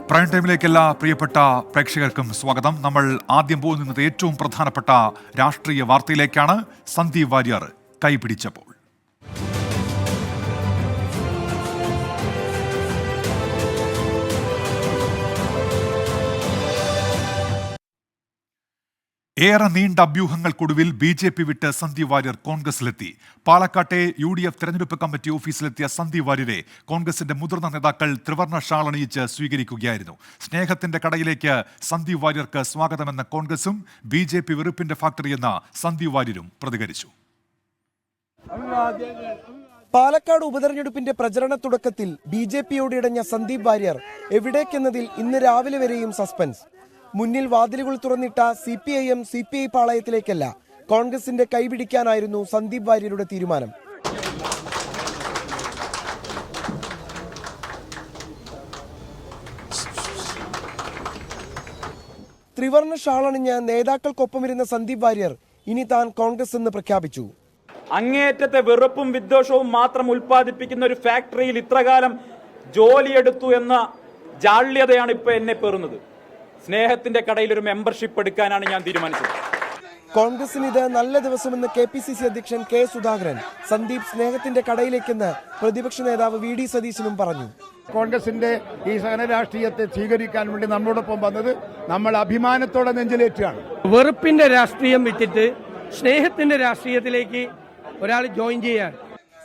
Prime ടൈമിലേക്ക് എല്ലാ പ്രിയപ്പെട്ട പ്രേക്ഷകർക്കും സ്വാഗതം. നമ്മൾ ആദ്യം പോകുന്നത് ഏറ്റവും പ്രധാനപ്പെട്ട രാഷ്ട്രീയ വാർത്തയിലേക്കാണ്. സന്ദീപ് വാര്യർ കൈപിടിച്ചപ്പോൾ ഏറെ നീണ്ട അഭ്യൂഹങ്ങൾക്കൊടുവിൽ BJP വിട്ട് സന്ദീപ് വാര്യർ കോൺഗ്രസിലെത്തി. പാലക്കാട്ടെ UDF തെരഞ്ഞെടുപ്പ് കമ്മിറ്റി ഓഫീസിലെത്തിയ സന്ദീപ് വാര്യരെ കോൺഗ്രസിന്റെ മുതിർന്ന നേതാക്കൾ ത്രിവർണ്ണ ഷാൾ അണിയിച്ച് സ്വീകരിക്കുകയായിരുന്നു. സ്നേഹത്തിന്റെ കടയിലേക്ക് സന്ദീപ് വാര്യർക്ക് സ്വാഗതമെന്ന കോൺഗ്രസും BJP വെറുപ്പിന്റെ ഫാക്ടറിയെന്ന സന്ദീപ് വാര്യരും പ്രതികരിച്ചു. പാലക്കാട് ഉപതെരഞ്ഞെടുപ്പിന്റെ പ്രചരണ തുടക്കത്തിൽ BJPയോട് ഇടഞ്ഞ സന്ദീപ് വാര്യർ എവിടേക്കെന്നതിൽ ഇന്ന് രാവിലെ വരെയും സസ്പെൻസ്. മുന്നിൽ വാതിലുകൾ തുറന്നിട്ട CPIM CPI പാളയത്തിലേക്കല്ല, കോൺഗ്രസിന്റെ കൈപിടിക്കാനായിരുന്നു സന്ദീപ് വാര്യരുടെ തീരുമാനം. ത്രിവർണ്ണ ഷാളണിഞ്ഞ് നേതാക്കൾക്കൊപ്പമിരുന്ന സന്ദീപ് വാര്യർ ഇനി താൻ കോൺഗ്രസ് എന്ന് പ്രഖ്യാപിച്ചു. അങ്ങേറ്റത്തെ വെറുപ്പും വിദ്വേഷവും മാത്രം ഉൽപ്പാദിപ്പിക്കുന്ന ഒരു ഫാക്ടറിയിൽ ഇത്രകാലം ജോലിയെടുത്തു എന്ന ജാള്യതയാണ് ഇപ്പൊ എന്നെ പേറുന്നത്. സ്നേഹത്തിന്റെ കടയിൽ ഒരു മെമ്പർഷിപ്പ് എടുക്കാനാണ് ഞാൻ തീരുമാനിച്ചത്. കോൺഗ്രസിന് ഇത് നല്ല ദിവസമെന്ന് KPCC അധ്യക്ഷൻ K സുധാകരൻ. സന്ദീപ് സ്നേഹത്തിന്റെ കടയിലേക്കെന്ന് പ്രതിപക്ഷ നേതാവ് VD സതീശനും പറഞ്ഞു. കോൺഗ്രസിന്റെ ഈ സഹന രാഷ്ട്രീയത്തെ സ്വീകരിക്കാൻ വേണ്ടി നമ്മളോടൊപ്പം വന്നത് നമ്മൾ അഭിമാനത്തോടെ നെഞ്ചിലേറ്റാണ്. വെറുപ്പിന്റെ രാഷ്ട്രീയം വിറ്റിട്ട് സ്നേഹത്തിന്റെ രാഷ്ട്രീയത്തിലേക്ക് ഒരാൾ ജോയിൻ ചെയ്യാൻ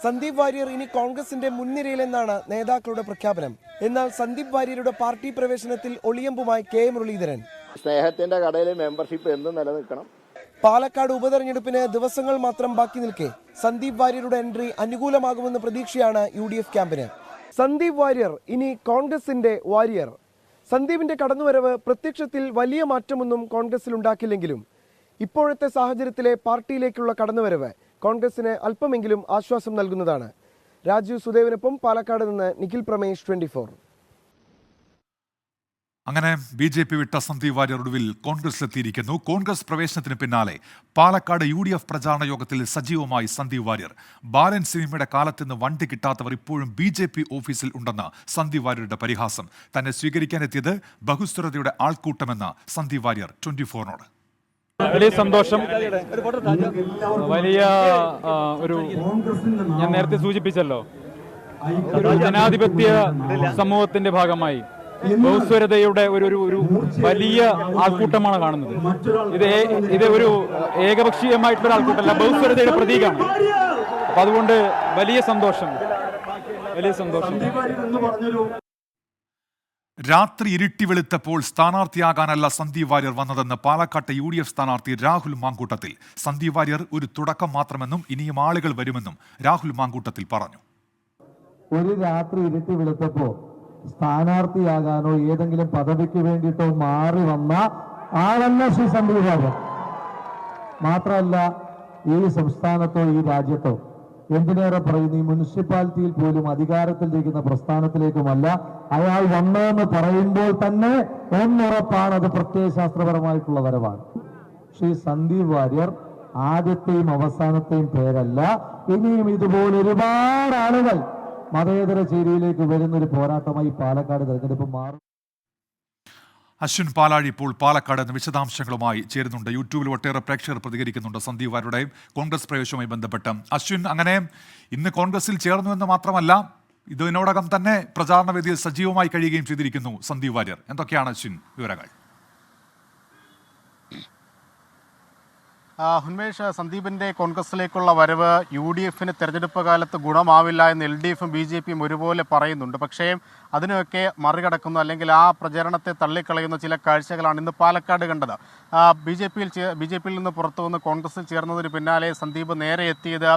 സന്ദീപ് വാര്യർ ഇനി കോൺഗ്രസിന്റെ മുൻനിരയിലെന്നാണ് നേതാക്കളുടെ പ്രഖ്യാപനം. എന്നാൽ സന്ദീപ് വാര്യരുടെ പാർട്ടി പ്രവേശനത്തിൽ ഒളിയമ്പുമായി K മുരളീധരൻ. സ്നേഹത്തിന്റെ കടയിലെ മെമ്പർഷിപ്പ് എന്നും നിലനിൽക്കണം. പാലക്കാട് ഉപതെരഞ്ഞെടുപ്പിന് ദിവസങ്ങൾ മാത്രം ബാക്കി നിൽക്കെ സന്ദീപ് വാര്യരുടെ എൻട്രി അനുകൂലമാകുമെന്ന പ്രതീക്ഷയാണ് UDF ക്യാമ്പിന്. സന്ദീപ് വാര്യർ ഇനി കോൺഗ്രസിന്റെ വാര്യർ. സന്ദീപിന്റെ കടന്നുവരവ് പ്രത്യക്ഷത്തിൽ വലിയ മാറ്റമൊന്നും കോൺഗ്രസിൽ ഉണ്ടാക്കില്ലെങ്കിലും ഇപ്പോഴത്തെ സാഹചര്യത്തിലെ പാർട്ടിയിലേക്കുള്ള കടന്നുവരവ് കോൺഗ്രസിന് അല്പമെങ്കിലും ആശ്വാസം നൽകുന്നതാണ്. രാജീവ് സുദേവിനൊപ്പം പാലക്കാട് നിന്ന് നിഖിൽ പ്രമേഷ്, 24. അങ്ങനെ BJP വിട്ട സന്ദീപ് വാര്യർ ഒടുവിൽ കോൺഗ്രസിലെത്തിയിരിക്കുന്നു. കോൺഗ്രസ് പ്രവേശനത്തിന് പിന്നാലെ പാലക്കാട് UDF പ്രചാരണ യോഗത്തിൽ സജീവമായി സന്ദീപ് വാര്യർ. ബാലൻ സിനിമയുടെ കാലത്തുനിന്ന് വണ്ടി കിട്ടാത്തവർ ഇപ്പോഴും BJP ഓഫീസിൽ ഉണ്ടെന്ന് സന്ദീപ് വാര്യരുടെ പരിഹാസം. തന്നെ സ്വീകരിക്കാനെത്തിയത് ബഹുസ്വരതയുടെ ആൾക്കൂട്ടമെന്ന് സന്ദീപ് വാര്യർ 24നോട്. വലിയ സന്തോഷം, വലിയ ഒരു ഞാൻ നേരത്തെ സൂചിപ്പിച്ചല്ലോ, ഒരു ജനാധിപത്യ സമൂഹത്തിന്റെ ഭാഗമായി ബഹുസ്വരതയുടെ ഒരു വലിയ ആൾക്കൂട്ടമാണ് കാണുന്നത്. ഇത് ഒരു ഏകപക്ഷീയമായിട്ടുള്ള ആൾക്കൂട്ടമല്ല, ബഹുസ്വരതയുടെ പ്രതീകമാണ്. അപ്പൊ അതുകൊണ്ട് വലിയ സന്തോഷം. രാത്രി ഇരുട്ടി വെളുത്തപ്പോൾ സ്ഥാനാർത്ഥിയാകാനല്ല സന്ദീപ് വാര്യർ വന്നതെന്ന് പാലക്കാട്ടെ UDF സ്ഥാനാർത്ഥി രാഹുൽ മാങ്കൂട്ടത്തിൽ. സന്ദീപ് വാര്യർ ഒരു തുടക്കം മാത്രമെന്നും ഇനിയും ആളുകൾ വരുമെന്നും രാഹുൽ മാങ്കൂട്ടത്തിൽ പറഞ്ഞു. ഒരു രാത്രി ഇരുട്ടി വെളുത്തപ്പോ സ്ഥാനാർത്ഥിയാകാനോ ഏതെങ്കിലും പദവിക്ക് വേണ്ടിയിട്ടോ മാറി വന്ന ആളല്ല ശ്രീ സന്ദീപ് വാര്യർ. മാത്രമല്ല, ഈ സംസ്ഥാനത്തോ ഈ രാജ്യത്തോ എന്തിനേറെ പറയുന്ന ഈ മുനിസിപ്പാലിറ്റിയിൽ പോലും അധികാരത്തിലിരിക്കുന്ന പ്രസ്ഥാനത്തിലേക്കുമല്ല അയാൾ വന്നതെന്ന് പറയുമ്പോൾ തന്നെ ഒന്നുറപ്പാണ്, അത് പ്രത്യയശാസ്ത്രപരമായിട്ടുള്ള വരവാണ്. ശ്രീ സന്ദീപ് വാര്യർ ആദ്യത്തെയും അവസാനത്തെയും പേരല്ല. ഇനിയും ഇതുപോലെ ഒരുപാട് ആളുകൾ മതേതര ചേരിയിലേക്ക് വരുന്നൊരു പോരാട്ടമായി പാലക്കാട് തെരഞ്ഞെടുപ്പ് മാറും. അശ്വിൻ പാലാഴി ഇപ്പോൾ പാലക്കാട് നിന്ന് വിശദാംശങ്ങളുമായി ചേരുന്നുണ്ട്. യൂട്യൂബിൽ ഒട്ടേറെ പ്രേക്ഷകർ പ്രതികരിക്കുന്നുണ്ട് സന്ദീപ് വാര്യരുടെയും കോൺഗ്രസ് പ്രവേശനവുമായി ബന്ധപ്പെട്ട്. അശ്വിൻ, അങ്ങനെ ഇന്ന് കോൺഗ്രസിൽ ചേർന്നു എന്ന് മാത്രമല്ല, ഇതിനോടകം തന്നെ പ്രചാരണ വേദിയിൽ സജീവമായി കഴിയുകയും ചെയ്തിരിക്കുന്നു സന്ദീപ് വാര്യർ. എന്തൊക്കെയാണ് അശ്വിൻ വിവരങ്ങൾ? ഉന്മേഷ്, സന്ദീപിന്റെ കോൺഗ്രസിലേക്കുള്ള വരവ് UDFന് തെരഞ്ഞെടുപ്പ് കാലത്ത് ഗുണമാവില്ല എന്ന് LDFും BJPയും ഒരുപോലെ പറയുന്നുണ്ട്. പക്ഷേ അതിനൊക്കെ മറികടക്കുന്നു, അല്ലെങ്കിൽ ആ പ്രചരണത്തെ തള്ളിക്കളയുന്ന ചില കാഴ്ചകളാണ് ഇന്ന് പാലക്കാട് കണ്ടത്. BJPയിൽ നിന്ന് പുറത്തു വന്ന് കോൺഗ്രസിൽ ചേർന്നതിന് പിന്നാലെ സന്ദീപ് നേരെ എത്തിയത്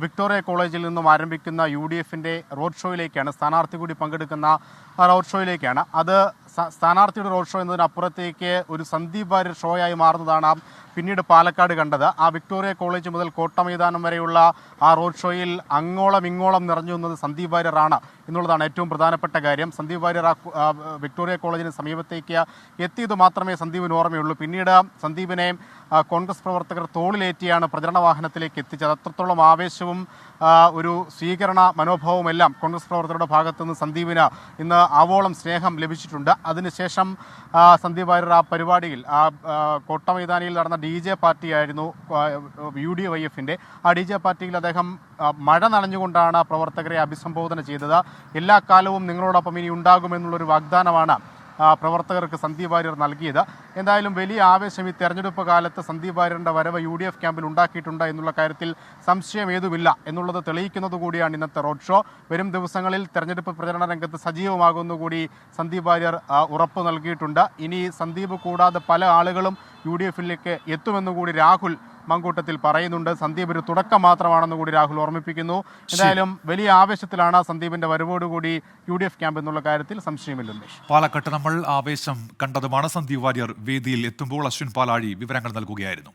വിക്ടോറിയ കോളേജിൽ നിന്നും ആരംഭിക്കുന്ന UDFന്റെ റോഡ് ഷോയിലേക്കാണ്. സ്ഥാനാർത്ഥി കൂടി പങ്കെടുക്കുന്ന റോഡ് ഷോയിലേക്കാണ്. അത് സ്ഥാനാർത്ഥിയുടെ റോഡ് ഷോ എന്നതിനപ്പുറത്തേക്ക് ഒരു സന്ദീപ് വാര്യർ ഷോയായി മാറുന്നതാണ് പിന്നീട് പാലക്കാട് കണ്ടത്. ആ വിക്ടോറിയ കോളേജ് മുതൽ കോട്ടമൈതാനം വരെയുള്ള ആ റോഡ് ഷോയിൽ അങ്ങോളം ഇങ്ങോളം നിറഞ്ഞു നിന്നത് സന്ദീപ് വാര്യറാണ് എന്നുള്ളതാണ് ഏറ്റവും പ്രധാനപ്പെട്ട കാര്യം. സന്ദീപ് വാര്യർ വിക്ടോറിയ കോളേജിന് സമീപത്തേക്ക് എത്തിയത് മാത്രമേ സന്ദീപിന് ഓർമ്മയുള്ളൂ. പിന്നീട് സന്ദീപിനെ കോൺഗ്രസ് പ്രവർത്തകർ തോളിലേറ്റിയാണ് പ്രചരണ വാഹനത്തിലേക്ക് എത്തിച്ചത്. അത്രത്തോളം ആവേശവും ഒരു സ്വീകരണ മനോഭാവമെല്ലാം കോൺഗ്രസ് പ്രവർത്തകരുടെ ഭാഗത്തുനിന്ന് സന്ദീപിന് ഇന്ന് ആവോളം സ്നേഹം ലഭിച്ചിട്ടുണ്ട്. അതിനുശേഷം സന്ദീപ് വാര്യർ ആ പരിപാടിയിൽ കോട്ടമൈതാനിയിൽ നടന്ന DJ പാർട്ടിയായിരുന്നു UDYF-ന്റെ. ആ DJ പാർട്ടിയിൽ അദ്ദേഹം മഴ നനഞ്ഞുകൊണ്ടാണ് പ്രവർത്തകരെ അഭിസംബോധന ചെയ്തത്. എല്ലാ കാലവും നിങ്ങളോടൊപ്പം ഇനി ഉണ്ടാകുമെന്നുള്ളൊരു വാഗ്ദാനമാണ് പ്രവർത്തകർക്ക് സന്ദീപ് വാര്യർ നൽകിയത്. എന്തായാലും വലിയ ആവേശം ഈ തെരഞ്ഞെടുപ്പ് കാലത്ത് സന്ദീപ് വാര്യറിന്റെ വരവ് UDF ക്യാമ്പിൽ ഉണ്ടാക്കിയിട്ടുണ്ട് എന്നുള്ള കാര്യത്തിൽ സംശയം ഏതുമില്ല എന്നുള്ളത് തെളിയിക്കുന്നത് കൂടിയാണ് ഇന്നത്തെ റോഡ് ഷോ. വരും ദിവസങ്ങളിൽ തെരഞ്ഞെടുപ്പ് പ്രചരണ രംഗത്ത് സജീവമാകുന്നുകൂടി സന്ദീപ് വാര്യർ ഉറപ്പ് നൽകിയിട്ടുണ്ട്. ഇനി സന്ദീപ് കൂടാതെ പല ആളുകളും UDF-ലേക്ക് എത്തുമെന്നുകൂടി രാഹുൽ മങ്കൂട്ടത്തിൽ പറയുന്നുണ്ട്. സന്ദീപ് ഒരു തുടക്കം മാത്രമാണെന്ന് കൂടി രാഹുൽ ഓർമ്മിപ്പിക്കുന്നു. എന്തായാലും വലിയ ആവേശത്തിലാണ് സന്ദീപിന്റെ വരവോടുകൂടി UDF ക്യാമ്പ് എന്നുള്ള കാര്യത്തിൽ സംശയമില്ല. പാലക്കാട്ട് നമ്മൾ ആവേശം കണ്ടതുമാണ്. സന്ദീപ് വാര്യർ വേദിയിൽ എത്തുമ്പോൾ അശ്വിൻ പാലാഴി വിവരങ്ങൾ നൽകുകയായിരുന്നു.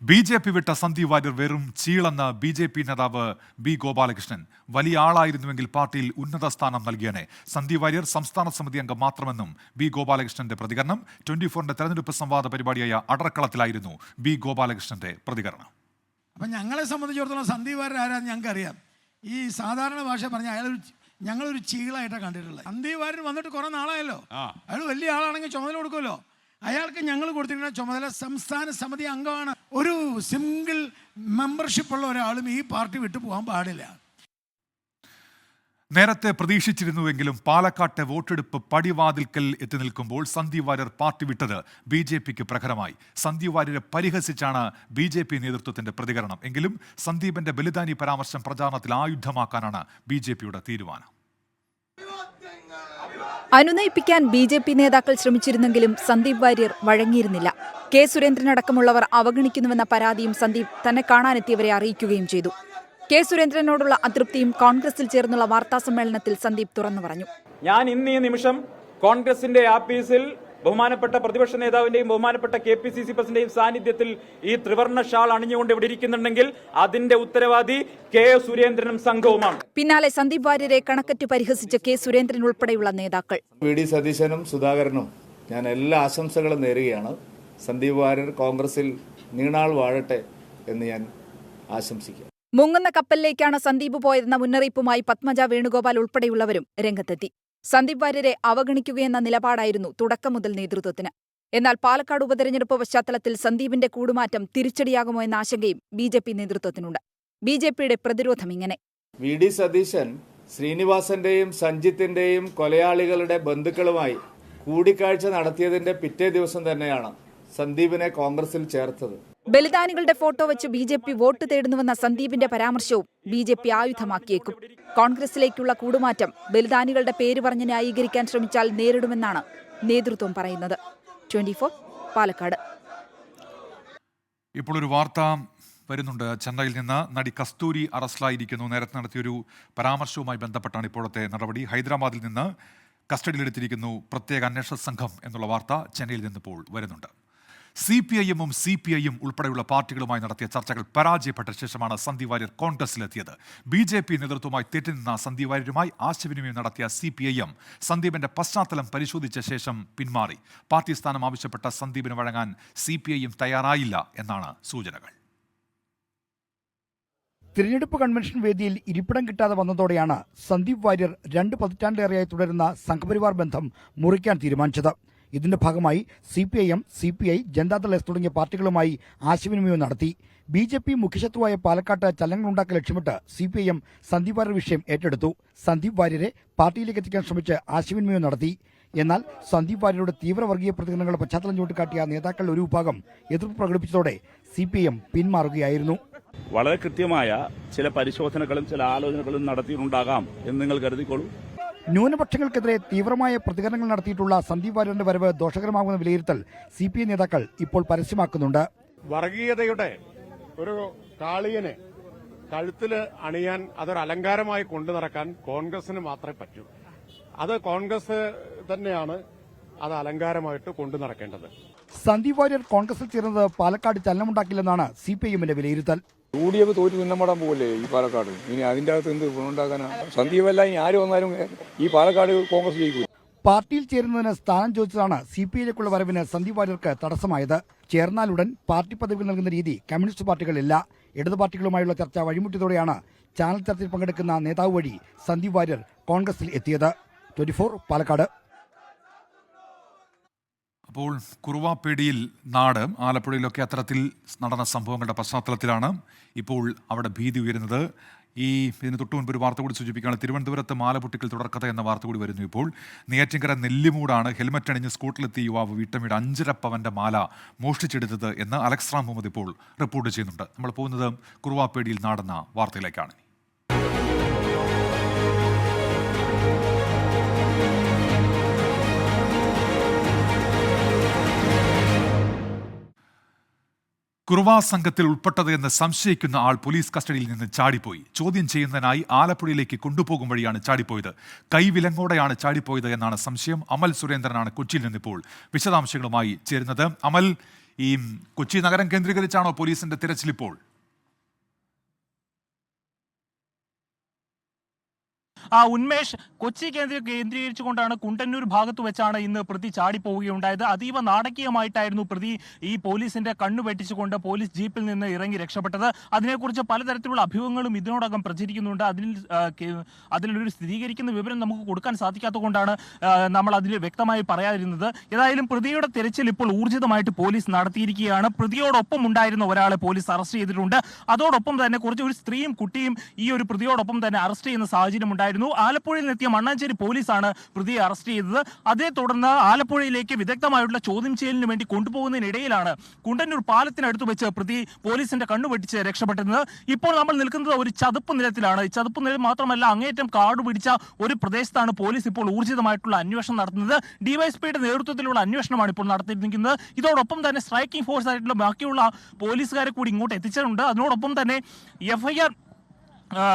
BJP വിട്ട സന്ദീപ് വാര്യർ വെറും ചീളെന്ന് BJP നേതാവ് B ഗോപാലകൃഷ്ണൻ. വലിയ ആളായിരുന്നുവെങ്കിൽ പാർട്ടിയിൽ ഉന്നത സ്ഥാനം നൽകിയനെ. സന്ദീപ് വാര്യർ സംസ്ഥാന സമിതി അംഗം മാത്രമെന്നും B ഗോപാലകൃഷ്ണന്റെ പ്രതികരണം. 24-ന്റെ തെരഞ്ഞെടുപ്പ് സംവാദ പരിപാടിയായ അടർക്കളത്തിലായിരുന്നു B ഗോപാലകൃഷ്ണന്റെ പ്രതികരണം. അപ്പം ഞങ്ങളെ സംബന്ധിച്ചിടത്തോളം സന്ദീപ് വാര്യർ ആരാന്ന് ഞങ്ങൾക്കറിയാം. ഈ സാധാരണ ഭാഷ പറഞ്ഞാൽ ഞങ്ങളൊരു ചീളായിട്ടാണ് കണ്ടിട്ടുള്ളത്. സന്ദീപ് വാര്യർ വന്നിട്ട് കുറേ നാളായല്ലോ. അയാൾ വലിയ ആളാണെങ്കിൽ ചുമതല കൊടുക്കുമല്ലോ. അയാൾക്ക് ഞങ്ങൾ കൊടുത്തിരിക്കുന്ന ചുമതല സംസ്ഥാന സമിതി അംഗമാണ്. ഒരു സിംഗിൾ മെമ്പർഷിപ്പുള്ള ഒരാളും ഈ പാർട്ടി വിട്ടു പോകാൻ പാടില്ല. നേരത്തെ പ്രതീക്ഷിച്ചിരുന്നുവെങ്കിലും പാലക്കാട്ടെ വോട്ടെടുപ്പ് പടിവാതിൽക്കൽ എത്തി നിൽക്കുമ്പോൾ സന്ദീപ് വാര്യർ പാർട്ടി വിട്ടത് BJPക്ക് പ്രഹരമായി. സന്ദീപ് വാര്യരെ പരിഹസിച്ചാണ് BJP നേതൃത്വത്തിന്റെ പ്രതികരണം. എങ്കിലും സന്ദീപിന്റെ ബലിദാനി പരാമർശം പ്രചാരണത്തിൽ ആയുധമാക്കാനാണ് BJPയുടെ തീരുമാനം. അനുനയിപ്പിക്കാൻ BJP നേതാക്കൾ ശ്രമിച്ചിരുന്നെങ്കിലും സന്ദീപ് വാര്യർ വഴങ്ങിയിരുന്നില്ല. കെ സുരേന്ദ്രനടക്കമുള്ളവർ അവഗണിക്കുന്നുവെന്ന പരാതിയും സന്ദീപ് തന്നെ കാണാനെത്തിയവരെ അറിയിക്കുകയും ചെയ്തു. കെ സുരേന്ദ്രനോടുള്ള അതൃപ്തിയും കോൺഗ്രസിൽ ചേർന്നുള്ള വാർത്താ സമ്മേളനത്തിൽ സന്ദീപ് തുറന്നു പറഞ്ഞു. ഞാൻ ഇന്ന് ഈ നിമിഷം കോൺഗ്രസിന്റെ ആഫീസിൽ ബഹുമാനപ്പെട്ട പ്രതിപക്ഷ നേതാവിന്റെയും ബഹുമാനപ്പെട്ട KPCC പ്രസിഡന്റിന്റെയും സാന്നിധ്യത്തിൽ ഈ ത്രിവർണ്ണ ഷാൾ അണിഞ്ഞുകൊണ്ട് ഇവിടെ ഇരിക്കുന്നുണ്ടെങ്കിൽ അതിന്റെ ഉത്തരവാദി കെ സുരേന്ദ്രനും സംഘവുമാണ്. പിന്നാലെ സന്ദീപ് വാര്യരെ കണക്കറ്റ് പരിഹസിച്ച കെ സുരേന്ദ്രൻ ഉൾപ്പെടെയുള്ള നേതാക്കൾ. VD സതീശനും സുധാകരനും ഞാൻ എല്ലാ ആശംസകളും നേരുകയാണ്. സന്ദീപ് വാര്യർ കോൺഗ്രസിൽ നീണാൾ വാഴട്ടെ എന്ന് ഞാൻ ആശംസിക്കുന്നു. മുങ്ങുന്ന കപ്പലിലേക്കാണ് സന്ദീപ് പോയതെന്ന മുന്നറിയിപ്പുമായി പത്മജ വേണുഗോപാൽ ഉൾപ്പെടെയുള്ളവരും രംഗത്തെത്തി. സന്ദീപ് വാര്യരെ അവഗണിക്കുകയെന്ന നിലപാടായിരുന്നു തുടക്കം മുതൽ നേതൃത്വത്തിന്. എന്നാൽ പാലക്കാട് ഉപതെരഞ്ഞെടുപ്പ് പശ്ചാത്തലത്തിൽ സന്ദീപിന്റെ കൂടുമാറ്റം തിരിച്ചടിയാകുമോ എന്ന ആശങ്കയും BJP നേതൃത്വത്തിനുണ്ട്. BJPയുടെ പ്രതിരോധം ഇങ്ങനെ. VD സതീശൻ ശ്രീനിവാസന്റെയും സഞ്ജിത്തിന്റെയും കൊലയാളികളുടെ ബന്ധുക്കളുമായി കൂടിക്കാഴ്ച നടത്തിയതിന്റെ പിറ്റേ ദിവസം തന്നെയാണ് സന്ദീപിനെ കോൺഗ്രസിൽ ചേർത്തത്. ബലിദാനികളുടെ ഫോട്ടോ വെച്ച് BJP വോട്ട് തേടുന്നുവെന്ന സന്ദീപിന്റെ പരാമർശവും BJP ആയുധമാക്കിയേക്കും. കോൺഗ്രസിലേക്കുള്ള കൂടുമാറ്റം ബലിദാനികളുടെ പേര് പറഞ്ഞ് ന്യായീകരിക്കാൻ ശ്രമിച്ചാൽ നേരിടുമെന്നാണ് നേതൃത്വം പറയുന്നത്. 24 പാലക്കാട്. ഇപ്പോൾ ഒരു വാർത്ത വരുന്നുണ്ട്. ചെന്നൈയിൽ നിന്ന് നടി കസ്തൂരി അറസ്റ്റിലായിരിക്കുന്നു. നേരത്തെ നടത്തിയൊരു പരാമർശവുമായി ബന്ധപ്പെട്ടാണ് ഇപ്പോഴത്തെ നടപടി. ഹൈദരാബാദിൽ നിന്ന് കസ്റ്റഡിയിലെടുത്തിരിക്കുന്നു പ്രത്യേക അന്വേഷണ സംഘം എന്നുള്ള വാർത്ത ചെന്നൈയിൽ നിന്നിപ്പോൾ വരുന്നുണ്ട്. CPIM-ഉം CPI-യും ഉൾപ്പെടെയുള്ള പാർട്ടികളുമായി നടത്തിയ ചർച്ചകൾ പരാജയപ്പെട്ട ശേഷമാണ് സന്ദീപ് വാര്യർ കോൺഗ്രസിലെത്തിയത്. BJP നേതൃത്വവുമായി തെറ്റിനിന്ന സന്ദീപ് വാര്യരുമായി ആശയവിനിമയം നടത്തിയ CPIM സന്ദീപിന്റെ പശ്ചാത്തലം പരിശോധിച്ച ശേഷം പിന്മാറി. പാർട്ടി സ്ഥാനം ആവശ്യപ്പെട്ട സന്ദീപിന് വഴങ്ങാൻ CPIM തയ്യാറായില്ല എന്നാണ് സൂചനകൾ. തിരഞ്ഞെടുപ്പ് കൺവെൻഷൻ വേദിയിൽ ഇരിപ്പിടം കിട്ടാതെ വന്നതോടെയാണ് സന്ദീപ് വാര്യർ 2 പതിറ്റാണ്ടിലേറെയായി തുടരുന്ന സംഘപരിവാർ ബന്ധം മുറിക്കാൻ തീരുമാനിച്ചത്. ഇതിന്റെ ഭാഗമായി CPIM, CPI, ജനതാദൾ എസ് തുടങ്ങിയ പാർട്ടികളുമായി ആശയവിനിമയം നടത്തി. BJP മുഖ്യശത്രുവായ പാലക്കാട്ട് ചലനങ്ങളുണ്ടാക്കാൻ ലക്ഷ്യമിട്ട് CPIM സന്ദീപ് വാര്യർ വിഷയം ഏറ്റെടുത്തു. സന്ദീപ് വാര്യരെ പാർട്ടിയിലേക്ക് എത്തിക്കാൻ ശ്രമിച്ച് ആശയവിനിമയം നടത്തി. എന്നാൽ സന്ദീപ് വാര്യരുടെ തീവ്രവർഗീയ പ്രതികരണങ്ങളുടെ പശ്ചാത്തലം ചൂണ്ടിക്കാട്ടിയ നേതാക്കളുടെ ഒരു വിഭാഗം എതിർപ്പ് പ്രകടിപ്പിച്ചതോടെ CPIM പിന്മാറുകയായിരുന്നു. വളരെ കൃത്യമായ ചില പരിശോധനകളും ചില ആലോചനകളും നടത്തിയിട്ടുണ്ടാകാം എന്ന് നിങ്ങൾ കരുതിക്കോളൂ. ന്യൂനപക്ഷങ്ങൾക്കെതിരെ തീവ്രമായ പ്രതികരണങ്ങൾ നടത്തിയിട്ടുള്ള സന്ദീപ് വാര്യരുടെ വരവ് ദോഷകരമാകുന്ന വിലയിരുത്തൽ CPI നേതാക്കൾ ഇപ്പോൾ പരസ്യമാക്കുന്നുണ്ട്. വർഗീയതയുടെ ഒരു കാളിയനെ കഴുത്തിൽ അണിയാൻ അതൊരു അലങ്കാരമായി കൊണ്ടു നടക്കാൻ കോൺഗ്രസിന് മാത്രമേ പറ്റൂ. അത് കോൺഗ്രസ് തന്നെയാണ് അത് അലങ്കാരമായിട്ട് കൊണ്ടു നടക്കേണ്ടത്. സന്ദീപ് വാര്യർ കോൺഗ്രസിൽ ചേർന്നത് പാലക്കാട് ചലനമുണ്ടാക്കില്ലെന്നാണ് CPIM-ന്റെ വിലയിരുത്തൽ. UDF തോറ്റു നിന്നമടാൻ പോകല്ലേ ഈ പാലക്കാട്. ഇനി അതിൻ്റെ അകത്ത് എന്ത് ഗുണമുണ്ടാക്കാനാണ്? സന്ദീപല്ല ഇനി ആര് വന്നാലും ഈ പാലക്കാട് കോൺഗ്രസ് ജയിക്കും. പാർട്ടിയിൽ ചേരുന്നതിന് സ്ഥാനം ചോദിച്ചതാണ് CPI-യിലേക്കുള്ള വരവിന് സന്ദീപ് വാര്യർക്ക് തടസ്സമായത്. ചേർന്നാലുടൻ പാർട്ടി പദവികൾ നൽകുന്ന രീതി കമ്മ്യൂണിസ്റ്റ് പാർട്ടികളില്ല. ഇടതു പാർട്ടികളുമായുള്ള ചർച്ച വഴിമുട്ടിയതോടെയാണ് ചാനൽ ചർച്ചയിൽ പങ്കെടുക്കുന്ന നേതാവ് വഴി സന്ദീപ് വാര്യർ കോൺഗ്രസിൽ എത്തിയത്. 24 പാലക്കാട്. അപ്പോൾ കുറുവാപ്പേടിയിൽ നാട്, ആലപ്പുഴയിലൊക്കെ അത്തരത്തിൽ നടന്ന സംഭവങ്ങളുടെ പശ്ചാത്തലത്തിലാണ് ഇപ്പോൾ അവിടെ ഭീതി ഉയരുന്നത്. ഇതിന് തൊട്ടു മുൻപ് ഒരു വാർത്ത കൂടി സൂചിപ്പിക്കുകയാണ്. തിരുവനന്തപുരത്ത് മാല പൊട്ടിക്കൽ തുടർക്കഥ എന്ന വാർത്ത കൂടി വരുന്നു. ഇപ്പോൾ നെയ്യാറ്റിൻകര നെല്ലിമൂടാണ് ഹെൽമറ്റ് അണിഞ്ഞ് സ്കൂട്ടറിലെത്തിയ യുവാവ് വീട്ടമ്മയുടെ 5.5 പവന്റെ മാല മോഷ്ടിച്ചെടുത്തത് എന്ന് അലക്സ് റാം മുഹമ്മദ് ഇപ്പോൾ റിപ്പോർട്ട് ചെയ്യുന്നുണ്ട്. നമ്മൾ പോകുന്നത് കുറുവാപ്പേടിയിൽ നാടെന്ന വാർത്തയിലേക്കാണ്. കുറുവാ സംഘത്തിൽ ഉൾപ്പെട്ടത് എന്ന് സംശയിക്കുന്ന ആൾ പോലീസ് കസ്റ്റഡിയിൽ നിന്ന് ചാടിപ്പോയി. ചോദ്യം ചെയ്യുന്നതിനായി ആലപ്പുഴയിലേക്ക് കൊണ്ടുപോകും വഴിയാണ് ചാടിപ്പോയത്. കൈവിലങ്ങോടെയാണ് ചാടിപ്പോയത് എന്നാണ് സംശയം. അമൽ സുരേന്ദ്രനാണ് കൊച്ചിയിൽ നിന്നിപ്പോൾ വിശദാംശങ്ങളുമായി ചേരുന്നത്. അമൽ, ഈ കൊച്ചി നഗരം കേന്ദ്രീകരിച്ചാണോ പോലീസിന്റെ തിരച്ചിലിപ്പോൾ? ഉന്മേഷ്, കൊച്ചി കേന്ദ്രീകരിച്ചുകൊണ്ടാണ് കുണ്ടന്നൂർ ഭാഗത്ത് വെച്ചാണ് ഇന്ന് പ്രതി ചാടിപ്പോവുകയുണ്ടായത്. അതീവ നാടകീയമായിട്ടായിരുന്നു പ്രതി ഈ പോലീസിന്റെ കണ്ണു വെട്ടിച്ചുകൊണ്ട് പോലീസ് ജീപ്പിൽ നിന്ന് ഇറങ്ങി രക്ഷപ്പെട്ടത്. അതിനെക്കുറിച്ച് പലതരത്തിലുള്ള അഭ്യൂഹങ്ങളും ഇതിനോടകം പ്രചരിക്കുന്നുണ്ട്. അതിലൊരു സ്ഥിരീകരിക്കുന്ന വിവരം നമുക്ക് കൊടുക്കാൻ സാധിക്കാത്തതുകൊണ്ടാണ് നമ്മൾ അതിൽ വ്യക്തമായി പറയാതിരുന്നത്. ഏതായാലും പ്രതിയുടെ തിരച്ചിൽ ഇപ്പോൾ ഊർജിതമായിട്ട് പോലീസ് നടത്തിയിരിക്കുകയാണ്. പ്രതിയോടൊപ്പം ഉണ്ടായിരുന്ന ഒരാളെ പോലീസ് അറസ്റ്റ് ചെയ്തിട്ടുണ്ട്. അതോടൊപ്പം തന്നെ ഒരു സ്ത്രീയും കുട്ടിയും ഈ ഒരു പ്രതിയോടൊപ്പം തന്നെ അറസ്റ്റ് ചെയ്യുന്ന സാഹചര്യം ഉണ്ടായിരുന്നു. ആലപ്പുഴയിൽ എത്തിയ മണ്ണാഞ്ചേരി പോലീസാണ് പ്രതിയെ അറസ്റ്റ് ചെയ്തത്. അതേ തുടർന്ന് ആലപ്പുഴയിലേക്ക് വിദഗ്ധമായുള്ള ചോദ്യം ചെയ്യലിന് വേണ്ടി കൊണ്ടുപോകുന്നതിനിടയിലാണ് കുണ്ടന്നൂർ പാലത്തിനടുത്ത് വെച്ച് പ്രതി പോലീസിന്റെ കണ്ണുവെട്ടിച്ച് രക്ഷപ്പെട്ടത്. ഇപ്പോൾ നമ്മൾ നിൽക്കുന്നത് ഒരു ചതുപ്പ് നിലത്തിലാണ്. ഈ ചതുപ്പ് നിലം മാത്രമല്ല, അങ്ങേറ്റം കാട് പിടിച്ച ഒരു പ്രദേശത്താണ് പോലീസ് ഇപ്പോൾ ഊർജിതമായിട്ടുള്ള അന്വേഷണം നടത്തുന്നത്. ഡിവൈഎസ്പിയുടെ നേതൃത്വത്തിലുള്ള അന്വേഷണമാണ് ഇപ്പോൾ നടത്തിയിരിക്കുന്നത്. ഇതോടൊപ്പം തന്നെ സ്ട്രൈക്കിംഗ് ഫോഴ്സ് ആയിട്ടുള്ള ബാക്കിയുള്ള പോലീസുകാരെ കൂടി ഇങ്ങോട്ട് എത്തിച്ചിട്ടുണ്ട്. അതിനോടൊപ്പം തന്നെ FIR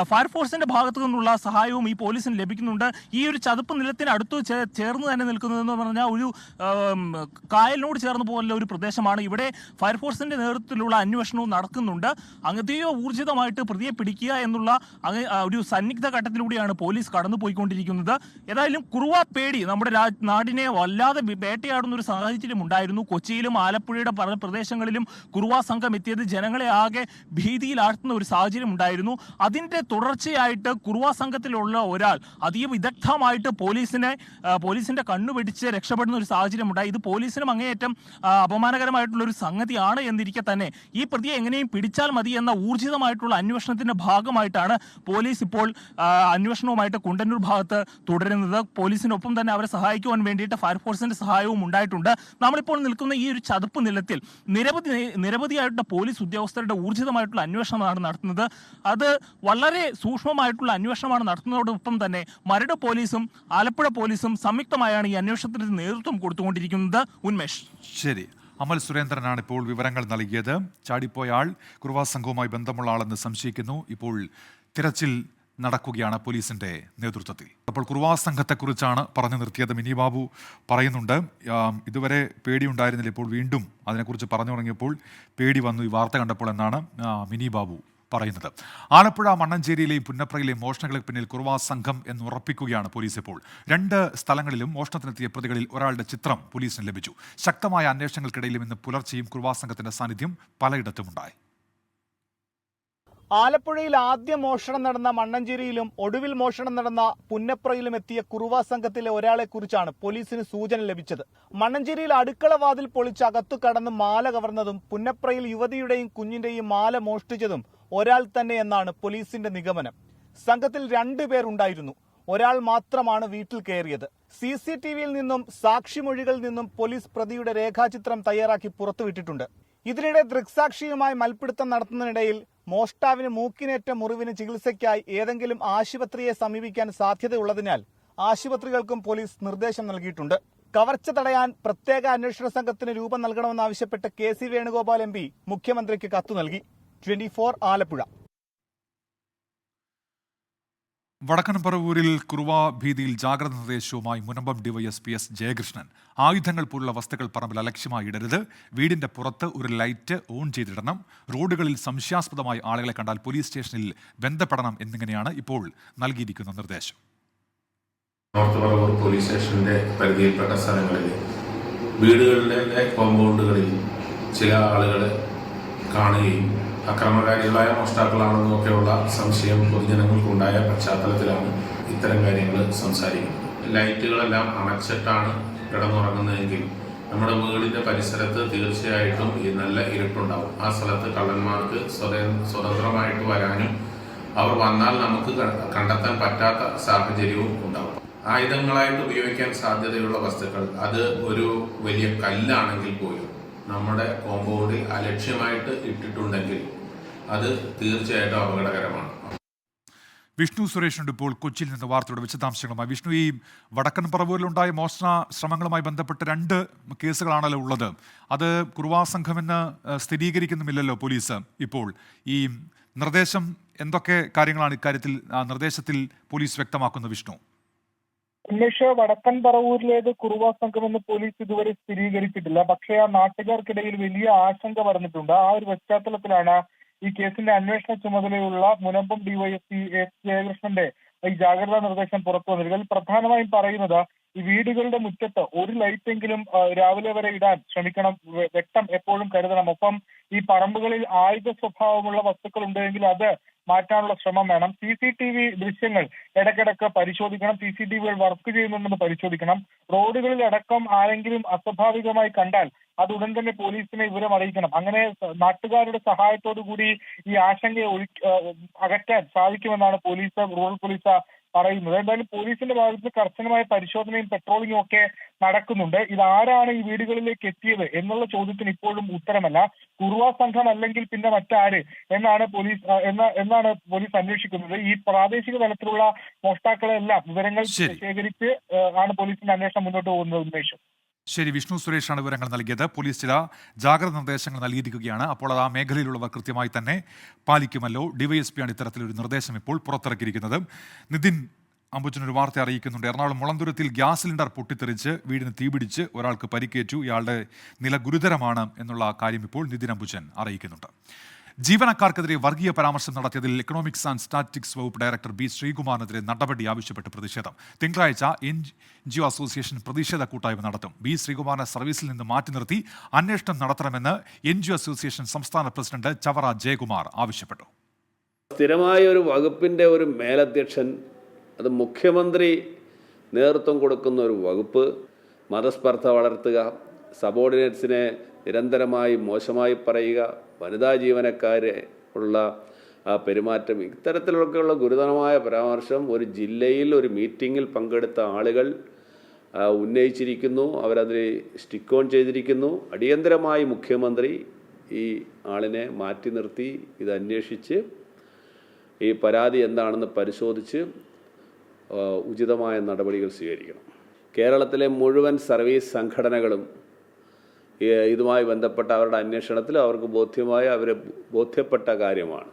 ഫയർഫോഴ്സിന്റെ ഭാഗത്തു നിന്നുള്ള സഹായവും ഈ പോലീസിന് ലഭിക്കുന്നുണ്ട്. ഈ ഒരു ചതുപ്പ് നിലത്തിന് അടുത്ത് ചേർന്ന് തന്നെ നിൽക്കുന്നതെന്ന് പറഞ്ഞാൽ ഒരു കായലിനോട് ചേർന്ന് പോലുള്ള ഒരു പ്രദേശമാണ്. ഇവിടെ ഫയർഫോഴ്സിന്റെ നേതൃത്വത്തിലുള്ള അന്വേഷണവും നടക്കുന്നുണ്ട്. അങ്ങനെയോ ഊർജിതമായിട്ട് പ്രതിയെ പിടിക്കുക എന്നുള്ള ഒരു സന്നിഗ്ധ ഘട്ടത്തിലൂടെയാണ് പോലീസ് കടന്നുപോയിക്കൊണ്ടിരിക്കുന്നത്. ഏതായാലും കുറുവാപ്പേടി നമ്മുടെ നാടിനെ വല്ലാതെ വേട്ടയാടുന്ന ഒരു സാഹചര്യം ഉണ്ടായിരുന്നു. കൊച്ചിയിലും ആലപ്പുഴയുടെ പല പ്രദേശങ്ങളിലും കുറുവാ സംഘം എത്തിയത് ജനങ്ങളെ ആകെ ഭീതിയിലാഴ്ത്തുന്ന ഒരു സാഹചര്യം ഉണ്ടായിരുന്നു. അതിന്റെ തുടർച്ചയായിട്ട് കുറുവാ സംഘത്തിലുള്ള ഒരാൾ അതീവ വിദഗ്ധമായിട്ട് പോലീസിന്റെ കണ്ണുപിടിച്ച് രക്ഷപ്പെടുന്ന ഒരു സാഹചര്യം ഉണ്ടായി. ഇത് പോലീസിനും അങ്ങേയറ്റം അപമാനകരമായിട്ടുള്ള ഒരു സംഗതിയാണ് എന്നിരിക്കെ തന്നെ ഈ പ്രതിയെ എങ്ങനെയും പിടിച്ചാൽ മതി എന്ന ഊർജിതമായിട്ടുള്ള അന്വേഷണത്തിന്റെ ഭാഗമായിട്ടാണ് പോലീസ് ഇപ്പോൾ അന്വേഷണവുമായിട്ട് കുണ്ടന്നൂർ ഭാഗത്ത് തുടരുന്നത്. പോലീസിനൊപ്പം തന്നെ അവരെ സഹായിക്കുവാൻ വേണ്ടിയിട്ട് ഫയർഫോഴ്സിന്റെ സഹായവും ഉണ്ടായിട്ടുണ്ട്. നമ്മളിപ്പോൾ നിൽക്കുന്ന ഈ ഒരു ചതുപ്പ് നിലത്തിൽ നിരവധിയായിട്ടുള്ള പോലീസ് ഉദ്യോഗസ്ഥരുടെ ഊർജിതമായിട്ടുള്ള അന്വേഷണമാണ് നടത്തുന്നത്. അത് വളരെ സൂക്ഷ്മമായിട്ടുള്ള അന്വേഷണമാണ് നടത്തുന്നതോടൊപ്പം തന്നെ മരട് പോലീസും ആലപ്പുഴ പോലീസും സംയുക്തമായാണ് ഈ അന്വേഷണത്തിന് നേതൃത്വം കൊടുത്തുകൊണ്ടിരിക്കുന്നത്. ഉന്മേഷ്. ശരി, അമൽ സുരേന്ദ്രനാണ് ഇപ്പോൾ വിവരങ്ങൾ നൽകിയത്. ചാടിപ്പോയ ആൾ കുറുവാ സംഘവുമായി ബന്ധമുള്ള ആളെന്ന് സംശയിക്കുന്നു. ഇപ്പോൾ തിരച്ചിൽ നടക്കുകയാണ് പോലീസിന്റെ നേതൃത്വത്തിൽ. അപ്പോൾ കുറുവാ സംഘത്തെക്കുറിച്ചാണ് പറഞ്ഞു നിർത്തിയത്. മിനി ബാബു പറയുന്നുണ്ട്, ഇതുവരെ പേടിയുണ്ടായിരുന്നില്ല, ഇപ്പോൾ വീണ്ടും അതിനെക്കുറിച്ച് പറഞ്ഞു തുടങ്ങിയപ്പോൾ പേടി വന്നു ഈ വാർത്ത കണ്ടപ്പോൾ എന്നാണ് മിനി ബാബു പറയുന്നത്. ആലപ്പുഴ മണ്ണഞ്ചേരിയിലെയും പുന്നപ്രയിലെയും മോഷണങ്ങൾക്ക് പിന്നിൽ കുറുവാ സംഘം എന്ന് ഉറപ്പിക്കുകയാണ് പോലീസ് ഇപ്പോൾ. 2 സ്ഥലങ്ങളിലും മോഷണത്തിനെത്തിയ പ്രതികളിൽ ഒരാളുടെ ചിത്രം പോലീസിന് ലഭിച്ചു. ശക്തമായ അന്വേഷണങ്ങൾക്കിടയിലും ഇന്ന് പുലർച്ചെയും കുറുവാ സംഘത്തിന്റെ സാന്നിധ്യം പലയിടത്തുമുണ്ടായി. ആലപ്പുഴയിൽ ആദ്യം മോഷണം നടന്ന മണ്ണഞ്ചേരിയിലും ഒടുവിൽ മോഷണം നടന്ന പുന്നപ്രയിലും എത്തിയ കുറുവാ സംഘത്തിലെ ഒരാളെ കുറിച്ചാണ് പോലീസിന് സൂചന ലഭിച്ചത്. മണ്ണഞ്ചേരിയിൽ അടുക്കള വാതിൽ പൊളിച്ച് അകത്തു കടന്ന് മാല കവർന്നതും പുന്നപ്രയിൽ യുവതിയുടെയും കുഞ്ഞിന്റെയും മാല മോഷ്ടിച്ചതും ഒരാൾ തന്നെ എന്നാണ് പോലീസിന്റെ നിഗമനം. സംഘത്തിൽ 2 പേർ ഉണ്ടായിരുന്നു. ഒരാൾ മാത്രമാണ് വീട്ടിൽ കയറിയത്. CCTVയിൽ നിന്നും സാക്ഷിമൊഴികളിൽ നിന്നും പോലീസ് പ്രതിയുടെ രേഖാചിത്രം തയ്യാറാക്കി പുറത്തുവിട്ടിട്ടുണ്ട്. ഇതിനിടെ ദൃക്സാക്ഷിയുമായി മൽപ്പിടുത്തം നടത്തുന്നതിനിടയിൽ മോഷ്ടാവിന് മൂക്കിനേറ്റ മുറിവിന് ചികിത്സയ്ക്കായി ഏതെങ്കിലും ആശുപത്രിയെ സമീപിക്കാൻ സാധ്യതയുള്ളതിനാൽ ആശുപത്രികൾക്കും പോലീസ് നിർദ്ദേശം നൽകിയിട്ടുണ്ട്. കവർച്ച തടയാൻ പ്രത്യേക അന്വേഷണ സംഘത്തിന് രൂപം നൽകണമെന്നാവശ്യപ്പെട്ട് KC വേണുഗോപാൽ MP മുഖ്യമന്ത്രിക്ക് കത്തു നൽകി. 24 ആലപ്പുഴ. വടക്കൻ പറവൂരിൽ കുറുവാ ഭീതിയിൽ ജാഗ്രത നിർദ്ദേശവുമായി മുനമ്പം DYSP S ജയകൃഷ്ണൻ. ആയുധങ്ങൾ പോലുള്ള വസ്തുക്കൾ പറമ്പിൽ അലക്ഷ്യമായി ഇടരുത്. വീടിന്റെ പുറത്ത് ഒരു ലൈറ്റ് ഓൺ ചെയ്തിടണം. റോഡുകളിൽ സംശയാസ്പദമായി ആളുകളെ കണ്ടാൽ പോലീസ് സ്റ്റേഷനിൽ ബന്ധപ്പെടണം എന്നിങ്ങനെയാണ് ഇപ്പോൾ നൽകിയിരിക്കുന്ന നിർദ്ദേശം. നോർത്ത് പറവൂർ പോലീസ് സ്റ്റേഷന്റെ പരിധിയിൽപ്പെട്ട സ്ഥലങ്ങളിൽ വീടുകളിലെ കോമ്പൗണ്ടുകളിൽ ചില ആളുകളെ കാണുകയും അക്രമകാരികളായ മോഷ്ടാക്കളാണെന്നും ഒക്കെയുള്ള സംശയം പൊതുജനങ്ങൾക്കുണ്ടായ പശ്ചാത്തലത്തിലാണ് ഇത്തരം കാര്യങ്ങൾ സംസാരിക്കുന്നത്. ലൈറ്റുകളെല്ലാം അണച്ചിട്ടാണ് കിടന്നുറങ്ങുന്നതെങ്കിൽ നമ്മുടെ വീടിൻ്റെ പരിസരത്ത് തീർച്ചയായിട്ടും ഈ നല്ല ഇരുട്ടുണ്ടാവും. ആ സ്ഥലത്ത് കള്ളന്മാർക്ക് സ്വതന്ത്രമായിട്ട് വരാനും അവർ വന്നാൽ നമുക്ക് കണ്ടെത്താൻ പറ്റാത്ത സാഹചര്യവും ഉണ്ടാവും. ആയുധങ്ങളായിട്ട് ഉപയോഗിക്കാൻ സാധ്യതയുള്ള വസ്തുക്കൾ, അത് ഒരു വലിയ കല്ലാണെങ്കിൽ പോലും നമ്മുടെ കോമ്പൗണ്ടിൽ അലക്ഷ്യമായിട്ട് ഇട്ടിട്ടുണ്ടെങ്കിൽ അത് തീർച്ചയായിട്ടും അപകടകരമാണ്. വിഷ്ണു സുരേഷിനുണ്ട് ഇപ്പോൾ കൊച്ചിയിൽ നിന്ന് വാർത്തയുടെ വിശദാംശങ്ങളുമായി. വിഷ്ണു, ഈ വടക്കൻ പറവൂരിലുണ്ടായ മോഷണ ശ്രമങ്ങളുമായി ബന്ധപ്പെട്ട് 2 കേസുകളാണല്ലോ ഉള്ളത്. അത് കുറുവാ സംഘമെന്ന് സ്ഥിരീകരിക്കുന്നുമില്ലല്ലോ പോലീസ്. ഇപ്പോൾ ഈ നിർദ്ദേശം എന്തൊക്കെ കാര്യങ്ങളാണ് ഇക്കാര്യത്തിൽ നിർദ്ദേശത്തിൽ പോലീസ് വ്യക്തമാക്കുന്നത് വിഷ്ണു? ഉന്മേഷ്, വടക്കൻ പറവൂരിലേത് കുറുവാ സംഘമെന്ന് പോലീസ് ഇതുവരെ സ്ഥിരീകരിച്ചിട്ടില്ല. പക്ഷേ ആ നാട്ടുകാർക്കിടയിൽ വലിയ ആശങ്ക പറഞ്ഞിട്ടുണ്ട്. ആ ഒരു പശ്ചാത്തലത്തിലാണ് ഈ കേസിന്റെ അന്വേഷണ ചുമതലയുള്ള മുനമ്പം ഡിവൈഎസ്പി എസ് ജയകൃഷ്ണന്റെ ഈ ജാഗ്രതാ നിർദ്ദേശം പുറത്തു വന്നിരിക്കുന്നത്. ഇതിൽ പ്രധാനമായും പറയുന്നത് ഈ വീടുകളുടെ മുറ്റത്ത് ഒരു ലൈറ്റെങ്കിലും രാവിലെ വരെ ഇടാൻ ശ്രമിക്കണം, വെട്ടം എപ്പോഴും കരുതണം. ഒപ്പം ഈ പറമ്പുകളിൽ ആയുധ സ്വഭാവമുള്ള വസ്തുക്കൾ ഉണ്ടെങ്കിൽ അത് മാറ്റാനുള്ള ശ്രമം വേണം. CCTV ദൃശ്യങ്ങൾ ഇടയ്ക്കിടയ്ക്ക് പരിശോധിക്കണം. CCTVകൾ വർക്ക് ചെയ്യുന്നുണ്ടെന്ന് പരിശോധിക്കണം. റോഡുകളിൽ അടക്കം ആരെങ്കിലും അസ്വാഭാവികമായി കണ്ടാൽ അത് ഉടൻ തന്നെ പോലീസിനെ വിവരം അറിയിക്കണം. അങ്ങനെ നാട്ടുകാരുടെ സഹായത്തോടു കൂടി ഈ ആശങ്കയെ അകറ്റാൻ സാധിക്കുമെന്നാണ് റൂറൽ പോലീസ് പറയുന്നത്. എന്തായാലും പോലീസിന്റെ ഭാഗത്ത് കർശനമായ പരിശോധനയും പെട്രോളിങ്ങും ഒക്കെ നടക്കുന്നുണ്ട്. ഇതാരാണ് ഈ വീടുകളിലേക്ക് എത്തിയത് എന്നുള്ള ചോദ്യത്തിന് ഇപ്പോഴും ഉത്തരമല്ല. കുറുവാ സംഘം അല്ലെങ്കിൽ പിന്നെ മറ്റാര് എന്നാണ് പോലീസ് അന്വേഷിക്കുന്നത്. ഈ പ്രാദേശിക തലത്തിലുള്ള മോഷ്ടാക്കളെല്ലാം വിവരങ്ങൾ ശേഖരിച്ച് ആണ് പോലീസിന്റെ അന്വേഷണം മുന്നോട്ട് പോകുന്നത്. ഉന്മേഷം. ശരി, വിഷ്ണു സുരേഷാണ് വിവരങ്ങൾ നൽകിയത്. പോലീസ് ചില ജാഗ്രത നിർദ്ദേശങ്ങൾ നൽകിയിരിക്കുകയാണ്. അപ്പോൾ അത് ആ മേഖലയിലുള്ളവർ കൃത്യമായി തന്നെ പാലിക്കുമല്ലോ. ഡിവൈഎസ്പിയാണ് ഇത്തരത്തിലൊരു നിർദ്ദേശം ഇപ്പോൾ പുറത്തിറക്കിയിരിക്കുന്നത്. നിതിൻ അംബുജനൊരു വാർത്ത അറിയിക്കുന്നുണ്ട്. എറണാകുളം മുളന്തുരുത്തിൽ ഗ്യാസ് സിലിണ്ടർ പൊട്ടിത്തെറിച്ച് വീടിന് തീപിടിച്ച് ഒരാൾക്ക് പരിക്കേറ്റു. ഇയാളുടെ നില ഗുരുതരമാണ് എന്നുള്ള കാര്യം ഇപ്പോൾ നിതിൻ അംബുജൻ അറിയിക്കുന്നുണ്ട്. ജീവനക്കാർക്കെതിരെ വർഗീയ പരാമർശം നടത്തിയതിൽ എക്കണോമിക്സ് ആൻഡ് സ്റ്റാറ്റിസ്റ്റിക്സ് വകുപ്പ് ഡയറക്ടർ ബി ശ്രീകുമാറിനെതിരെ നടപടി ആവശ്യപ്പെട്ട് പ്രതിഷേധം. തിങ്കളാഴ്ച NGO അസോസിയേഷൻ പ്രതിഷേധ കൂട്ടായ്മ നടത്തും. ബി ശ്രീകുമാറിനെ സർവീസിൽ നിന്ന് മാറ്റി നിർത്തി അന്വേഷണം നടത്തണമെന്ന് NGO അസോസിയേഷൻ സംസ്ഥാന പ്രസിഡന്റ് ചവറ ജയകുമാർ ആവശ്യപ്പെട്ടു. സ്ഥിരമായ ഒരു വകുപ്പിൻ്റെ ഒരു മേലധ്യക്ഷൻ, അത് മുഖ്യമന്ത്രി നേതൃത്വം കൊടുക്കുന്ന ഒരു വകുപ്പ്, മതസ്പർദ്ധ വളർത്തുക, സബോർഡിനേറ്റ്സിനെ നിരന്തരമായി മോശമായി പറയുക, വനിതാ ജീവനക്കാരെ ഉള്ള പെരുമാറ്റം, ഇത്തരത്തിലൊക്കെയുള്ള ഗുരുതരമായ പരാമർശം ഒരു ജില്ലയിൽ ഒരു മീറ്റിങ്ങിൽ പങ്കെടുത്ത ആളുകൾ ഉന്നയിച്ചിരിക്കുന്നു. അവരതിൽ സ്റ്റിക്ക് ഓൺ ചെയ്തിരിക്കുന്നു. അടിയന്തരമായി മുഖ്യമന്ത്രി ഈ ആളിനെ മാറ്റി നിർത്തി ഇത് അന്വേഷിച്ച് ഈ പരാതി എന്താണെന്ന് പരിശോധിച്ച് ഉചിതമായ നടപടികൾ സ്വീകരിക്കണം. കേരളത്തിലെ മുഴുവൻ സർവീസ് സംഘടനകളും ഇതുമായി ബന്ധപ്പെട്ട അവരുടെ അന്വേഷണത്തിൽ അവർക്ക് ബോധ്യപ്പെട്ട കാര്യമാണ്.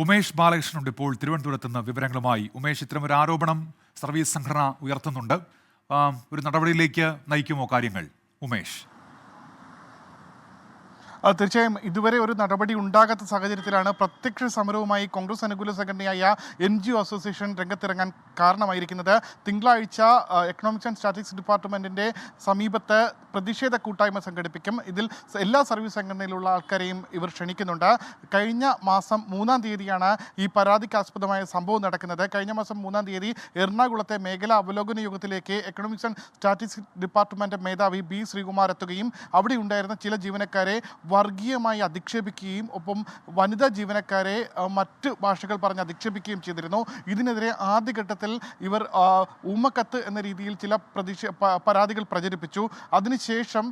ഉമേഷ് ബാലകൃഷ്ണനുണ്ട് ഇപ്പോൾ തിരുവനന്തപുരത്ത് നിന്ന് വിവരങ്ങളുമായി. ഉമേഷ്, ഇത്തരമൊരു ആരോപണം സർവീസ് സംഘടന ഉയർത്തുന്നുണ്ട്. ഒരു നടപടിയിലേക്ക് നയിക്കുമോ കാര്യങ്ങൾ? ഉമേഷ്. തീർച്ചയായും ഇതുവരെ ഒരു നടപടി ഉണ്ടാകാത്ത സാഹചര്യത്തിലാണ് പ്രത്യക്ഷ സമരവുമായി കോൺഗ്രസ് അനുകൂല സംഘടനയായ NGO അസോസിയേഷൻ രംഗത്തിറങ്ങാൻ കാരണമായിരിക്കുന്നത്. തിങ്കളാഴ്ച എക്കണോമിക്സ് ആൻഡ് സ്റ്റാറ്റിസ്റ്റിക്സ് ഡിപ്പാർട്ട്മെൻറ്റിൻ്റെ സമീപത്ത് പ്രതിഷേധ കൂട്ടായ്മ സംഘടിപ്പിക്കും. ഇതിൽ എല്ലാ സർവീസ് സംഘടനയിലുള്ള ആൾക്കാരെയും ഇവർ ക്ഷണിക്കുന്നുണ്ട്. കഴിഞ്ഞ മാസം 3-ാം തീയതിയാണ് ഈ പരാതിക്കാസ്പദമായ സംഭവം നടക്കുന്നത്. കഴിഞ്ഞ മാസം 3-ാം തീയതി എറണാകുളത്തെ മേഖലാ അവലോകന യോഗത്തിലേക്ക് എക്കണോമിക്സ് ആൻഡ് സ്റ്റാറ്റിസ്റ്റിക്സ് ഡിപ്പാർട്ട്മെൻറ്റ് മേധാവി ബി ശ്രീകുമാർ എത്തുകയും അവിടെ ഉണ്ടായിരുന്ന ചില ജീവനക്കാരെ വർഗീയമായി അധിക്ഷേപിക്കുകയും ഒപ്പം വനിതാ ജീവനക്കാരെ മറ്റ് ഭാഷകൾ പറഞ്ഞ് അധിക്ഷേപിക്കുകയും ചെയ്തിരുന്നു. ഇതിനെതിരെ ആദ്യഘട്ടത്തിൽ ഇവർ ഉമ്മക്കത്ത് എന്ന രീതിയിൽ ചില പരാതികൾ പ്രചരിപ്പിച്ചു. അതിനുശേഷം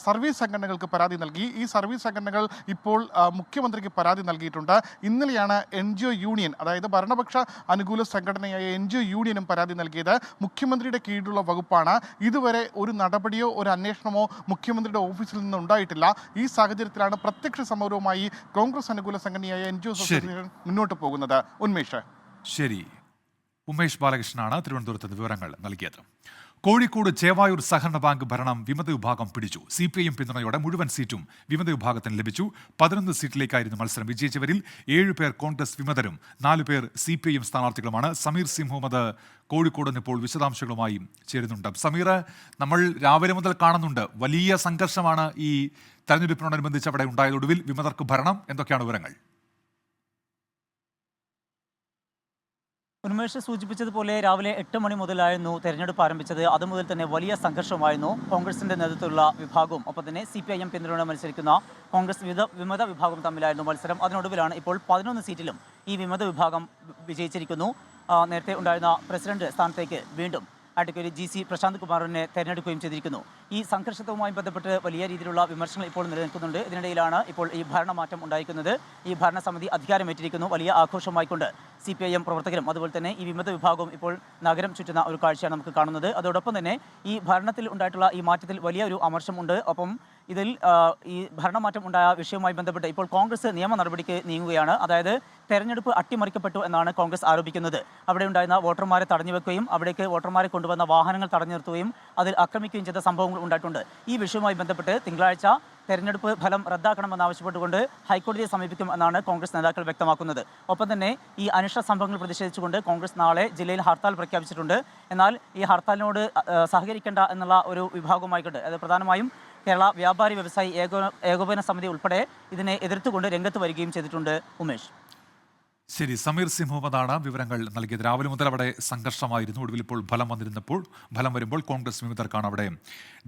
സർവീസ് സംഘടനകൾക്ക് പരാതി നൽകി. ഈ സർവീസ് സംഘടനകൾ ഇപ്പോൾ മുഖ്യമന്ത്രിക്ക് പരാതി നൽകിയിട്ടുണ്ട്. ഇന്നലെയാണ് NGO യൂണിയൻ, അതായത് ഭരണപക്ഷ അനുകൂല സംഘടനയായ NGO യൂണിയനും പരാതി നൽകിയത്. മുഖ്യമന്ത്രിയുടെ കീഴിലുള്ള വകുപ്പാണ്. ഇതുവരെ ഒരു നടപടിയോ ഒരു അന്വേഷണമോ മുഖ്യമന്ത്രിയുടെ ഓഫീസിൽ നിന്ന് ഉണ്ടായിട്ടില്ല. ഈ സാഹചര്യത്തിലാണ് പ്രത്യക്ഷ സമരവുമായി കോൺഗ്രസ് അനുകൂല സംഘടനയായ NGO അസോസിയേഷൻ മുന്നോട്ട് പോകുന്നത്. ഉന്മേഷ്. ശരി, ഉമേഷ് ബാലകൃഷ്ണനാണ് തിരുവനന്തപുരത്ത് വിവരങ്ങൾ നൽകിയത്. കോഴിക്കോട് ചേവായൂർ സഹകരണ ബാങ്ക് ഭരണം വിമത വിഭാഗം പിടിച്ചു. CPIM പിന്തുണയോടെ മുഴുവൻ സീറ്റും വിമത വിഭാഗത്തിന് ലഭിച്ചു. 11 സീറ്റിലേക്കായിരുന്നു മത്സരം. വിജയിച്ചവരിൽ 7 പേർ കോൺഗ്രസ് വിമതരും 4 പേർ CPIM സ്ഥാനാർത്ഥികളുമാണ്. സമീർ സി മുഹമ്മദ് കോഴിക്കോട് ഇപ്പോൾ വിശദാംശങ്ങളുമായി ചേരുന്നുണ്ട്. സമീർ, നമ്മൾ രാവിലെ മുതൽ കാണുന്നുണ്ട് വലിയ സംഘർഷമാണ് ഈ തെരഞ്ഞെടുപ്പിനോടനുബന്ധിച്ച് അവിടെ ഉണ്ടായതൊടുവിൽ വിമതർക്ക് ഭരണം. എന്തൊക്കെയാണ് വിവരങ്ങൾ? ഉന്മേഷ് സൂചിപ്പിച്ചതുപോലെ രാവിലെ 8 മണി മുതലായിരുന്നു തെരഞ്ഞെടുപ്പ് ആരംഭിച്ചത്. അതുമുതൽ തന്നെ വലിയ സംഘർഷമായിരുന്നു. കോൺഗ്രസിന്റെ നേതൃത്വത്തിലുള്ള വിഭാഗവും ഒപ്പം തന്നെ CPIM പിന്തുണ മത്സരിക്കുന്ന കോൺഗ്രസ് വിമത വിഭാഗവും തമ്മിലായിരുന്നു മത്സരം. അതിനൊടുവിലാണ് ഇപ്പോൾ 11 സീറ്റിലും ഈ വിമത വിഭാഗം വിജയിച്ചിരിക്കുന്നു. നേരത്തെ ഉണ്ടായിരുന്ന പ്രസിഡന്റ് സ്ഥാനത്തേക്ക് വീണ്ടും അഡ്വക്കേറ്റ് GC പ്രശാന്ത് കുമാറിനെ തെരഞ്ഞെടുക്കുകയും ചെയ്തിരിക്കുന്നു. ഈ സംഘർഷവുമായി ബന്ധപ്പെട്ട് വലിയ രീതിയിലുള്ള വിമർശനങ്ങൾ ഇപ്പോൾ നിലനിൽക്കുന്നുണ്ട്. ഇതിനിടയിലാണ് ഇപ്പോൾ ഈ ഭരണമാറ്റം ഉണ്ടായിരിക്കുന്നത്. ഈ ഭരണസമിതി അധികാരമേറ്റിരിക്കുന്നു. വലിയ ആഘോഷമായിക്കൊണ്ട് CPIM പ്രവർത്തകരും അതുപോലെ തന്നെ ഈ വിമത വിഭാഗവും ഇപ്പോൾ നഗരം ചുറ്റുന്ന ഒരു കാഴ്ചയാണ് നമുക്ക് കാണുന്നത്. അതോടൊപ്പം തന്നെ ഈ ഭരണത്തിൽ ഉണ്ടായിട്ടുള്ള ഈ മാറ്റത്തിൽ വലിയ ഒരു അമർഷമുണ്ട്. ഒപ്പം ഇതിൽ ഈ ഭരണമാറ്റം ഉണ്ടായ വിഷയവുമായി ബന്ധപ്പെട്ട് ഇപ്പോൾ കോൺഗ്രസ് നിയമ നടപടിക്ക് നീങ്ങുകയാണ്. അതായത് തെരഞ്ഞെടുപ്പ് അട്ടിമറിക്കപ്പെട്ടു എന്നാണ് കോൺഗ്രസ് ആരോപിക്കുന്നത്. അവിടെ ഉണ്ടായിരുന്ന വോട്ടർമാരെ തടഞ്ഞുവെക്കുകയും അവിടേക്ക് വോട്ടർമാരെ കൊണ്ടുവന്ന വാഹനങ്ങൾ തടഞ്ഞു നിർത്തുകയും അതിൽ ആക്രമിക്കുകയും ചെയ്ത സംഭവങ്ങൾ ഉണ്ടായിട്ടുണ്ട്. ഈ വിഷയവുമായി ബന്ധപ്പെട്ട് തിങ്കളാഴ്ച തെരഞ്ഞെടുപ്പ് ഫലം റദ്ദാക്കണമെന്നാവശ്യപ്പെട്ടുകൊണ്ട് ഹൈക്കോടതിയെ സമീപിക്കും എന്നാണ് കോൺഗ്രസ് നേതാക്കൾ വ്യക്തമാക്കുന്നത്. ഒപ്പം തന്നെ ഈ അനിഷ്ട സംഭവങ്ങൾ പ്രതിഷേധിച്ചുകൊണ്ട് കോൺഗ്രസ് നാളെ ജില്ലയിൽ ഹർത്താൽ പ്രഖ്യാപിച്ചിട്ടുണ്ട്. എന്നാൽ ഈ ഹർത്താലിനോട് സഹകരിക്കേണ്ട എന്നുള്ള ഒരു വിഭാഗവുമായിക്കൊണ്ട് അത് പ്രധാനമായും കേരള വ്യാപാരി വ്യവസായി ഏകോപന സമിതി ഉൾപ്പെടെ ഇതിനെ എതിർത്തുകൊണ്ട് രംഗത്ത് വരികയും ചെയ്തിട്ടുണ്ട്. ഉമേഷ്. ശരി, സമീർ സി മുഹമ്മദാണ് വിവരങ്ങൾ നൽകിയത്. രാവിലെ മുതൽ അവിടെ സംഘർഷമായിരുന്നു. ഒടുവിൽ ഇപ്പോൾ ഫലം വരുമ്പോൾ കോൺഗ്രസ് വിമതർക്കാണ് അവിടെ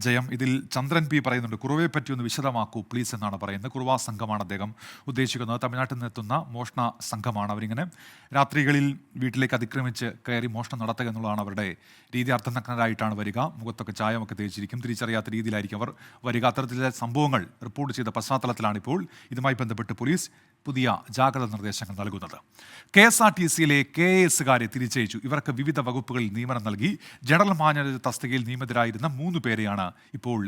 ജയം. ഇതിൽ ചന്ദ്രൻ P പറയുന്നുണ്ട്, കുറുവയെ പറ്റി ഒന്ന് വിശദമാക്കൂ പ്ലീസ് എന്നാണ് പറയുന്നത്. കുറുവ സംഘമാണ് അദ്ദേഹം ഉദ്ദേശിക്കുന്നത്. തമിഴ്നാട്ടിൽ നിന്നെത്തുന്ന മോഷണ സംഘമാണ്. അവരിങ്ങനെ രാത്രികളിൽ വീട്ടിലേക്ക് അതിക്രമിച്ച് കയറി മോഷണം നടത്തുക എന്നുള്ളതാണ് അവരുടെ രീതി. അർത്ഥനഗ്നരായിട്ടാണ് വരിക. മുഖത്തൊക്കെ ചായമൊക്കെ തേച്ചിരിക്കും. തിരിച്ചറിയാത്ത രീതിയിലായിരിക്കും അവർ വരിക. അത്തരത്തിലെ സംഭവങ്ങൾ റിപ്പോർട്ട് ചെയ്ത പശ്ചാത്തലത്തിലാണ് ഇപ്പോൾ ഇതുമായി ബന്ധപ്പെട്ട് പോലീസ് പുതിയ ജാഗ്രതാ നിർദ്ദേശങ്ങൾ നൽകുന്നത്. KSRTCയിലെ KASകാരെ തിരിച്ചയച്ചു. ഇവർക്ക് വിവിധ വകുപ്പുകളിൽ നിയമനം നൽകി. ജനറൽ മാനേജർ തസ്തികയിൽ നിയമിതരായിരുന്ന 3 പേരെയാണ് ഇപ്പോൾ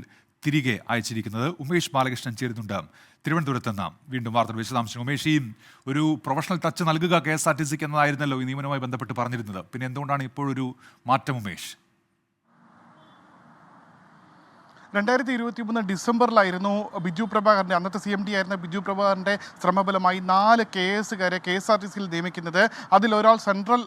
തിരികെ അയച്ചിരിക്കുന്നത്. ഉമേഷ് ബാലകൃഷ്ണൻ ചേരുന്നുണ്ട് തിരുവനന്തപുരത്ത് നിന്ന്. വീണ്ടും വാർത്തയുടെ വിശദാംശം. ഉമേഷ്, ഈ ഒരു പ്രൊഫഷണൽ ടച്ച് നൽകുക KSRTCക്ക് എന്നതായിരുന്നല്ലോ ഈ നിയമനവുമായി ബന്ധപ്പെട്ട് പറഞ്ഞിരുന്നത്. പിന്നെ എന്തുകൊണ്ടാണ് ഇപ്പോഴൊരു മാറ്റം ഉമേഷ്? 2023 ഡിസംബറിലായിരുന്നു ബിജു പ്രഭാകറിൻ്റെ, അന്നത്തെ CMD ആയിരുന്ന ബിജു പ്രഭാകറിൻ്റെ ശ്രമഫലമായി 4 KSകാരെ KSRTCയിൽ നിയമിക്കുന്നത്. അതിലൊരാൾ സെൻട്രൽ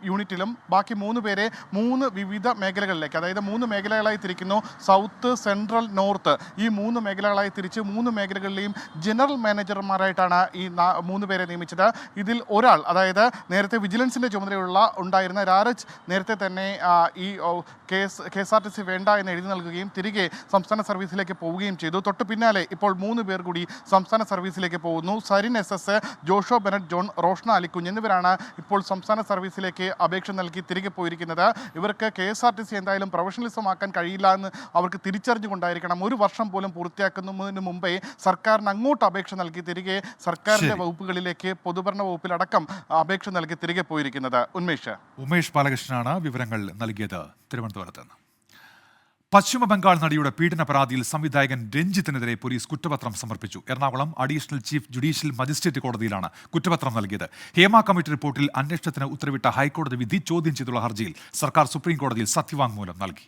യൂണിറ്റിലും ബാക്കി 3 പേരെ 3 വിവിധ മേഖലകളിലേക്ക്, അതായത് 3 മേഖലകളായി തിരിക്കുന്നു. സൗത്ത്, സെൻട്രൽ, നോർത്ത്, ഈ 3 മേഖലകളായി തിരിച്ച് 3 മേഖലകളിലെയും ജനറൽ മാനേജർമാരായിട്ടാണ് ഈ 3 പേരെ നിയമിച്ചത്. ഇതിൽ ഒരാൾ, അതായത് നേരത്തെ വിജിലൻസിൻ്റെ ചുമതലയുള്ള ഉണ്ടായിരുന്ന രാജ് നേരത്തെ തന്നെ ഈ KSRTC വേണ്ട എന്ന് എഴുതി നൽകുകയും തിരികെ സംസ്ഥാന സർവീസിലേക്ക് പോവുകയും ചെയ്തു. തൊട്ട് പിന്നാലെ ഇപ്പോൾ 3 പേർ കൂടി സംസ്ഥാന സർവീസിലേക്ക് പോകുന്നു. സരിൻ SS, ജോഷോ ബെനറ്റ് ജോൺ, റോഷ്ന അലിക്കുഞ്ഞ് എന്നിവരാണ് ഇപ്പോൾ സംസ്ഥാന സർവീസിലേക്ക് അപേക്ഷ നൽകി തിരികെ പോയിരിക്കുന്നത്. ഇവർക്ക് KSRTC എന്തായാലും പ്രൊഫഷണലിസം ആക്കാൻ കഴിയില്ല എന്ന് അവർക്ക് തിരിച്ചറിഞ്ഞുകൊണ്ടായിരിക്കണം 1 വർഷം പോലും പൂർത്തിയാക്കുന്നതിന് മുമ്പേ സർക്കാരിന് അങ്ങോട്ട് അപേക്ഷ നൽകി തിരികെ സർക്കാരിൻ്റെ വകുപ്പുകളിലേക്ക്, പൊതുഭരണ വകുപ്പിലടക്കം അപേക്ഷ നൽകി തിരികെ പോയിരിക്കുന്നത്. ഉമേഷ് ബാലകൃഷ്ണനാണ് വിവരങ്ങൾ നൽകിയത് തിരുവനന്തപുരത്ത് നിന്ന്. പശ്ചിമ ബംഗാൾ നടിയുടെ പീഡന പരാതിയിൽ സംവിധായകൻ രഞ്ജിത്തിനെതിരെ പോലീസ് കുറ്റപത്രം സമർപ്പിച്ചു. Ernakulam additional chief judicial magistrate കോടതിയിലാണ് കുറ്റപത്രം നൽകിയത്. ഹേമ കമ്മിറ്റി റിപ്പോർട്ടിൽ അന്വേഷണത്തിന് ഉത്തരവിട്ട ഹൈക്കോടതി വിധി ചോദ്യം ചെയ്തുള്ള ഹർജിയിൽ സർക്കാർ സുപ്രീം കോടതിയിൽ സത്യവാങ്മൂലം നൽകി.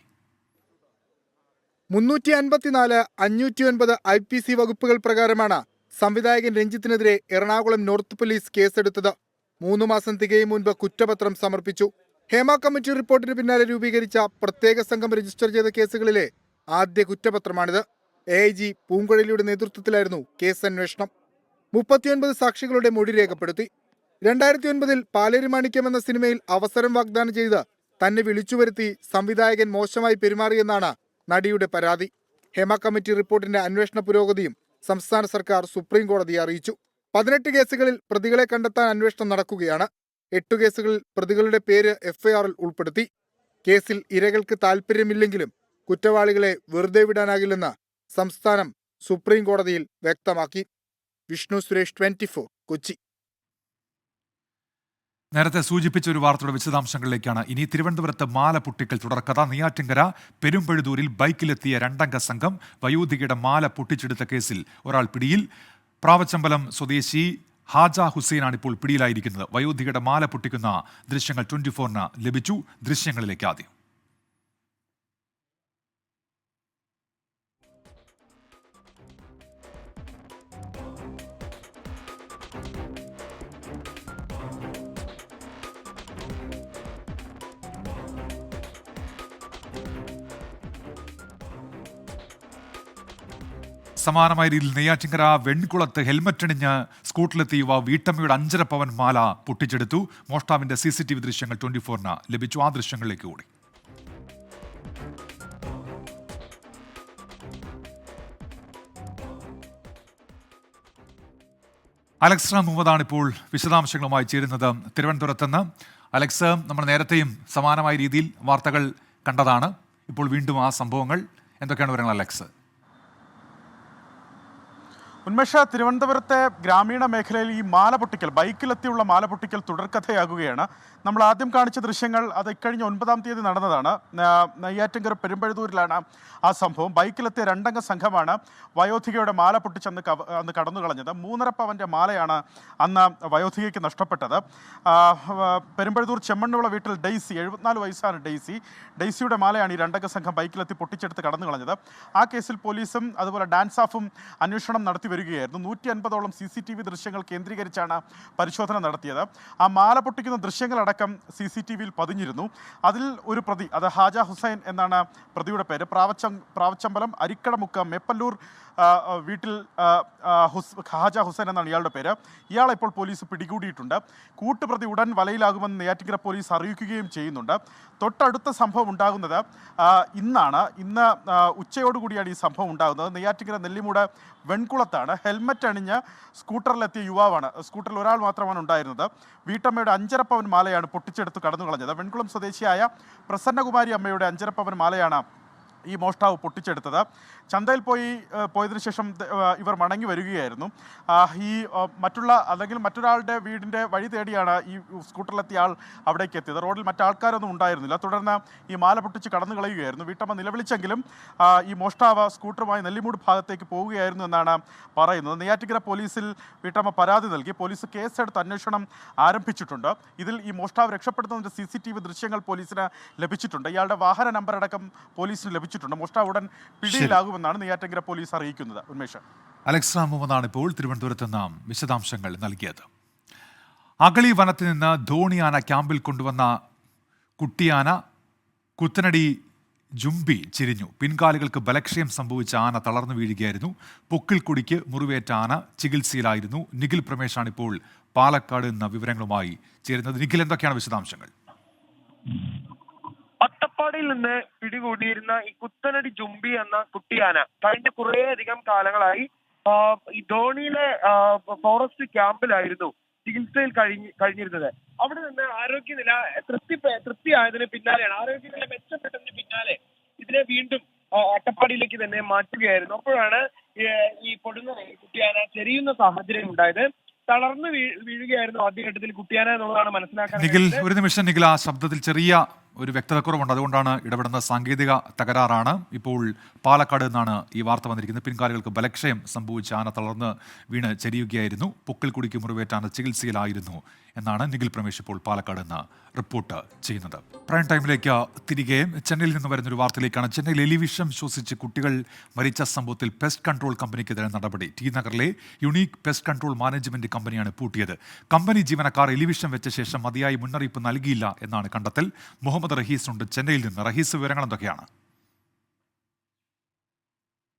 354, 509 IPC വകുപ്പുകൾ പ്രകാരമാണ് സംവിധായകൻ രഞ്ജിത്തിനെതിരെ എറണാകുളം നോർത്ത് പോലീസ് കേസെടുത്തത്. 3 മാസം തികയും മുൻപ് കുറ്റപത്രം സമർപ്പിച്ചു. ഹേമ കമ്മിറ്റി റിപ്പോർട്ടിന് പിന്നാലെ രൂപീകരിച്ച പ്രത്യേക സംഘം രജിസ്റ്റർ ചെയ്ത കേസുകളിലെ ആദ്യ കുറ്റപത്രമാണിത്. AIG പൂങ്കുഴലിയുടെ നേതൃത്വത്തിലായിരുന്നു കേസ് അന്വേഷണം. 39 സാക്ഷികളുടെ മൊഴി രേഖപ്പെടുത്തി. 2009 പാലേരി മാണിക്യം എന്ന സിനിമയിൽ അവസരം വാഗ്ദാനം ചെയ്ത് തന്നെ വിളിച്ചുവരുത്തി സംവിധായകൻ മോശമായി പെരുമാറിയെന്നാണ് നടിയുടെ പരാതി. ഹേമ കമ്മിറ്റി റിപ്പോർട്ടിന്റെ അന്വേഷണ പുരോഗതിയും സംസ്ഥാന സർക്കാർ സുപ്രീം കോടതിയെ അറിയിച്ചു. 18 കേസുകളിൽ പ്രതികളെ കണ്ടെത്താൻ അന്വേഷണം നടക്കുകയാണ്. 8 കേസുകളിൽ പ്രതികളുടെ പേര് FIRൽ ഉൾപ്പെടുത്തി. കേസിൽ ഇരകൾക്ക് താൽപ്പര്യമില്ലെങ്കിലും കുറ്റവാളികളെ വെറുതെ വിടാനാകില്ലെന്ന് സംസ്ഥാനം സുപ്രീം കോടതിയിൽ വ്യക്തമാക്കി. വിഷ്ണു സുരേഷ്, 24, കൊച്ചി. നേരത്തെ സൂചിപ്പിച്ച ഒരു വാർത്തയുടെ വിശദാംശങ്ങളിലേക്കാണ് ഇനി. തിരുവനന്തപുരത്ത് മാല പൊട്ടിക്കൽ തുടർക്കഥ. നെയ്യാറ്റിൻകര പെരുമ്പഴുതൂരിൽ ബൈക്കിലെത്തിയ 2 അംഗ സംഘം വയോധികയുടെ മാല പൊട്ടിച്ചെടുത്ത കേസിൽ ഒരാൾ പിടിയിൽ. പ്രാവച്ചമ്പലം സ്വദേശി ഹാജ ഹുസൈനാണ് ഇപ്പോൾ പിടിയിലായിരിക്കുന്നത്. വയോധികയുടെ മാല പൊട്ടിക്കുന്ന ദൃശ്യങ്ങൾ 24ന് ലഭിച്ചു. ദൃശ്യങ്ങളിലേക്ക് ആദ്യം. സമാനമായ രീതിയിൽ നെയ്യാറ്റിങ്കര വെൺകുളത്ത് ഹെൽമറ്റ് അണിഞ്ഞ് സ്കൂട്ടറിലെത്തിയ യുവാവ് വീട്ടമ്മയുടെ 5.5 പവൻ മാല പൊട്ടിച്ചെടുത്തു. മോഷ്ടാവിന്റെ CCTV ദൃശ്യങ്ങൾ 24-ന് ലഭിച്ചു. ആ ദൃശ്യങ്ങളിലേക്ക് കൂടി. അലക്സ് മുഹമ്മദാണ് ഇപ്പോൾ വിശദാംശങ്ങളുമായി ചേരുന്നത് തിരുവനന്തപുരത്ത് നിന്ന്. അലക്സ്, നമ്മൾ നേരത്തെയും സമാനമായ രീതിയിൽ വാർത്തകൾ കണ്ടതാണ്. ഇപ്പോൾ വീണ്ടും ആ സംഭവങ്ങൾ എന്തൊക്കെയാണ് വിവരങ്ങൾ അലക്സ്? ഉന്മേഷ, തിരുവനന്തപുരത്തെ ഗ്രാമീണ മേഖലയിൽ ഈ മാല പൊട്ടിക്കൽ, ബൈക്കിലെത്തിയുള്ള മാല പൊട്ടിക്കൽ തുടർക്കഥയാകുകയാണ്. നമ്മൾ ആദ്യം കാണിച്ച ദൃശ്യങ്ങൾ അത് ഇക്കഴിഞ്ഞ 9-ാം തീയതി നടന്നതാണ്. നെയ്യാറ്റിൻകര പെരുമ്പഴുതൂരിലാണ് ആ സംഭവം. ബൈക്കിലെത്തിയ 2 അംഗ സംഘമാണ് വയോധികയുടെ മാല പൊട്ടിച്ചെന്ന് കടന്നു കളഞ്ഞത്. 3.5 പവൻ്റെ മാലയാണ് അന്ന് വയോധികയ്ക്ക് നഷ്ടപ്പെട്ടത്. പെരുമ്പഴുതൂർ ചെമ്മണ്ണുവിള വീട്ടിൽ ഡെയ്സി, 74 വയസ്സാണ് ഡെയ്സിയുടെ മാലയാണ് ഈ 2 അംഗ സംഘം ബൈക്കിലെത്തി പൊട്ടിച്ചെടുത്ത് കടന്നു കളഞ്ഞത്. ആ കേസിൽ പോലീസും അതുപോലെ ഡാൻസ് ഓഫും അന്വേഷണം നടത്തി വരികയായിരുന്നു. 150ഓളം CCTV ദൃശ്യങ്ങൾ കേന്ദ്രീകരിച്ചാണ് പരിശോധന നടത്തിയത്. ആ മാല പൊട്ടിക്കുന്ന ദൃശ്യങ്ങളടക്കം CCTVയിൽ പതിഞ്ഞിരുന്നു. അതിൽ ഒരു പ്രതി, അത് ഹാജ ഹുസൈൻ എന്നാണ് പ്രതിയുടെ പേര്, പ്രാവച്ചമ്പലം അരിക്കടമുക്ക് മേപ്പല്ലൂർ വീട്ടിൽ ഹാജ ഹുസൈൻ എന്നാണ് ഇയാളുടെ പേര്. ഇയാളെ ഇപ്പോൾ പോലീസ് പിടികൂടിയിട്ടുണ്ട്. കൂട്ടുപ്രതി ഉടൻ വലയിലാകുമെന്ന് നെയ്യാറ്റിൻകര പോലീസ് അറിയിക്കുകയും ചെയ്യുന്നുണ്ട്. തൊട്ടടുത്ത സംഭവം ഉണ്ടാകുന്നത് ഇന്ന് ഉച്ചയോടുകൂടിയാണ് ഈ സംഭവം ഉണ്ടാകുന്നത്. നെയ്യാറ്റിൻകര നെല്ലിമൂട് വെൺകുളത്താണ്. ഹെൽമറ്റ് അണിഞ്ഞ് സ്കൂട്ടറിലെത്തിയ യുവാവാണ്. സ്കൂട്ടറിൽ ഒരാൾ മാത്രമാണ് ഉണ്ടായിരുന്നത്. വീട്ടമ്മയുടെ 5.5 പവൻ മാലയാണ് പൊട്ടിച്ചെടുത്ത് കടന്നു കളഞ്ഞത്. വെൺകുളം സ്വദേശിയായ പ്രസന്നകുമാരി അമ്മയുടെ 5.5 പവൻ മാലയാണ് ഈ മോഷ്ടാവ് പൊട്ടിച്ചെടുത്തത്. ചന്തയിൽ പോയതിനു ശേഷം ഇവർ മടങ്ങി വരികയായിരുന്നു. ഈ മറ്റൊരാളുടെ വീടിൻ്റെ വഴി തേടിയാണ് ഈ സ്കൂട്ടറിലെത്തിയ ആൾ അവിടേക്ക് എത്തിയത്. റോഡിൽ മറ്റാൾക്കാരൊന്നും ഉണ്ടായിരുന്നില്ല. തുടർന്ന് ഈ മാല പൊട്ടിച്ച് കടന്നു കളയുകയായിരുന്നു. വീട്ടമ്മ നിലവിളിച്ചെങ്കിലും ഈ മോഷ്ടാവ് സ്കൂട്ടറുമായി നെല്ലിമൂട് ഭാഗത്തേക്ക് പോവുകയായിരുന്നു എന്നാണ് പറയുന്നത്. നെയ്യാറ്റിൻകര പോലീസിൽ വീട്ടമ്മ പരാതി നൽകി. പോലീസ് കേസെടുത്ത് അന്വേഷണം ആരംഭിച്ചിട്ടുണ്ട്. ഇതിൽ ഈ മോഷ്ടാവ് രക്ഷപ്പെടുത്തുന്നതിൻ്റെ CCTV ദൃശ്യങ്ങൾ പോലീസിന് ലഭിച്ചിട്ടുണ്ട്. ഇയാളുടെ വാഹന നമ്പർ അടക്കം പോലീസിന് ലഭിച്ചിട്ടുണ്ട്. മോഷ്ടാവ് ഉടൻ പിടിയിലാകുമെന്നാണ് നെയ്യാറ്റിൻകര പോലീസ് അറിയിക്കുന്നത്. ഉന്മേഷ്, അലക്സ് മുഹമ്മദാണ് ഇപ്പോൾ തിരുവനന്തപുരത്ത് നിന്ന് വിശദാംശങ്ങൾ നൽകിയത്. അഗളി വനത്തിൽ നിന്ന് ധോണിയാന ക്യാമ്പിൽ കൊണ്ടുവന്ന കുട്ടിയാന കുത്തനടി ജുംബി ചിരിഞ്ഞു. പിൻകാലുകൾക്ക് ബലക്ഷയം സംഭവിച്ച ആന തളർന്നു വീഴുകയായിരുന്നു. പൊക്കിൽ കുടിക്ക് മുറിവേറ്റ ആന ചികിത്സയിലായിരുന്നു. നിഖിൽ പ്രമേശാണ് ഇപ്പോൾ പാലക്കാട് നിന്ന് വിവരങ്ങളുമായി ചേരുന്നത്. നിഖിൽ, എന്തൊക്കെയാണ് വിശദാംശങ്ങൾ? അട്ടപ്പാടിയിൽ നിന്ന് പിടികൂടിയിരുന്ന ഈ കുത്തനടി ജുംബി എന്ന കുട്ടിയാന കഴിഞ്ഞ കുറേയധികം കാലങ്ങളായി ഈ ധോണിയിലെ ഫോറസ്റ്റ് ക്യാമ്പിലായിരുന്നു ചികിത്സയിൽ കഴിഞ്ഞിരുന്നത്. അവിടെ നിന്ന് ആരോഗ്യനില തൃപ്തിയായതിന് പിന്നാലെയാണ്, ആരോഗ്യനില മെച്ചപ്പെട്ടതിന് പിന്നാലെ ഇതിനെ വീണ്ടും അട്ടപ്പാടിയിലേക്ക് തന്നെ മാറ്റുകയായിരുന്നു. അപ്പോഴാണ് ഈ പൊടുന്നനെ കുട്ടിയാന ചെരിയുന്ന സാഹചര്യം ഉണ്ടായത്. തളർന്നു വീഴുകയായിരുന്നു ആദ്യഘട്ടത്തിൽ കുട്ടിയാന എന്നുള്ളതാണ് മനസ്സിലാക്കാൻ. നിഖിൽ, ഒരു നിമിഷം നിഖിൽ, ആ ശബ്ദത്തിൽ ചെറിയ ഒരു വ്യക്തത കുറവുണ്ട്. അതുകൊണ്ടാണ് ഇടപെടുന്ന സാങ്കേതിക തകരാറാണ്. ഇപ്പോൾ പാലക്കാട് നിന്നാണ് ഈ വാർത്ത വന്നിരിക്കുന്നത്. പിൻകാലുകൾക്ക് ബലക്ഷയം സംഭവിച്ച ആന തളർന്ന് വീണ് ചെരിയുകയായിരുന്നു. പൊക്കിൽ കുടിക്ക് മുറിവേറ്റ ആന ചികിത്സയിലായിരുന്നു എന്നാണ് നിഖിൽ പ്രമേഷ് ഇപ്പോൾ പാലക്കാട് നിന്ന് റിപ്പോർട്ട് ചെയ്യുന്നത്. പ്രൈം ടൈമിലേക്ക് തിരികെ ചെന്നൈയിൽ നിന്ന് വരുന്നൊരു വാർത്തയിലേക്കാണ്. ചെന്നൈയിൽ എലിവിഷം ശ്വസിച്ച് കുട്ടികൾ മരിച്ച സംഭവത്തിൽ പെസ്റ്റ് കൺട്രോൾ കമ്പനിക്കെതിരെ നടപടി. ടി നഗറിലെ യുണീക്ക് പെസ്റ്റ് കൺട്രോൾ മാനേജ്മെന്റ് കമ്പനിയാണ് പൂട്ടിയത്. കമ്പനി ജീവനക്കാർ എലിവിഷം വെച്ച ശേഷം മതിയായി മുന്നറിയിപ്പ് നൽകിയില്ല എന്നാണ് കണ്ടെത്തൽ. മുഹമ്മദ് റഹീസ് ഉണ്ട് ചെന്നൈയിൽ നിന്ന്. റഹീസ്, വിവരങ്ങൾ എന്തൊക്കെയാണ്?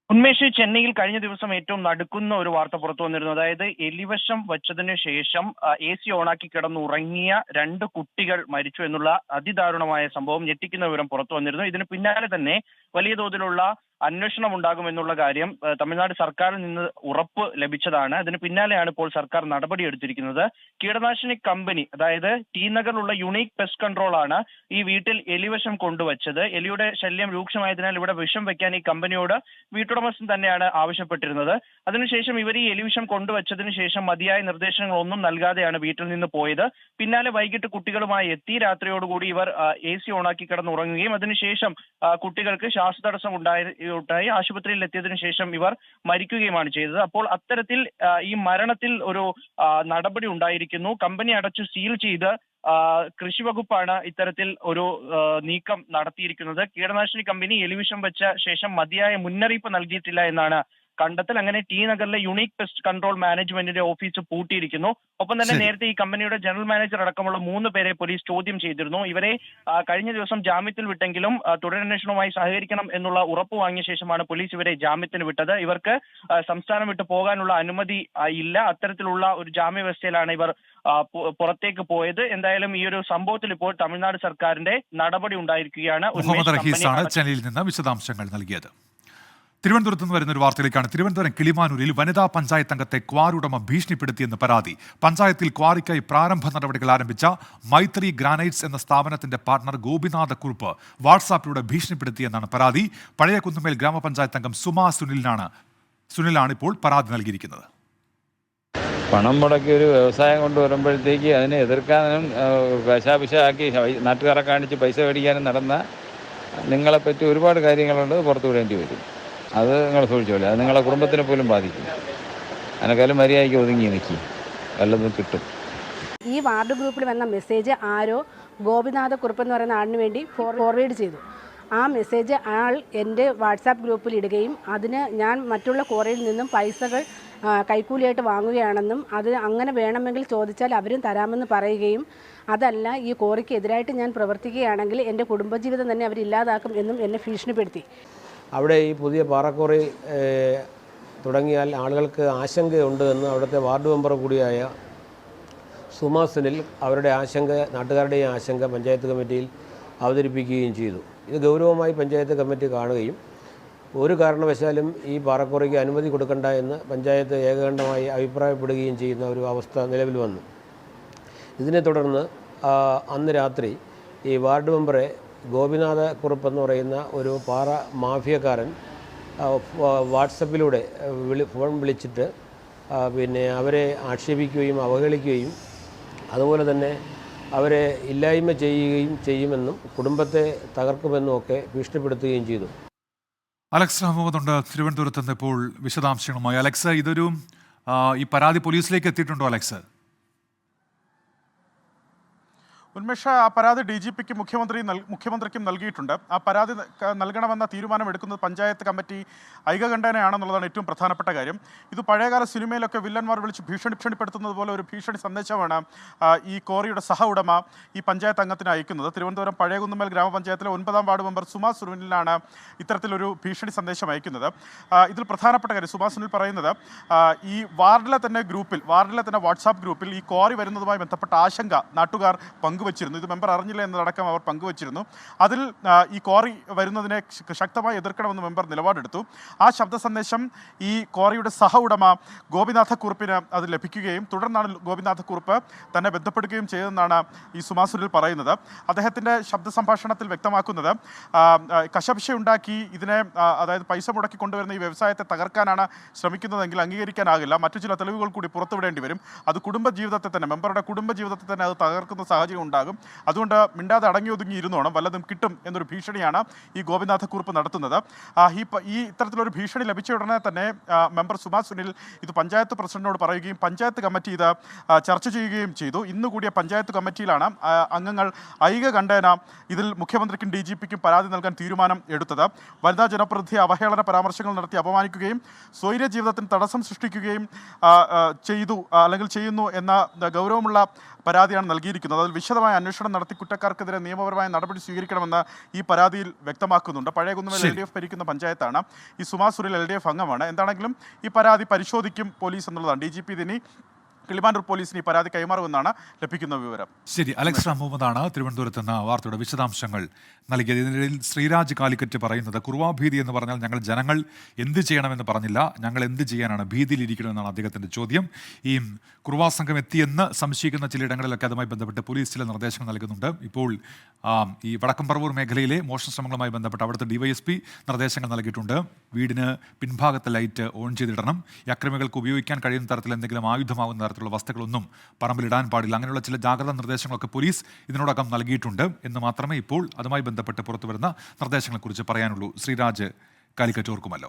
ഉന്മേഷ്, ചെന്നൈയിൽ കഴിഞ്ഞ ദിവസം ഏറ്റവും നടുക്കുന്ന ഒരു വാർത്ത പുറത്തു വന്നിരുന്നു. അതായത് എലിവശം വച്ചതിനു ശേഷം AC ഓണാക്കി കിടന്നുറങ്ങിയ 2 കുട്ടികൾ മരിച്ചു എന്നുള്ള അതിദാരുണമായ സംഭവം, ഞെട്ടിക്കുന്ന വിവരം പുറത്തു വന്നിരുന്നു. ഇതിന് പിന്നാലെ തന്നെ വലിയ തോതിലുള്ള അന്വേഷണം ഉണ്ടാകുമെന്നുള്ള കാര്യം തമിഴ്നാട് സർക്കാരിൽ നിന്ന് ഉറപ്പ് ലഭിച്ചതാണ്. അതിന് പിന്നാലെയാണ് ഇപ്പോൾ സർക്കാർ നടപടിയെടുത്തിരിക്കുന്നത്. കീടനാശിനി കമ്പനി, അതായത് ടി നഗറിലുള്ള യുണീക്ക് പെസ്റ്റ് കൺട്രോൾ ആണ് ഈ വീട്ടിൽ എലിവശം കൊണ്ടുവച്ചത്. എലിയുടെ ശല്യം രൂക്ഷമായതിനാൽ ഇവിടെ വിഷം വെക്കാൻ ഈ കമ്പനിയോട് വീട്ടുടമസ്ഥൻ തന്നെയാണ് ആവശ്യപ്പെട്ടിരുന്നത്. അതിനുശേഷം ഇവർ ഈ എലിവിഷം കൊണ്ടുവച്ചതിന് ശേഷം മതിയായ നിർദ്ദേശങ്ങളൊന്നും നൽകാതെയാണ് വീട്ടിൽ നിന്ന് പോയത്. പിന്നാലെ വൈകിട്ട് കുട്ടികളുമായി എത്തി. രാത്രിയോടുകൂടി ഇവർ AC ഓണാക്കി കിടന്നുറങ്ങുകയും അതിനുശേഷം കുട്ടികൾക്ക് ശ്വാസതടസ്സം ഉണ്ടായി ആശുപത്രിയിൽ എത്തിയതിനു ശേഷം ഇവർ മരിക്കുകയുമാണ് ചെയ്തത്. അപ്പോൾ അത്തരത്തിൽ ഈ മരണത്തിൽ ഒരു നടപടി ഉണ്ടായിരിക്കുന്നു. കമ്പനി അടച്ചു സീൽ ചെയ്ത് കൃഷി വകുപ്പാണ് ഇത്തരത്തിൽ ഒരു നീക്കം നടത്തിയിരിക്കുന്നത്. കീടനാശിനി കമ്പനി എലിവിഷം വെച്ച ശേഷം മതിയായ മുന്നറിയിപ്പ് നൽകിയിട്ടില്ല എന്നാണ് കണ്ടെത്തൽ. അങ്ങനെ ടി നഗറിലെ യുണീക് പെസ്റ്റ് കൺട്രോൾ മാനേജ്മെന്റിന്റെ ഓഫീസ് പൂട്ടിയിരിക്കുന്നു. ഒപ്പം തന്നെ നേരത്തെ ഈ കമ്പനിയുടെ ജനറൽ മാനേജർ അടക്കമുള്ള 3 പേരെ പോലീസ് ചോദ്യം ചെയ്തിരുന്നു. ഇവരെ കഴിഞ്ഞ ദിവസം ജാമ്യത്തിൽ വിട്ടെങ്കിലും തുടരന്വേഷണവുമായി സഹകരിക്കണം എന്നുള്ള ഉറപ്പ് വാങ്ങിയ ശേഷമാണ് പോലീസ് ഇവരെ ജാമ്യത്തിന് വിട്ടത്. ഇവർക്ക് സംസ്ഥാനം വിട്ടു പോകാനുള്ള അനുമതി ഇല്ല. അത്തരത്തിലുള്ള ഒരു ജാമ്യ വ്യവസ്ഥയിലാണ് ഇവർ പുറത്തേക്ക് പോയത്. എന്തായാലും ഈ ഒരു സംഭവത്തിൽ ഇപ്പോൾ തമിഴ്നാട് സർക്കാരിന്റെ നടപടി ഉണ്ടായിരിക്കുകയാണ്. മുഹമ്മദ് റഹീസാണ് ചെന്നൈയിൽ നിന്ന് വിശദാംശങ്ങൾ നൽകിയത്. തിരുവനന്തപുരത്ത് നിന്ന് വരുന്ന ഒരു വാർത്തയിലേക്കാണ്. തിരുവനന്തപുരം കിളിമാനൂരിൽ വനിതാ പഞ്ചായത്ത് അംഗത്തെ ക്വാറി ഉടമ ഭീഷണിപ്പെടുത്തിയെന്ന് പരാതി. പഞ്ചായത്തിൽ ക്വാറിക്കായി പ്രാരംഭ നടപടികൾ ആരംഭിച്ച മൈത്രി ഗ്രാനൈറ്റ്സ് എന്ന സ്ഥാപനത്തിന്റെ പാർട്ണർ ഗോപിനാഥ കുറുപ്പ് വാട്സാപ്പിലൂടെ ഭീഷണിപ്പെടുത്തിയെന്നാണ് പരാതി. പഴയ കുന്നുമേൽ ഗ്രാമപഞ്ചായത്ത് അംഗം സുമാ സുനിലാണ് ഇപ്പോൾ പരാതി നൽകിയിരിക്കുന്നത്. പണം മുടക്കി ഒരു വ്യവസായം കൊണ്ടുവരുമ്പോഴത്തേക്ക് അതിനെ എതിർക്കാനും വിഷാപിഷാക്കി നാട്ടുകാരെ കാണിച്ച് പൈസ മേടിക്കാനും നടന്ന നിങ്ങളെപ്പറ്റി ഒരുപാട് കാര്യങ്ങളുണ്ട്, പുറത്തു വിടേണ്ടി വരും. അത് നിങ്ങൾ സൂക്ഷിച്ചോളൂ. അത് നിങ്ങളെ കുടുംബത്തിനെ പോലും ബാധിക്കും. അതിനേക്കാളും മര്യാദയ്ക്ക് ഒതുങ്ങി നിൽക്കും, വല്ലതും കിട്ടും. ഈ വാർഡ് ഗ്രൂപ്പിൽ വന്ന മെസ്സേജ് ആരോ ഗോപിനാഥ കുറുപ്പ് എന്ന് പറയുന്ന ആളിന് വേണ്ടി ഫോർവേഡ് ചെയ്തു. ആ മെസ്സേജ് ആൾ എൻ്റെ വാട്സാപ്പ് ഗ്രൂപ്പിൽ ഇടുകയും അതിന് ഞാൻ മറ്റുള്ള ക്വാറിയിൽ നിന്നും പൈസകൾ കൈക്കൂലിയായിട്ട് വാങ്ങുകയാണെന്നും അത് അങ്ങനെ വേണമെങ്കിൽ ചോദിച്ചാൽ അവരും തരാമെന്ന് പറയുകയും അതല്ല ഈ ക്വാറിക്ക് എതിരായിട്ട് ഞാൻ പ്രവർത്തിക്കുകയാണെങ്കിൽ എൻ്റെ കുടുംബജീവിതം തന്നെ അവരില്ലാതാക്കും എന്നും എന്നെ ഭീഷണിപ്പെടുത്തി. അവിടെ ഈ പുതിയ പാറക്കോറി തുടങ്ങിയാൽ ആളുകൾക്ക് ആശങ്കയുണ്ട് എന്ന് അവിടുത്തെ വാർഡ് മെമ്പർ കൂടിയായ സുമാ സുനിൽ അവരുടെ ആശങ്ക, നാട്ടുകാരുടെയും ആശങ്ക പഞ്ചായത്ത് കമ്മിറ്റിയിൽ അവതരിപ്പിക്കുകയും ചെയ്തു. ഇത് ഗൗരവമായി പഞ്ചായത്ത് കമ്മിറ്റി കാണുകയും ഒരു കാരണവശാലും ഈ പാറക്കോറിക്ക് അനുമതി കൊടുക്കണ്ട എന്ന് പഞ്ചായത്ത് ഏകകണ്ഠമായി അഭിപ്രായപ്പെടുകയും ചെയ്യുന്ന ഒരു അവസ്ഥ നിലവിൽ വന്നു. ഇതിനെ തുടർന്ന് അന്ന് രാത്രി ഈ വാർഡ് മെമ്പറെ ഗോപിനാഥ കുറുപ്പ് എന്ന് പറയുന്ന ഒരു പാറ മാഫിയക്കാരൻ വാട്സപ്പിലൂടെ ഫോൺ വിളിച്ചിട്ട് പിന്നെ അവരെ ആക്ഷേപിക്കുകയും അവഹേളിക്കുകയും അതുപോലെ തന്നെ അവരെ ഇല്ലായ്മ ചെയ്യുമെന്നും കുടുംബത്തെ തകർക്കുമെന്നും ഒക്കെ ഭീഷണിപ്പെടുത്തുകയും ചെയ്തു. അലക്സ് അഹമ്മദ് ഉണ്ട് തിരുവനന്തപുരത്ത് നിന്ന് ഇപ്പോൾ വിശദാംശങ്ങളുമായി. അലക്സ്, ഇതൊരു ഈ പരാതി പോലീസിലേക്ക് എത്തിയിട്ടുണ്ടോ അലക്സ്? ഉന്മേഷ, ആ പരാതി DGPക്കും മുഖ്യമന്ത്രിക്കും നൽകിയിട്ടുണ്ട്. ആ പരാതി നൽകണമെന്ന തീരുമാനമെടുക്കുന്നത് പഞ്ചായത്ത് കമ്മിറ്റി ഐകകണ്ഠേനയാണെന്നുള്ളതാണ് ഏറ്റവും പ്രധാനപ്പെട്ട കാര്യം. ഇത് പഴയകാല സിനിമയിലൊക്കെ വില്ലന്മാർ വിളിച്ച് ഭീഷണിപ്പെടുത്തുന്നത് പോലെ ഒരു ഭീഷണി സന്ദേശമാണ് ഈ ക്വാറിയുടെ സഹ ഉടമ ഈ പഞ്ചായത്ത് അംഗത്തിന് അയക്കുന്നത്. തിരുവനന്തപുരം പഴയകുന്നുമേൽ ഗ്രാമപഞ്ചായത്തിലെ 9ാം വാർഡ് മെമ്പർ സുമാ സുനിലാണ് ഇത്തരത്തിലൊരു ഭീഷണി സന്ദേശം അയക്കുന്നത്. ഇതിൽ പ്രധാനപ്പെട്ട കാര്യം സുമാ സുനിൽ പറയുന്നത്, ഈ വാർഡിലെ തന്നെ വാട്സാപ്പ് ഗ്രൂപ്പിൽ ഈ ക്വാറി വരുന്നതുമായി ബന്ധപ്പെട്ട ആശങ്ക നാട്ടുകാർ പങ്കുവച്ചിരുന്നു. ഇത് മെമ്പർ അറിഞ്ഞില്ല എന്നതടക്കം അവർ പങ്കുവച്ചിരുന്നു. അതിൽ ഈ ക്വാറി വരുന്നതിനെ ശക്തമായി എതിർക്കണമെന്ന് മെമ്പർ നിലപാടെടുത്തു. ആ ശബ്ദ സന്ദേശം ഈ ക്വാറിയുടെ സഹ ഉടമ ഗോപിനാഥ കുറുപ്പിന് അത് ലഭിക്കുകയും തുടർന്നാണ് ഗോപിനാഥ കുറുപ്പ് തന്നെ ബന്ധപ്പെടുകയും ചെയ്തതെന്നാണ് ഈ സുമാ സുനിൽ പറയുന്നത്. അദ്ദേഹത്തിൻ്റെ ശബ്ദ സംഭാഷണത്തിൽ വ്യക്തമാക്കുന്നത്, കശപിശയുണ്ടാക്കി ഇതിനെ അതായത് പൈസ മുടക്കി കൊണ്ടുവരുന്ന ഈ വ്യവസായത്തെ തകർക്കാനാണ് ശ്രമിക്കുന്നതെങ്കിൽ അംഗീകരിക്കാനാകില്ല. മറ്റു ചില തെളിവുകൾ കൂടി പുറത്തുവിടേണ്ടി വരും. അത് കുടുംബജീവിതത്തെ തന്നെ മെമ്പറുടെ കുടുംബജീവിതത്തെ തന്നെ അത് തകർക്കുന്ന സാഹചര്യം ഉണ്ടാകും. അതുകൊണ്ട് മിണ്ടാതെ അടങ്ങി ഒതുങ്ങി ഇരുന്നോണം, വല്ലതും കിട്ടും എന്നൊരു ഭീഷണിയാണ് ഈ ഗോപിനാഥ കുറുപ്പ് നടത്തുന്നത്. ഈ ഇത്തരത്തിലൊരു ഭീഷണി ലഭിച്ച ഉടനെ തന്നെ മെമ്പർ സുമാ സുനിൽ ഇത് പഞ്ചായത്ത് പ്രസിഡന്റിനോട് പറയുകയും പഞ്ചായത്ത് കമ്മിറ്റി ഇത് ചർച്ച ചെയ്യുകയും ചെയ്തു. ഇന്ന് കൂടിയ പഞ്ചായത്ത് കമ്മിറ്റിയിലാണ് അംഗങ്ങൾ ഐകകണ്ഠേന ഇതിൽ മുഖ്യമന്ത്രിക്കും DGPക്കും പരാതി നൽകാൻ തീരുമാനം എടുത്തത്. വനിതാ ജനപ്രതിനിധിയെ അവഹേളന പരാമർശങ്ങൾ നടത്തി അപമാനിക്കുകയും സ്വൈര്യ ജീവിതത്തിന് തടസ്സം സൃഷ്ടിക്കുകയും ചെയ്യുന്നു എന്ന ഗൗരവമുള്ള പരാതിയാണ് നൽകിയിരിക്കുന്നത്. അതിൽ വിശദമായ അന്വേഷണം നടത്തി കുറ്റക്കാർക്കെതിരെ നിയമപരമായ നടപടി സ്വീകരിക്കണമെന്ന് ഈ പരാതിയിൽ വ്യക്തമാക്കുന്നുണ്ട്. പഴയകുന്നുമേൽ LDF ഭരിക്കുന്ന പഞ്ചായത്താണ്. ഈ സുമാ സുനിൽ LDF അംഗമാണ്. എന്താണെങ്കിലും ഈ പരാതി പരിശോധിക്കും പോലീസ് എന്നുള്ളതാണ്. DGP ഇതിനി കിളിമാനൂർ പോലീസിന് ഈ പരാതി കൈമാറുമെന്നാണ് ലഭിക്കുന്ന വിവരം. ശരി, അലക്സ് അഹമ്മദാണ് തിരുവനന്തപുരത്ത് നിന്ന് വാർത്തയുടെ വിശദാംശങ്ങൾ നൽകിയത്. ഇതിനിടയിൽ ശ്രീരാജ് കാലിക്കറ്റ് പറയുന്നത്, കുറുവാ ഭീതി എന്ന് പറഞ്ഞാൽ ഞങ്ങൾ ജനങ്ങൾ എന്ത് ചെയ്യണമെന്ന് പറഞ്ഞില്ല, ഞങ്ങൾ എന്ത് ചെയ്യാനാണ് ഭീതിയിലിരിക്കണമെന്നാണ് അദ്ദേഹത്തിൻ്റെ ചോദ്യം. ഈ കുറുവാ സംഘം എത്തിയെന്ന് സംശയിക്കുന്ന ചിലയിടങ്ങളിലൊക്കെ അതുമായി ബന്ധപ്പെട്ട് പോലീസ് ചില നിർദ്ദേശങ്ങൾ നൽകുന്നുണ്ട്. ഇപ്പോൾ ഈ വടക്കംപറവൂർ മേഖലയിലെ മോഷണ ശ്രമങ്ങളുമായി ബന്ധപ്പെട്ട് അവിടുത്തെ DYSP നിർദ്ദേശങ്ങൾ നൽകിയിട്ടുണ്ട്. വീടിന് പിൻഭാഗത്തെ ലൈറ്റ് ഓൺ ചെയ്തിടണം, ഈ അക്രമികൾക്ക് ഉപയോഗിക്കാൻ കഴിയുന്ന തരത്തിൽ എന്തെങ്കിലും ആയുധമാകുന്ന തരത്തിലുള്ള വസ്തുക്കളൊന്നും പറമ്പിലിടാൻ പാടില്ല. അങ്ങനെയുള്ള ചില ജാഗ്രതാ നിർദ്ദേശങ്ങളൊക്കെ പോലീസ് ഇതിനോടകം നൽകിയിട്ടുണ്ട് എന്ന് മാത്രമേ ഇപ്പോൾ അതുമായി ബന്ധപ്പെട്ട് പുറത്തുവരുന്ന നിർദ്ദേശങ്ങളെക്കുറിച്ച് പറയാനുള്ളൂ. ശ്രീരാജ് കാലിക്കറ്റ് ഓർക്കുമല്ലോ.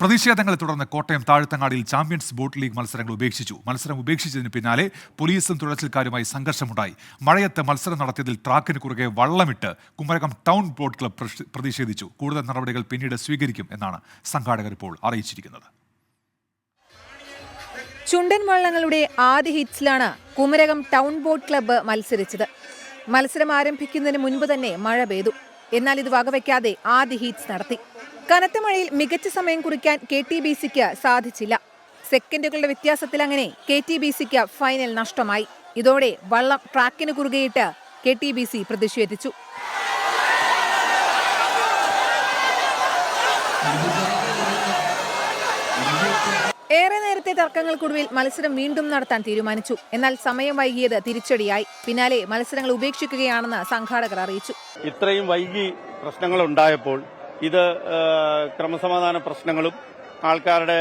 പ്രതിഷേധങ്ങളെ തുടർന്ന് കോട്ടയം താഴത്തങ്ങാടിയിൽ ചാമ്പ്യൻസ് ബോട്ട് ലീഗ് മത്സരങ്ങൾ ഉപേക്ഷിച്ചു. മത്സരം ഉപേക്ഷിച്ചതിന് പിന്നാലെ പോലീസും തുഴച്ചിൽക്കാരുമായി സംഘർഷമുണ്ടായി. മഴയത്ത് മത്സരം നടത്തിയതിൽ ട്രാക്കിന് കുറുകെ വള്ളമിട്ട് കുമരകം ടൗൺ ബോട്ട് ക്ലബ്ബ് പ്രതിഷേധിച്ചു. കൂടുതൽ നടപടികൾ പിന്നീട് സ്വീകരിക്കും എന്നാണ് സംഘാടകർ ഇപ്പോൾ അറിയിച്ചിരിക്കുന്നത്. ചുണ്ടൻ വള്ളങ്ങളുടെ ആദ്യ ഹിറ്റ്സിലാണ് കുമരകം ടൗൺ ബോട്ട് ക്ലബ്ബ് മത്സരിച്ചത്. മത്സരം ആരംഭിക്കുന്നതിന് മുൻപ് തന്നെ മഴ പെയ്തു. എന്നാൽ ഇത് വകവയ്ക്കാതെ ആദ്യ ഹീറ്റ്സ് നടത്തി. കനത്ത മഴയിൽ മികച്ച സമയം കുറിക്കാൻ KTBCക്ക് സാധിച്ചില്ല. സെക്കൻഡുകളുടെ വ്യത്യാസത്തിൽ അങ്ങനെ KTBCക്ക് ഫൈനൽ നഷ്ടമായി. ഇതോടെ വള്ളം ട്രാക്കിന് കുറുകെയിട്ട് KTBC പ്രതിഷേധിച്ചു. ഏറെ നേരത്തെ തർക്കങ്ങൾക്കൊടുവിൽ മത്സരം വീണ്ടും നടത്താൻ തീരുമാനിച്ചു. എന്നാൽ സമയം വൈകിയത് തിരിച്ചടിയായി. പിന്നാലെ മത്സരങ്ങൾ ഉപേക്ഷിക്കുകയാണെന്ന് സംഘാടകർ അറിയിച്ചു. ഇത്രയും വൈകി പ്രശ്നങ്ങൾ ഉണ്ടായപ്പോൾ ഇത് ക്രമസമാധാന പ്രശ്നങ്ങളും ആൾക്കാരുടെ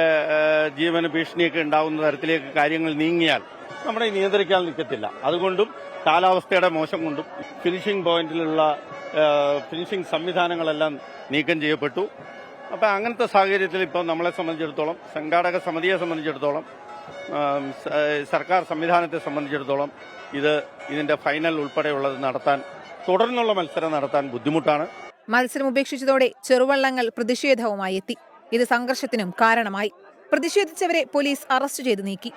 ജീവന് ഭീഷണിയൊക്കെ ഉണ്ടാകുന്ന തരത്തിലേക്ക് കാര്യങ്ങൾ നീങ്ങിയാൽ നമ്മളെ നിയന്ത്രിക്കാൻ നിൽക്കത്തില്ല. അതുകൊണ്ടും കാലാവസ്ഥയുടെ മോശം കൊണ്ടും ഫിനിഷിംഗ് പോയിന്റിലുള്ള ഫിനിഷിംഗ് സംവിധാനങ്ങളെല്ലാം നീക്കം ചെയ്യപ്പെട്ടു. അപ്പം അങ്ങനത്തെ സാഹചര്യത്തിൽ ഇപ്പോൾ നമ്മളെ സംബന്ധിച്ചിടത്തോളം, സംഘാടക സമിതിയെ സംബന്ധിച്ചിടത്തോളം, സർക്കാർ സംവിധാനത്തെ സംബന്ധിച്ചിടത്തോളം ഇതിന്റെ ഫൈനൽ ഉൾപ്പെടെയുള്ളത് നടത്താൻ, തുടർന്നുള്ള മത്സരം നടത്താൻ ബുദ്ധിമുട്ടാണ്. മത്സരം ഉപേക്ഷിച്ചതോടെ ചെറുവള്ളങ്ങൾ പ്രതിഷേധവുമായി എത്തി. ഇത് സംഘർഷത്തിനും കാരണമായി. പ്രതിഷേധിച്ചവരെ പോലീസ് അറസ്റ്റ് ചെയ്ത് നീക്കി.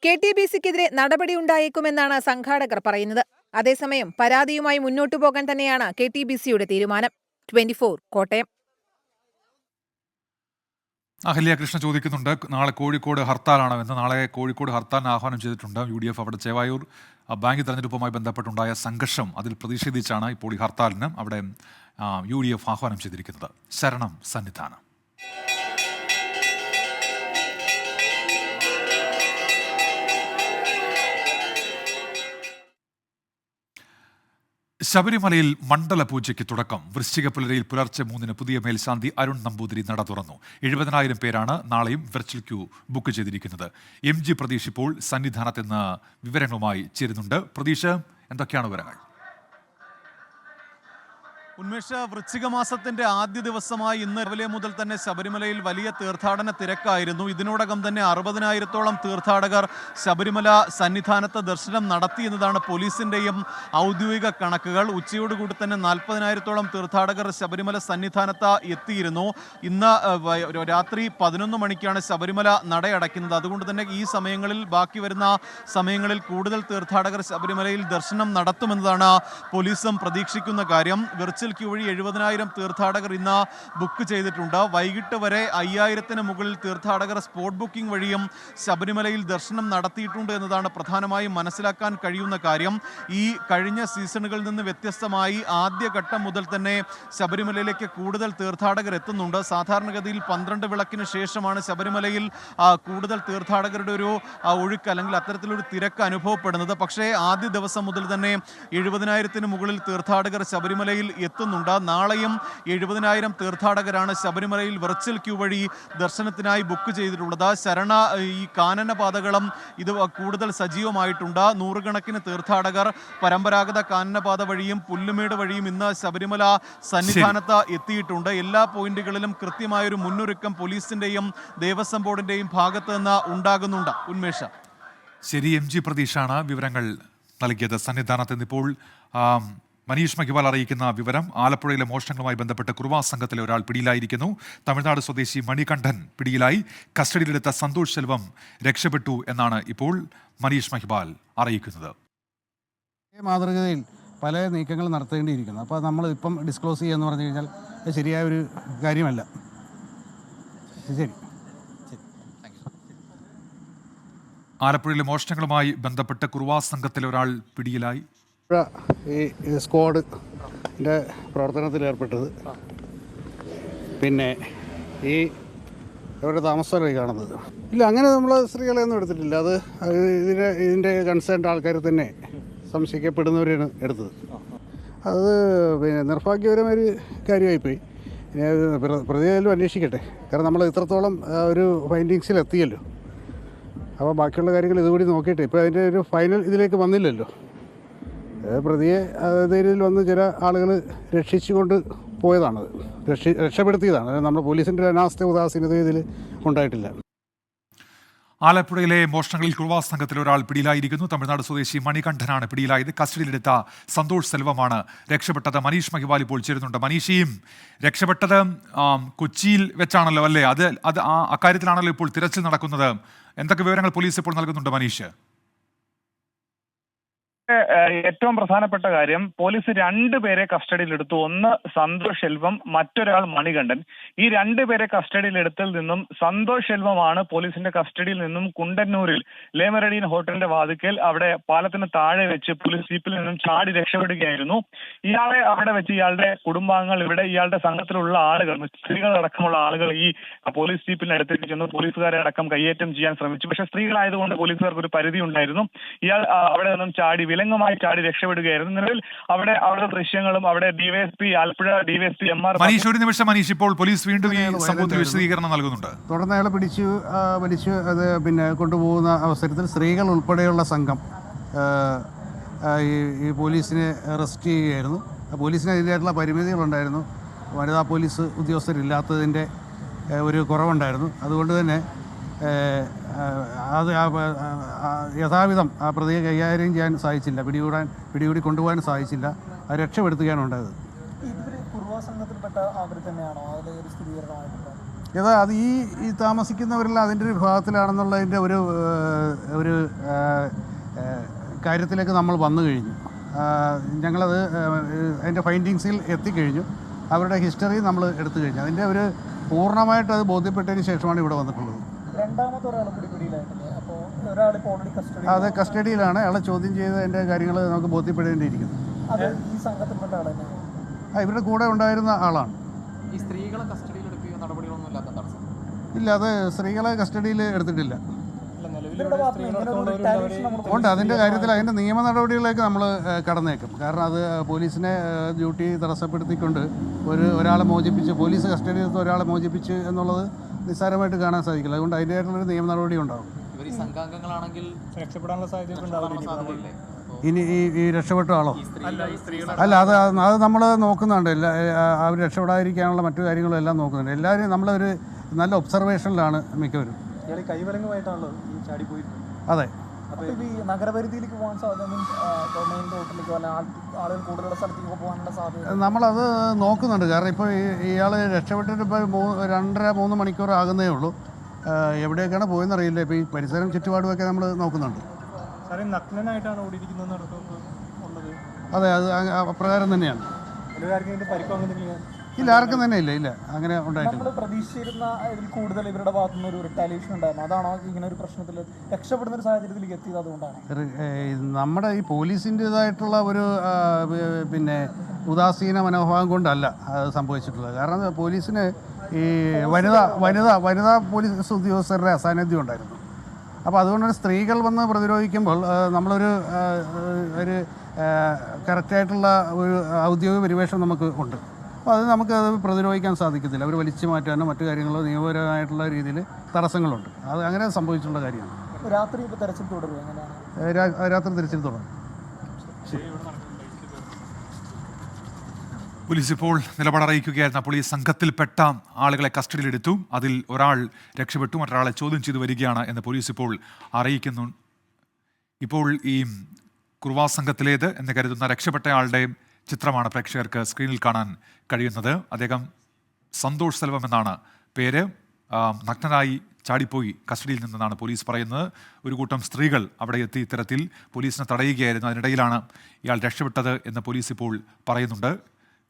KTBCക്കെതിരെ നടപടിയുണ്ടായേക്കുമെന്നാണ് സംഘാടകർ പറയുന്നത്. അതേസമയം പരാതിയുമായി മുന്നോട്ടു പോകാൻ തന്നെയാണ് KTBCയുടെ തീരുമാനം. 24 കോട്ടയം. അഹല്യ കൃഷ്ണ ചോദിക്കുന്നുണ്ട്, നാളെ കോഴിക്കോട് ഹർത്താലാണെന്ന്. നാളെ കോഴിക്കോട് ഹർത്താലിന് ആഹ്വാനം ചെയ്തിട്ടുണ്ട് UDF. അവിടെ ചേവായൂർ ബാങ്ക് തെരഞ്ഞെടുപ്പുമായി ബന്ധപ്പെട്ടുണ്ടായ സംഘർഷം, അതിൽ പ്രതിഷേധിച്ചാണ് ഇപ്പോൾ ഈ ഹർത്താലിന് അവിടെ UDF ആഹ്വാനം ചെയ്തിരിക്കുന്നത്. ശരണം സന്നിധാനം. ശബരിമലയിൽ മണ്ഡലപൂജയ്ക്ക് തുടക്കം. വൃശ്ചികപ്പുലരയിൽ പുലർച്ചെ 3 പുതിയ മേൽശാന്തി അരുൺ നമ്പൂതിരി നട തുറന്നു. 70,000 പേരാണ് നാളെയും വെർച്വൽ ക്യൂ ബുക്ക് ചെയ്തിരിക്കുന്നത്. MG പ്രതീഷ് ഇപ്പോൾ സന്നിധാനത്ത് നിന്ന് വിവരങ്ങളുമായി ചേരുന്നുണ്ട്. പ്രതീഷ്, എന്തൊക്കെയാണ് വിവരങ്ങൾ? ഉന്മേഷ, വൃശ്ചിക മാസത്തിന്റെ ആദ്യ ദിവസമായി ഇന്ന് രാവിലെ മുതൽ തന്നെ ശബരിമലയിൽ വലിയ തീർത്ഥാടന തിരക്കായിരുന്നു. ഇതിനോടകം തന്നെ 60,000-ഓളം തീർത്ഥാടകർ ശബരിമല സന്നിധാനത്ത് ദർശനം നടത്തി എന്നതാണ് പോലീസിന്റെയും ഔദ്യോഗിക കണക്കുകൾ. ഉച്ചയോടുകൂടി തന്നെ 40,000-ഓളം തീർത്ഥാടകർ ശബരിമല സന്നിധാനത്ത് എത്തിയിരുന്നു. ഇന്ന് രാത്രി 11 മണിക്കാണ് ശബരിമല നടയടയ്ക്കുന്നത്. അതുകൊണ്ട് തന്നെ ഈ സമയങ്ങളിൽ, ബാക്കി വരുന്ന സമയങ്ങളിൽ കൂടുതൽ തീർത്ഥാടകർ ശബരിമലയിൽ ദർശനം നടത്തുമെന്നതാണ് പോലീസും പ്രതീക്ഷിക്കുന്ന കാര്യം. വെർച്വൽ ക്യൂ വഴി 70,000 തീർത്ഥാടകർ ഇന്ന് ബുക്ക് ചെയ്തിട്ടുണ്ട്. വൈകിട്ട് വരെ 5,000-ന് മുകളിൽ തീർത്ഥാടകർ സ്പോട്ട് ബുക്കിംഗ് വഴിയും ശബരിമലയിൽ ദർശനം നടത്തിയിട്ടുണ്ട് എന്നതാണ് പ്രധാനമായും മനസ്സിലാക്കാൻ കഴിയുന്ന കാര്യം. ഈ കഴിഞ്ഞ സീസണുകളിൽ നിന്ന് വ്യത്യസ്തമായി ആദ്യഘട്ടം മുതൽ തന്നെ ശബരിമലയിലേക്ക് കൂടുതൽ തീർത്ഥാടകർ എത്തുന്നുണ്ട്. സാധാരണഗതിയിൽ 12 വിളക്കിന് ശേഷമാണ് ശബരിമലയിൽ കൂടുതൽ തീർത്ഥാടകരുടെ ഒരു ഒഴുക്ക്, അല്ലെങ്കിൽ അത്തരത്തിലൊരു തിരക്ക് അനുഭവപ്പെടുന്നത്. പക്ഷേ ആദ്യ ദിവസം മുതൽ തന്നെ 70,000-ന് മുകളിൽ തീർത്ഥാടകർ ശബരിമലയിൽ എത്തുന്നുണ്ട്. നാളെയും 70,000 തീർത്ഥാടകരാണ് ശബരിമലയിൽ വെർച്വൽ ക്യൂ വഴി ദർശനത്തിനായി ബുക്ക് ചെയ്തിട്ടുള്ളത്. ഈ കാനനപാതകളും ഇത് കൂടുതൽ സജീവമായിട്ടുണ്ട്. 100 തീർത്ഥാടകർ പരമ്പരാഗത കാനനപാത വഴിയും പുല്ലുമേട് വഴിയും ഇന്ന് ശബരിമല സന്നിധാനത്ത് എത്തിയിട്ടുണ്ട്. എല്ലാ പോയിന്റുകളിലും കൃത്യമായൊരു മുന്നൊരുക്കം പോലീസിന്റെയും ദേവസ്വം ബോർഡിന്റെയും ഭാഗത്ത് നിന്ന് ഉണ്ടാകുന്നുണ്ട്. ഉന്മേഷ, ശരി. MG പ്രതീഷാണ് വിവരങ്ങൾ നൽകിയത്. സന്നിധാനത്ത് നിന്നിപ്പോൾ മനീഷ് മഹിവാൽ അറിയിക്കുന്ന വിവരം, ആലപ്പുഴയിലെ മോഷണങ്ങളുമായി ബന്ധപ്പെട്ട് കുറുവാ സംഘത്തിലെ ഒരാൾ പിടിയിലായിരിക്കുന്നു. തമിഴ്നാട് സ്വദേശി മണികണ്ഠൻ പിടിയിലായി. കസ്റ്റഡിയിലെടുത്ത സന്തോഷ് സെൽവം രക്ഷപ്പെട്ടു എന്നാണ് ഇപ്പോൾ മനീഷ് മഹിവാൽ അറിയിക്കുന്നത്. മാതൃകയിൽ പല നീക്കങ്ങൾ നടത്തേണ്ടിയിരിക്കുന്നു. അപ്പോൾ നമ്മൾ ഇപ്പം ഡിസ്ക്ലോസ് ചെയ്യുക എന്ന് പറഞ്ഞു കഴിഞ്ഞാൽ ശരിയായ ഒരു കാര്യമല്ല. ശരി. ആലപ്പുഴയിലെ മോഷണങ്ങളുമായി ബന്ധപ്പെട്ട് കുറുവാ സംഘത്തിലെ ഒരാൾ പിടിയിലായി. ഈ സ്ക്വാഡിൻ്റെ പ്രവർത്തനത്തിൽ ഏർപ്പെട്ടത്, പിന്നെ ഈ അവരുടെ താമസമായി കാണുന്നത് ഇല്ല, അങ്ങനെ നമ്മൾ സ്ത്രീകളെയൊന്നും എടുത്തിട്ടില്ല. അത് ഇതിൻ്റെ കൺസേൺഡ് ആൾക്കാർ തന്നെ സംശയിക്കപ്പെടുന്നവരാണ് എടുത്തത്. അത് പിന്നെ നിർഭാഗ്യപരമൊരു കാര്യമായിപ്പോയി. പ്രതിയായാലും അന്വേഷിക്കട്ടെ. കാരണം നമ്മൾ ഇത്രത്തോളം ഒരു ഫൈൻഡിങ്സിൽ എത്തിയല്ലോ. അപ്പോൾ ബാക്കിയുള്ള കാര്യങ്ങൾ ഇതുകൂടി നോക്കിയിട്ട്, ഇപ്പോൾ അതിൻ്റെ ഒരു ഫൈനൽ ഇതിലേക്ക് വന്നില്ലല്ലോ. പ്രതിയെ ധൈര്യത്തിൽ വന്ന് ചില ആളുകൾ രക്ഷിച്ചുകൊണ്ട് പോയതാണത്, രക്ഷപ്പെടുത്തിയതാണ്. നമ്മുടെ പോലീസിൻ്റെ അനാസ്ഥ ഉദാസീനത ഇതിൽ ഉണ്ടായിട്ടില്ല. ആലപ്പുഴയിലെ മോഷണങ്ങളിൽ കുറുവാ സംഘത്തിലെ ഒരാൾ പിടിയിലായിരിക്കുന്നു. തമിഴ്നാട് സ്വദേശി മണികണ്ഠനാണ് പിടിയിലായത്. കസ്റ്റഡിയിലെടുത്ത സന്തോഷ് സെൽവമാണ് രക്ഷപ്പെട്ടത്. മനീഷ് മഹിവാൽ ഇപ്പോൾ ചേരുന്നുണ്ട്. മനീഷിയും രക്ഷപ്പെട്ടത് കൊച്ചിയിൽ വെച്ചാണല്ലോ അല്ലേ? അത് അക്കാര്യത്തിലാണല്ലോ ഇപ്പോൾ തിരച്ചിൽ നടക്കുന്നത്. എന്തൊക്കെ വിവരങ്ങൾ പോലീസ് ഇപ്പോൾ നൽകുന്നുണ്ട് മനീഷ്? ഏറ്റവും പ്രധാനപ്പെട്ട കാര്യം, പോലീസ് രണ്ടുപേരെ കസ്റ്റഡിയിലെടുത്തു. ഒന്ന് സന്തോഷ് ശെൽവം, മറ്റൊരാൾ മണികണ്ഠൻ. ഈ രണ്ടുപേരെ കസ്റ്റഡിയിലെടുത്തിൽ നിന്നും സന്തോഷ് ശെൽവമാണ് പോലീസിന്റെ കസ്റ്റഡിയിൽ നിന്നും കുണ്ടന്നൂരിൽ ലേ മെറിഡിയൻ ഹോട്ടലിന്റെ വാതിക്കൽ അവിടെ പാലത്തിന് താഴെ വെച്ച് പോലീസ് ജീപ്പിൽ നിന്നും ചാടി രക്ഷപ്പെടുകയായിരുന്നു. ഇയാളെ അവിടെ വെച്ച് ഇയാളുടെ കുടുംബാംഗങ്ങൾ, ഇവിടെ ഇയാളുടെ സംഘത്തിലുള്ള ആളുകൾ, സ്ത്രീകളടക്കമുള്ള ആളുകൾ ഈ പോലീസ് ജീപ്പിനടുത്തേക്ക് ചെന്ന് പോലീസുകാരെ അടക്കം കയ്യേറ്റം ചെയ്യാൻ ശ്രമിച്ചു. പക്ഷേ സ്ത്രീകളായതുകൊണ്ട് പോലീസുകാർക്ക് ഒരു പരിധി ഉണ്ടായിരുന്നു. ഇയാൾ അവിടെ നിന്നും വിലങ്ങുമായി ചാടി രക്ഷപ്പെടുകയായിരുന്നു. നിലവിൽ അവിടെ ദൃശ്യങ്ങളും അവിടെ DYSP Alappuzha DYSP MR Manish, ഒരു നിമിഷം മനീഷ്, ഇപ്പോൾ പോലീസ് വീണ്ടും ഈ സംഭവത്തിൽ വിശദീകരണം നൽകുന്നുണ്ട്. തുടർന്ന് അയാളെ വലിച്ചു അത് കൊണ്ടുപോകുന്ന അവസരത്തിൽ സ്ത്രീകൾ ഉൾപ്പെടെയുള്ള സംഘം ഈ പോലീസിനെ അറസ്റ്റ് ചെയ്യുകയായിരുന്നു. പോലീസിന് അതിൻ്റെതായിട്ടുള്ള പരിമിതികളുണ്ടായിരുന്നു. വനിതാ പോലീസ് ഉദ്യോഗസ്ഥരില്ലാത്തതിൻ്റെ ഒരു കുറവുണ്ടായിരുന്നു. അതുകൊണ്ട് തന്നെ അത് യഥാവിധം ആ പ്രതിയെ കൈകാര്യം ചെയ്യാൻ സാധിച്ചില്ല, പിടികൂടി കൊണ്ടുപോകാൻ സാധിച്ചില്ല. അത് രക്ഷപ്പെടുത്തുകയാണ് ഉണ്ടായത്. അത് ഈ താമസിക്കുന്നവരെല്ലാം അതിൻ്റെ ഒരു വിഭാഗത്തിലാണെന്നുള്ളതിൻ്റെ ഒരു കാര്യത്തിലേക്ക് നമ്മൾ വന്നു കഴിഞ്ഞു. ഞങ്ങളത് അതിൻ്റെ ഫൈൻഡിങ്സിൽ എത്തിക്കഴിഞ്ഞു. അവരുടെ ഹിസ്റ്ററി നമ്മൾ എടുത്തു കഴിഞ്ഞു. അതിൻ്റെ ഒരു പൂർണ്ണമായിട്ട് അത് ബോധ്യപ്പെട്ടതിന് ശേഷമാണ് ഇവിടെ വന്നിട്ടുള്ളത്. അതെ, കസ്റ്റഡിയിലാണ്. അയാളെ ചോദ്യം ചെയ്തതിൻ്റെ കാര്യങ്ങൾ നമുക്ക് ബോധ്യപ്പെടേണ്ടിയിരിക്കുന്നു. ഇവരുടെ കൂടെ ഉണ്ടായിരുന്ന ആളാണ്. ഇല്ല, അത് സ്ത്രീകളെ കസ്റ്റഡിയിൽ എടുത്തിട്ടില്ല. ഉണ്ട്, അതിൻ്റെ കാര്യത്തിൽ അതിൻ്റെ നിയമ നടപടികളിലേക്ക് നമ്മൾ കടന്നേക്കും. കാരണം അത് പോലീസിനെ ഡ്യൂട്ടി തടസ്സപ്പെടുത്തിക്കൊണ്ട് ഒരാളെ മോചിപ്പിച്ച്, പോലീസ് കസ്റ്റഡിയിൽ എടുത്ത് ഒരാളെ മോചിപ്പിച്ച് എന്നുള്ളത് നിസ്സാരമായിട്ട് കാണാൻ സാധിക്കില്ല. അതുകൊണ്ട് അതിൻ്റെതായിട്ടുള്ളൊരു നിയമ നടപടി ഉണ്ടാകും. ഇനി ഈ രക്ഷപ്പെട്ട ആളോ? അല്ല, അത് നമ്മൾ നോക്കുന്നുണ്ട്. അവർ രക്ഷപ്പെടാതിരിക്കാനുള്ള മറ്റു കാര്യങ്ങളും എല്ലാം നോക്കുന്നുണ്ട്. എല്ലാവരും നമ്മളൊരു നല്ല ഒബ്സർവേഷനിലാണ് മിക്കവരും. അതെ, നമ്മളത് നോക്കുന്നുണ്ട്. കാരണം ഇപ്പോൾ ഇയാൾ രക്ഷപ്പെട്ടിട്ട് ഇപ്പോൾ 2.5-3 മണിക്കൂർ ആകുന്നേ ഉള്ളൂ. എവിടെയൊക്കെയാണ് പോയെന്നറിയില്ല. ഇപ്പോൾ ഈ പരിസരം ചുറ്റുപാടുമൊക്കെ നമ്മൾ നോക്കുന്നുണ്ട്. അതെ, അത് അപ്രകാരം തന്നെയാണ്. ഇല്ല, ആർക്കും തന്നെ ഇല്ല അങ്ങനെ ഉണ്ടായിട്ടില്ല. പ്രതീക്ഷിച്ചിരുന്ന കൂടുതൽ ഇവരുടെ ഭാഗത്തുനിന്ന് ഒരു റിട്ടാലിയേഷൻ ഉണ്ടായിരുന്നു. അതാണോ ഇങ്ങനെ ഒരു പ്രശ്നത്തിൽ രക്ഷപ്പെടുന്ന ഒരു സാഹചര്യത്തിലേക്ക് എത്തിയത്? അതുകൊണ്ടാണ് നമ്മുടെ ഈ പോലീസിൻ്റെതായിട്ടുള്ള ഒരു ഉദാസീന മനോഭാവം കൊണ്ടല്ല അത് സംഭവിച്ചിട്ടുള്ളത്. കാരണം പോലീസിന് ഈ വനിതാ പോലീസ് ഉദ്യോഗസ്ഥരുടെ അസാന്നിധ്യം ഉണ്ടായിരുന്നു. അപ്പോൾ അതുകൊണ്ട് സ്ത്രീകൾ വന്ന് പ്രതിരോധിക്കുമ്പോൾ നമ്മളൊരു കറക്റ്റായിട്ടുള്ള ഒരു ഔദ്യോഗിക പരിവേഷം നമുക്ക് ഉണ്ട്. അപ്പോൾ അത് നമുക്കത് പ്രതിരോധിക്കാൻ സാധിക്കത്തില്ല. അവർ വലിച്ചു മാറ്റാനോ മറ്റു കാര്യങ്ങളോ നിയമപരമായിട്ടുള്ള രീതിയിൽ തടസ്സങ്ങളുണ്ട്. അത് അങ്ങനെ സംഭവിച്ചിട്ടുള്ള കാര്യമാണ്. രാത്രി തെരച്ചിൽ തുടരും. രാത്രി തെരച്ചിൽ തുടരും. പോലീസ് ഇപ്പോൾ നിലപാടറിയിക്കുകയായിരുന്നു. അപ്പോൾ ഈ സംഘത്തിൽപ്പെട്ട ആളുകളെ കസ്റ്റഡിയിലെടുത്തു. അതിൽ ഒരാൾ രക്ഷപ്പെട്ടു, മറ്റൊരാളെ ചോദ്യം ചെയ്തു വരികയാണ് എന്ന് പോലീസ് ഇപ്പോൾ അറിയിക്കുന്നു. ഇപ്പോൾ ഈ കുറുവാ സംഘത്തിലേത് എന്ന് കരുതുന്ന രക്ഷപ്പെട്ടയാളുടെ ചിത്രമാണ് പ്രേക്ഷകർക്ക് സ്ക്രീനിൽ കാണാൻ കഴിയുന്നത്. അദ്ദേഹം സന്തോഷ് സെൽവം എന്നാണ് പേര്. നഗ്നനായി ചാടിപ്പോയി കസ്റ്റഡിയിൽ നിന്നെന്നാണ് പോലീസ് പറയുന്നത്. ഒരു കൂട്ടം സ്ത്രീകൾ അവിടെ എത്തി ഇത്തരത്തിൽ പോലീസിനെ തടയുകയായിരുന്നു. അതിനിടയിലാണ് ഇയാൾ രക്ഷപ്പെട്ടത് എന്ന് പോലീസ് ഇപ്പോൾ പറയുന്നുണ്ട്.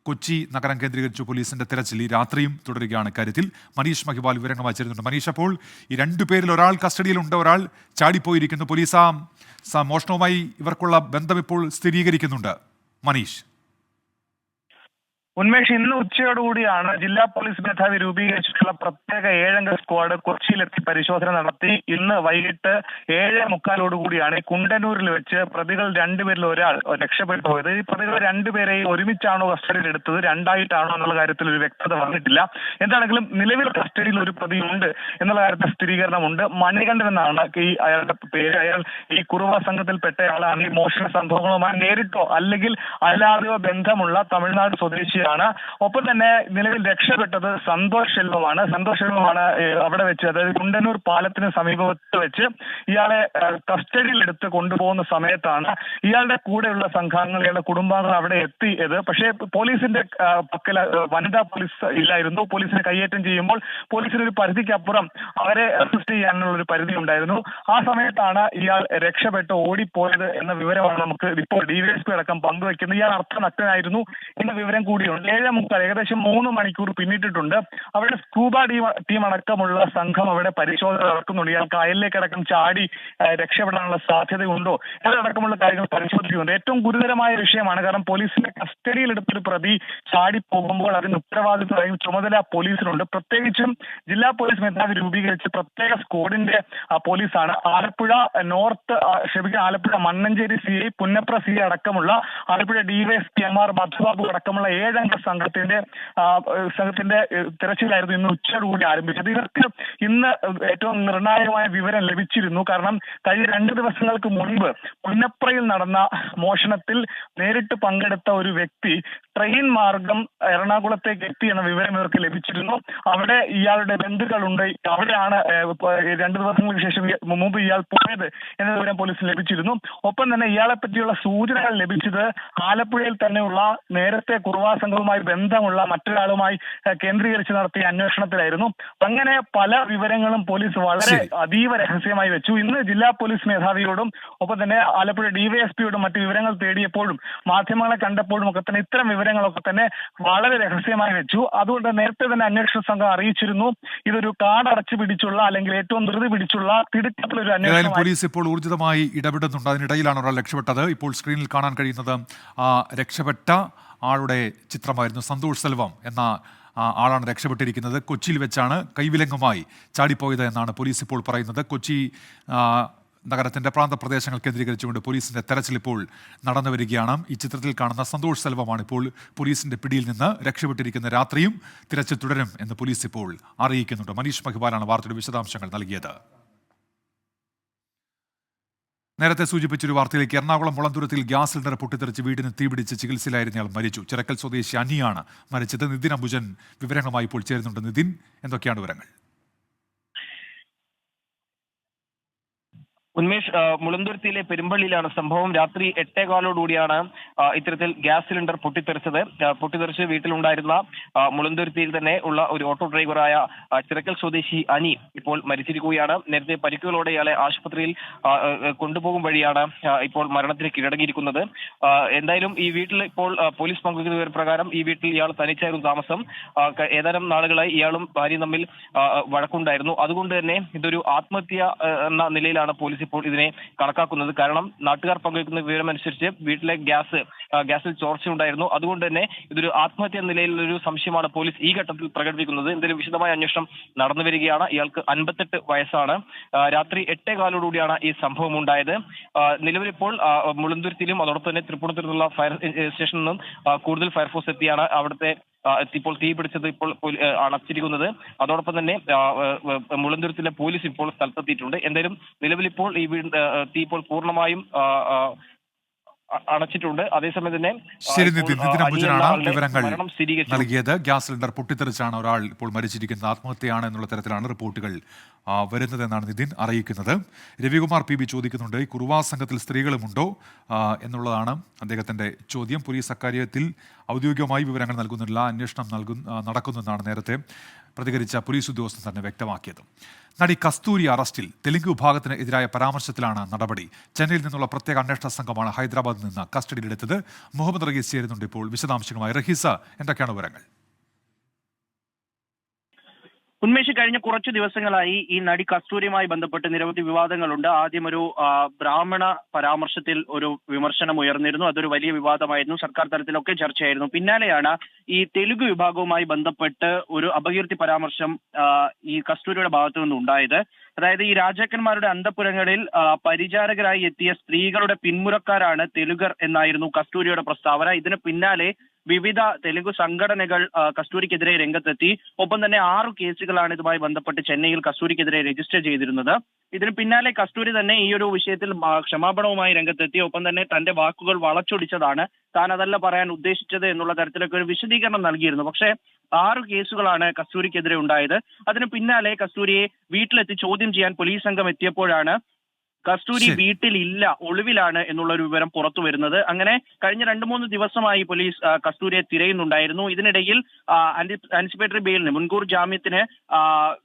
കൊച്ചി നഗരം കേന്ദ്രീകരിച്ചു പോലീസിന്റെ തെരച്ചിൽ ഈ രാത്രിയും തുടരുകയാണ്. കാര്യത്തിൽ മനീഷ് മഹിവാൽ വിവരങ്ങൾ വായിച്ചിരുന്നുണ്ട്. മനീഷ്, അപ്പോൾ ഈ 2 പേരിൽ ഒരാൾ കസ്റ്റഡിയിലുണ്ട്, ഒരാൾ ചാടിപ്പോയിരിക്കുന്നു. പോലീസ് മോഷണവുമായി ഇവർക്കുള്ള ബന്ധം ഇപ്പോൾ സ്ഥിരീകരിക്കുന്നുണ്ട്. മനീഷ്, ഉന്മേഷ്, ഇന്ന് ഉച്ചയോടുകൂടിയാണ് ജില്ലാ പോലീസ് മേധാവി രൂപീകരിച്ചിട്ടുള്ള പ്രത്യേക 7-അംഗ സ്ക്വാഡ് കൊച്ചിയിലെത്തി പരിശോധന നടത്തി. ഇന്ന് വൈകിട്ട് 7:45 കുണ്ടന്നൂരിൽ വെച്ച് പ്രതികൾ 2 പേരിൽ ഒരാൾ രക്ഷപ്പെട്ടു പോയത്. ഈ പ്രതികൾ 2 പേരെയും ഒരുമിച്ചാണോ കസ്റ്റഡിയിൽ എടുത്തത്, രണ്ടായിട്ടാണോ എന്നുള്ള കാര്യത്തിൽ ഒരു വ്യക്തത വന്നിട്ടില്ല. എന്താണെങ്കിലും നിലവിൽ കസ്റ്റഡിയിൽ ഒരു പ്രതിയുണ്ട് എന്നുള്ള കാര്യത്തിൽ സ്ഥിരീകരണമുണ്ട്. മണികണ്ഠൻ എന്നാണ് അയാളുടെ പേര്. അയാൾ ഈ കുറുവ സംഘത്തിൽപ്പെട്ട ആളാണ്. ഈ മോഷണ സംഭവങ്ങളുമായി നേരിട്ടോ അല്ലെങ്കിൽ അല്ലാതെയോ ബന്ധമുള്ള തമിഴ്നാട് സ്വദേശിയായ തുടരുകയാണ്. ഒപ്പം തന്നെ നിലവിൽ രക്ഷപ്പെട്ടത് സന്തോഷ് ശെൽവമാണ്. അവിടെ വെച്ച്, അതായത് കുണ്ടന്നൂർ പാലത്തിന് സമീപത്ത് വെച്ച് ഇയാളെ കസ്റ്റഡിയിലെടുത്ത് കൊണ്ടുപോകുന്ന സമയത്താണ് ഇയാളുടെ കൂടെയുള്ള സംഘാംഗങ്ങൾ, ഇയാളുടെ കുടുംബാംഗങ്ങൾ അവിടെ എത്തിയത്. പക്ഷേ പോലീസിന്റെ പക്കൽ വനിതാ പോലീസ് ഇല്ലായിരുന്നു. പോലീസിനെ കയ്യേറ്റം ചെയ്യുമ്പോൾ പോലീസിന് ഒരു പരിധിക്കപ്പുറം അവരെ അറസ്റ്റ് ചെയ്യാനുള്ള ഒരു പരിധി ഉണ്ടായിരുന്നു. ആ സമയത്താണ് ഇയാൾ രക്ഷപ്പെട്ട് ഓടിപ്പോയത് എന്ന വിവരമാണ് നമുക്ക് ഇപ്പോൾ ഡിവൈഎസ്പി അടക്കം പങ്കുവെക്കുന്നത്. ഇയാൾ അർത്ഥനഗ്നനായിരുന്നു എന്ന വിവരം കൂടിയുണ്ട്. 7:30 ഏകദേശം 3 മണിക്കൂർ പിന്നിട്ടിട്ടുണ്ട്. അവിടെ സ്കൂബ ടീം അടക്കമുള്ള സംഘം അവിടെ പരിശോധന നടക്കുന്നുണ്ട്. ഇയാൾ കായലിലേക്കടക്കം ചാടി രക്ഷപ്പെടാനുള്ള സാധ്യതയുണ്ടോ എന്നതടക്കമുള്ള കാര്യങ്ങൾ പരിശോധിക്കുന്നുണ്ട്. ഏറ്റവും ഗുരുതരമായ വിഷയമാണ്. കാരണം പോലീസിന്റെ കസ്റ്റഡിയിലെടുത്തൊരു പ്രതി ചാടി പോകുമ്പോൾ അതിന് ഉത്തരവാദിത്വം ചുമതല പോലീസിനുണ്ട്. പ്രത്യേകിച്ചും ജില്ലാ പോലീസ് മേധാവി രൂപീകരിച്ച് പ്രത്യേക സ്ക്വാഡിന്റെ പോലീസാണ്. ആലപ്പുഴ മണ്ണഞ്ചേരി CI, പുന്നപ്ര CI അടക്കമുള്ള ആലപ്പുഴ DYSP MR മധുബാബു അടക്കമുള്ള 7 അംഗ സംഘത്തിന്റെ തിരച്ചിലായിരുന്നു ഇന്ന് ഉച്ചയോടുകൂടി ആരംഭിച്ചത്. ഇവർക്ക് ഇന്ന് ഏറ്റവും നിർണായകമായ വിവരം ലഭിച്ചിരുന്നു. കാരണം കഴിഞ്ഞ 2 ദിവസങ്ങൾക്ക് മുൻപ് പുന്നപ്രയിൽ നടന്ന മോഷണത്തിൽ നേരിട്ട് പങ്കെടുത്ത ഒരു വ്യക്തി ട്രെയിൻ മാർഗം എറണാകുളത്തേക്ക് എത്തി എന്ന വിവരം ഇവർക്ക് ലഭിച്ചിരുന്നു. അവിടെ ഇയാളുടെ ബന്ധുക്കളുണ്ട്. അവിടെയാണ് 2 ദിവസങ്ങൾക്ക് ശേഷം മുമ്പ് ഇയാൾ പോയത് എന്ന വിവരം പോലീസിന് ലഭിച്ചിരുന്നു. ഒപ്പം തന്നെ ഇയാളെ പറ്റിയുള്ള സൂചനകൾ ലഭിച്ചത് ആലപ്പുഴയിൽ തന്നെയുള്ള നേരത്തെ കുറുവാ സംഘവുമായി ബന്ധമുള്ള മറ്റൊരാളുമായി കേന്ദ്രീകരിച്ച് നടത്തിയ അന്വേഷണത്തിലായിരുന്നു. അങ്ങനെ പല വിവരങ്ങളും പോലീസ് വളരെ അതീവ രഹസ്യമായി വെച്ചു. ഇന്ന് ജില്ലാ പോലീസ് മേധാവിയോടും ഒപ്പം തന്നെ ആലപ്പുഴ DYSPയോടും മറ്റു വിവരങ്ങൾ തേടിയപ്പോഴും മാധ്യമങ്ങളെ കണ്ടപ്പോഴും ഒക്കെ തന്നെ ഇത്തരം വിവരങ്ങളൊക്കെ തന്നെ വളരെ രഹസ്യമായി വെച്ചു. അതുകൊണ്ട് നേരത്തെ തന്നെ അന്വേഷണ സംഘം അറിയിച്ചിരുന്നു ഇതൊരു കാടടച്ചു പിടിച്ചുള്ള അല്ലെങ്കിൽ ഏറ്റവും ധൃതി പിടിച്ചുള്ള തിടുക്കത്തിലൊരു അന്വേഷണം. പോലീസ് ഇപ്പോൾ ഊർജിതമായി ഇടപെടുന്നുണ്ട്. അതിനിടയിലാണ് ഒരാൾ രക്ഷപ്പെട്ടത്. ഇപ്പോൾ സ്ക്രീനിൽ കാണാൻ കഴിയുന്നത് രക്ഷപ്പെട്ട ആളുടെ ചിത്രമായിരുന്നു. സന്തോഷ് സെൽവം എന്ന ആളാണ് രക്ഷപ്പെട്ടിരിക്കുന്നത്. കൊച്ചിയിൽ വെച്ചാണ് കൈവിലങ്ങുമായി ചാടിപ്പോയത് എന്നാണ് പോലീസ് ഇപ്പോൾ പറയുന്നത്. കൊച്ചി നഗരത്തിന്റെ പ്രാന്തപ്രദേശങ്ങൾ കേന്ദ്രീകരിച്ചുകൊണ്ട് പോലീസിന്റെ തെരച്ചിൽ ഇപ്പോൾ നടന്നു വരികയാണ്. ഈ ചിത്രത്തിൽ കാണുന്ന സന്തോഷ് സെൽവമാണ് ഇപ്പോൾ പോലീസിന്റെ പിടിയിൽ നിന്ന് രക്ഷപ്പെട്ടിരിക്കുന്ന. രാത്രിയും തിരച്ചിൽ തുടരും എന്ന് പോലീസ് ഇപ്പോൾ അറിയിക്കുന്നുണ്ട്. മനീഷ് മഹിബാലാണ് വാർത്തയുടെ വിശദാംശങ്ങൾ നൽകിയത്. നേരത്തെ സൂചിപ്പിച്ചൊരു വാർത്തയിലേക്ക്. എറണാകുളം മുളന്തുരുത്തിൽ ഗ്യാസ് സിലിണ്ടർ പൊട്ടിത്തെറിച്ച് വീടിന് തീപിടിച്ച് ചികിത്സയിലായിരുന്നയാൾ മരിച്ചു. ചിറക്കൽ സ്വദേശി അനിയാണ് മരിച്ചത്. നിതിൻ അംബുജൻ വിവരങ്ങളുമായി ഇപ്പോൾ ചേരുന്നുണ്ട്. നിതിൻ, എന്തൊക്കെയാണ് വിവരങ്ങൾ? ഉന്മേഷ്, മുളന്തുരുത്തിയിലെ പെരുമ്പള്ളിയിലാണ് സംഭവം. രാത്രി 8:15 ഇത്തരത്തിൽ ഗ്യാസ് സിലിണ്ടർ പൊട്ടിത്തെറിച്ച് വീട്ടിലുണ്ടായിരുന്ന മുളന്തുരുത്തിയിൽ തന്നെ ഉള്ള ഒരു ഓട്ടോ ഡ്രൈവറായ ചിറക്കൽ സ്വദേശി അനി ഇപ്പോൾ മരിച്ചിരിക്കുകയാണ്. നേരത്തെ പരിക്കുകളോടെ ഇയാളെ ആശുപത്രിയിൽ കൊണ്ടുപോകും വഴിയാണ് ഇപ്പോൾ മരണത്തിന് കീഴടങ്ങിയിരിക്കുന്നത്. എന്തായാലും ഈ വീട്ടിൽ ഇപ്പോൾ പോലീസ് പങ്കുവയ്ക്കുന്ന വിവരപ്രകാരം ഈ വീട്ടിൽ ഇയാൾ തനിച്ചായിരുന്നു താമസം. ഏതാനും നാളുകളായി ഇയാളും ഭാര്യയും തമ്മിൽ വഴക്കുണ്ടായിരുന്നു. അതുകൊണ്ട് തന്നെ ഇതൊരു ആത്മഹത്യ എന്ന നിലയിലാണ് പോലീസ് ഇപ്പോൾ ഇതിനെ കണക്കാക്കുന്നത്. കാരണം നാട്ടുകാർ പങ്കുവയ്ക്കുന്ന വിവരമനുസരിച്ച് വീട്ടിലെ ഗ്യാസിൽ ചോർച്ചയുണ്ടായിരുന്നു. അതുകൊണ്ട് തന്നെ ഇതൊരു ആത്മഹത്യ നിലയിലൊരു സംശയമാണ് പോലീസ് ഈ ഘട്ടത്തിൽ പ്രകടിപ്പിക്കുന്നത്. എന്തായാലും വിശദമായ അന്വേഷണം നടന്നു വരികയാണ്. ഇയാൾക്ക് 58 വയസ്സാണ്. രാത്രി 8:15 ഈ സംഭവം ഉണ്ടായത്. നിലവിലിപ്പോൾ മുളന്തുരുത്തിയിലും അതോടൊപ്പം തന്നെ തൃപ്പൂണിത്തുറയിലുള്ള ഫയർ സ്റ്റേഷനിൽ നിന്നും കൂടുതൽ ഫയർഫോഴ്സ് എത്തിയാണ് അവിടുത്തെ ഇപ്പോൾ തീ പിടിച്ചത് ഇപ്പോൾ അണച്ചിരിക്കുന്നത്. അതോടൊപ്പം തന്നെ മുളന്തുരുത്തിലെ പോലീസ് ഇപ്പോൾ സ്ഥലത്തെത്തിയിട്ടുണ്ട്. എന്തായാലും നിലവിലിപ്പോൾ ഈ തീ ഇപ്പോൾ പൂർണ്ണമായും അടച്ചിട്ടുണ്ട്. അതേസമയം തന്നെ ശരി, നിതിൻ അംബുജനാണ് വിവരങ്ങൾ നൽകിയത്. ഗ്യാസ് സിലിണ്ടർ പൊട്ടിത്തെറിച്ചാണ് ഒരാൾ ഇപ്പോൾ മരിച്ചിരിക്കുന്നത്. ആത്മഹത്യയാണ് എന്നുള്ള തരത്തിലാണ് റിപ്പോർട്ടുകൾ വരുന്നതെന്നാണ് നിതിൻ അറിയിക്കുന്നത്. രവികുമാർ PB ചോദിക്കുന്നുണ്ട്, ഈ കുറുവാ സംഘത്തിൽ സ്ത്രീകളുമുണ്ടോ എന്നുള്ളതാണ് അദ്ദേഹത്തിന്റെ ചോദ്യം. പോലീസ് അക്കാര്യത്തിൽ ഔദ്യോഗികമായി വിവരങ്ങൾ നൽകുന്നില്ല. അന്വേഷണം നടക്കുന്നെന്നാണ് നേരത്തെ പ്രതികരിച്ച പോലീസ് ഉദ്യോഗസ്ഥൻ തന്നെ വ്യക്തമാക്കിയത്. നടി കസ്തൂരി അറസ്റ്റിൽ. തെലുങ്ക് വിഭാഗത്തിന് എതിരായ പരാമർശത്തിലാണ് നടപടി. ചെന്നൈയിൽ നിന്നുള്ള പ്രത്യേക അന്വേഷണ സംഘമാണ് ഹൈദരാബാദിൽ നിന്ന് കസ്റ്റഡിയിലെടുത്തത്. മുഹമ്മദ് റഹീസ് ചേരുന്നുണ്ട് ഇപ്പോൾ വിശദാംശങ്ങളുമായി. റഹീസ, എന്തൊക്കെയാണ് വിവരങ്ങൾ? ഉന്മേഷ്, കഴിഞ്ഞ കുറച്ചു ദിവസങ്ങളായി ഈ നടി കസ്തൂരിയുമായി ബന്ധപ്പെട്ട് നിരവധി വിവാദങ്ങളുണ്ട്. ആദ്യം ഒരു ബ്രാഹ്മണ പരാമർശത്തിൽ ഒരു വിമർശനം ഉയർന്നിരുന്നു. അതൊരു വലിയ വിവാദമായിരുന്നു. സർക്കാർ തലത്തിലൊക്കെ ചർച്ചയായിരുന്നു. പിന്നാലെയാണ് ഈ തെലുങ്ക് വിഭാഗവുമായി ബന്ധപ്പെട്ട് ഒരു അപകീർത്തി പരാമർശം ഈ കസ്തൂരിയുടെ ഭാഗത്തു നിന്നുണ്ടായത്. അതായത് ഈ രാജാക്കന്മാരുടെ അന്തഃപുരങ്ങളിൽ പരിചാരകരായി എത്തിയ സ്ത്രീകളുടെ പിന്മുറക്കാരാണ് തെലുഗർ എന്നായിരുന്നു കസ്തൂരിയുടെ പ്രസ്താവന. ഇതിന് പിന്നാലെ വിവിധ തെലുങ്ക് സംഘടനകൾ കസ്തൂരിക്കെതിരെ രംഗത്തെത്തി. ഒപ്പം തന്നെ 6 കേസുകളാണ് ഇതുമായി ബന്ധപ്പെട്ട് ചെന്നൈയിൽ കസ്തൂരിക്കെതിരെ രജിസ്റ്റർ ചെയ്തിരുന്നത്. ഇതിന് പിന്നാലെ കസ്തൂരി തന്നെ ഈ ഒരു വിഷയത്തിൽ ക്ഷമാപണവുമായി രംഗത്തെത്തി. ഒപ്പം തന്നെ തന്റെ വാക്കുകൾ വളച്ചൊടിച്ചതാണ്, താൻ അതല്ല പറയാൻ ഉദ്ദേശിച്ചത് എന്നുള്ള തരത്തിലൊക്കെ ഒരു വിശദീകരണം നൽകിയിരുന്നു. പക്ഷേ 6 കേസുകളാണ് കസ്തൂരിക്കെതിരെ ഉണ്ടായത്. അതിന് പിന്നാലെ കസ്തൂരിയെ വീട്ടിലെത്തി ചോദ്യം ചെയ്യാൻ പോലീസ് സംഘം എത്തിയപ്പോഴാണ് കസ്തൂരി വീട്ടിലില്ല, ഒളിവിലാണ് എന്നുള്ള ഒരു വിവരം പുറത്തു വരുന്നത്. അങ്ങനെ കഴിഞ്ഞ 2-3 ദിവസമായി പോലീസ് കസ്തൂരിയെ തിരയുന്നുണ്ടായിരുന്നു. ഇതിനിടയിൽ ആൻറ്റിസിപ്പേറ്ററി ബെയിലിന്, മുൻകൂർ ജാമ്യത്തിന്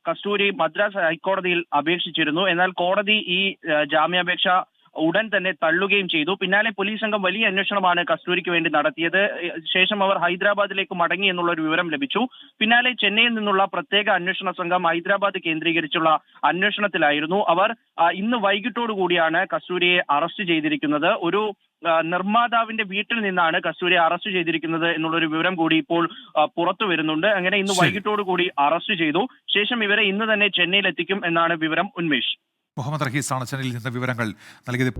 കസ്തൂരി മദ്രാസ് ഹൈക്കോടതിയിൽ അപേക്ഷിച്ചിരുന്നു. എന്നാൽ കോടതി ഈ ജാമ്യാപേക്ഷ ഉടൻ തന്നെ തള്ളുകയും ചെയ്തു. പിന്നാലെ പോലീസ് സംഘം വലിയ അന്വേഷണമാണ് കസ്തൂരിക്ക് വേണ്ടി നടത്തിയത്. ശേഷം അവർ ഹൈദരാബാദിലേക്ക് മടങ്ങി എന്നുള്ള ഒരു വിവരം ലഭിച്ചു. പിന്നാലെ ചെന്നൈയിൽ നിന്നുള്ള പ്രത്യേക അന്വേഷണ സംഘം ഹൈദരാബാദ് കേന്ദ്രീകരിച്ചുള്ള അന്വേഷണത്തിലായിരുന്നു. അവർ ഇന്ന് വൈകിട്ടോടു കൂടിയാണ് കസ്തൂരിയെ അറസ്റ്റ് ചെയ്തിരിക്കുന്നത്. ഒരു നിർമ്മാതാവിന്റെ വീട്ടിൽ നിന്നാണ് കസ്തൂരിയെ അറസ്റ്റ് ചെയ്തിരിക്കുന്നത് എന്നുള്ളൊരു വിവരം കൂടി ഇപ്പോൾ പുറത്തു വരുന്നുണ്ട്. അങ്ങനെ ഇന്ന് വൈകിട്ടോടു കൂടി അറസ്റ്റ് ചെയ്തു. ശേഷം ഇവരെ ഇന്ന് തന്നെ ചെന്നൈയിൽ എത്തിക്കും എന്നാണ് വിവരം. ഉന്മേഷ്. മുഹമ്മദ് റഹീസാണ് ചെന്നൈയിൽ നിന്ന് വിവരങ്ങൾ നൽകിയത്.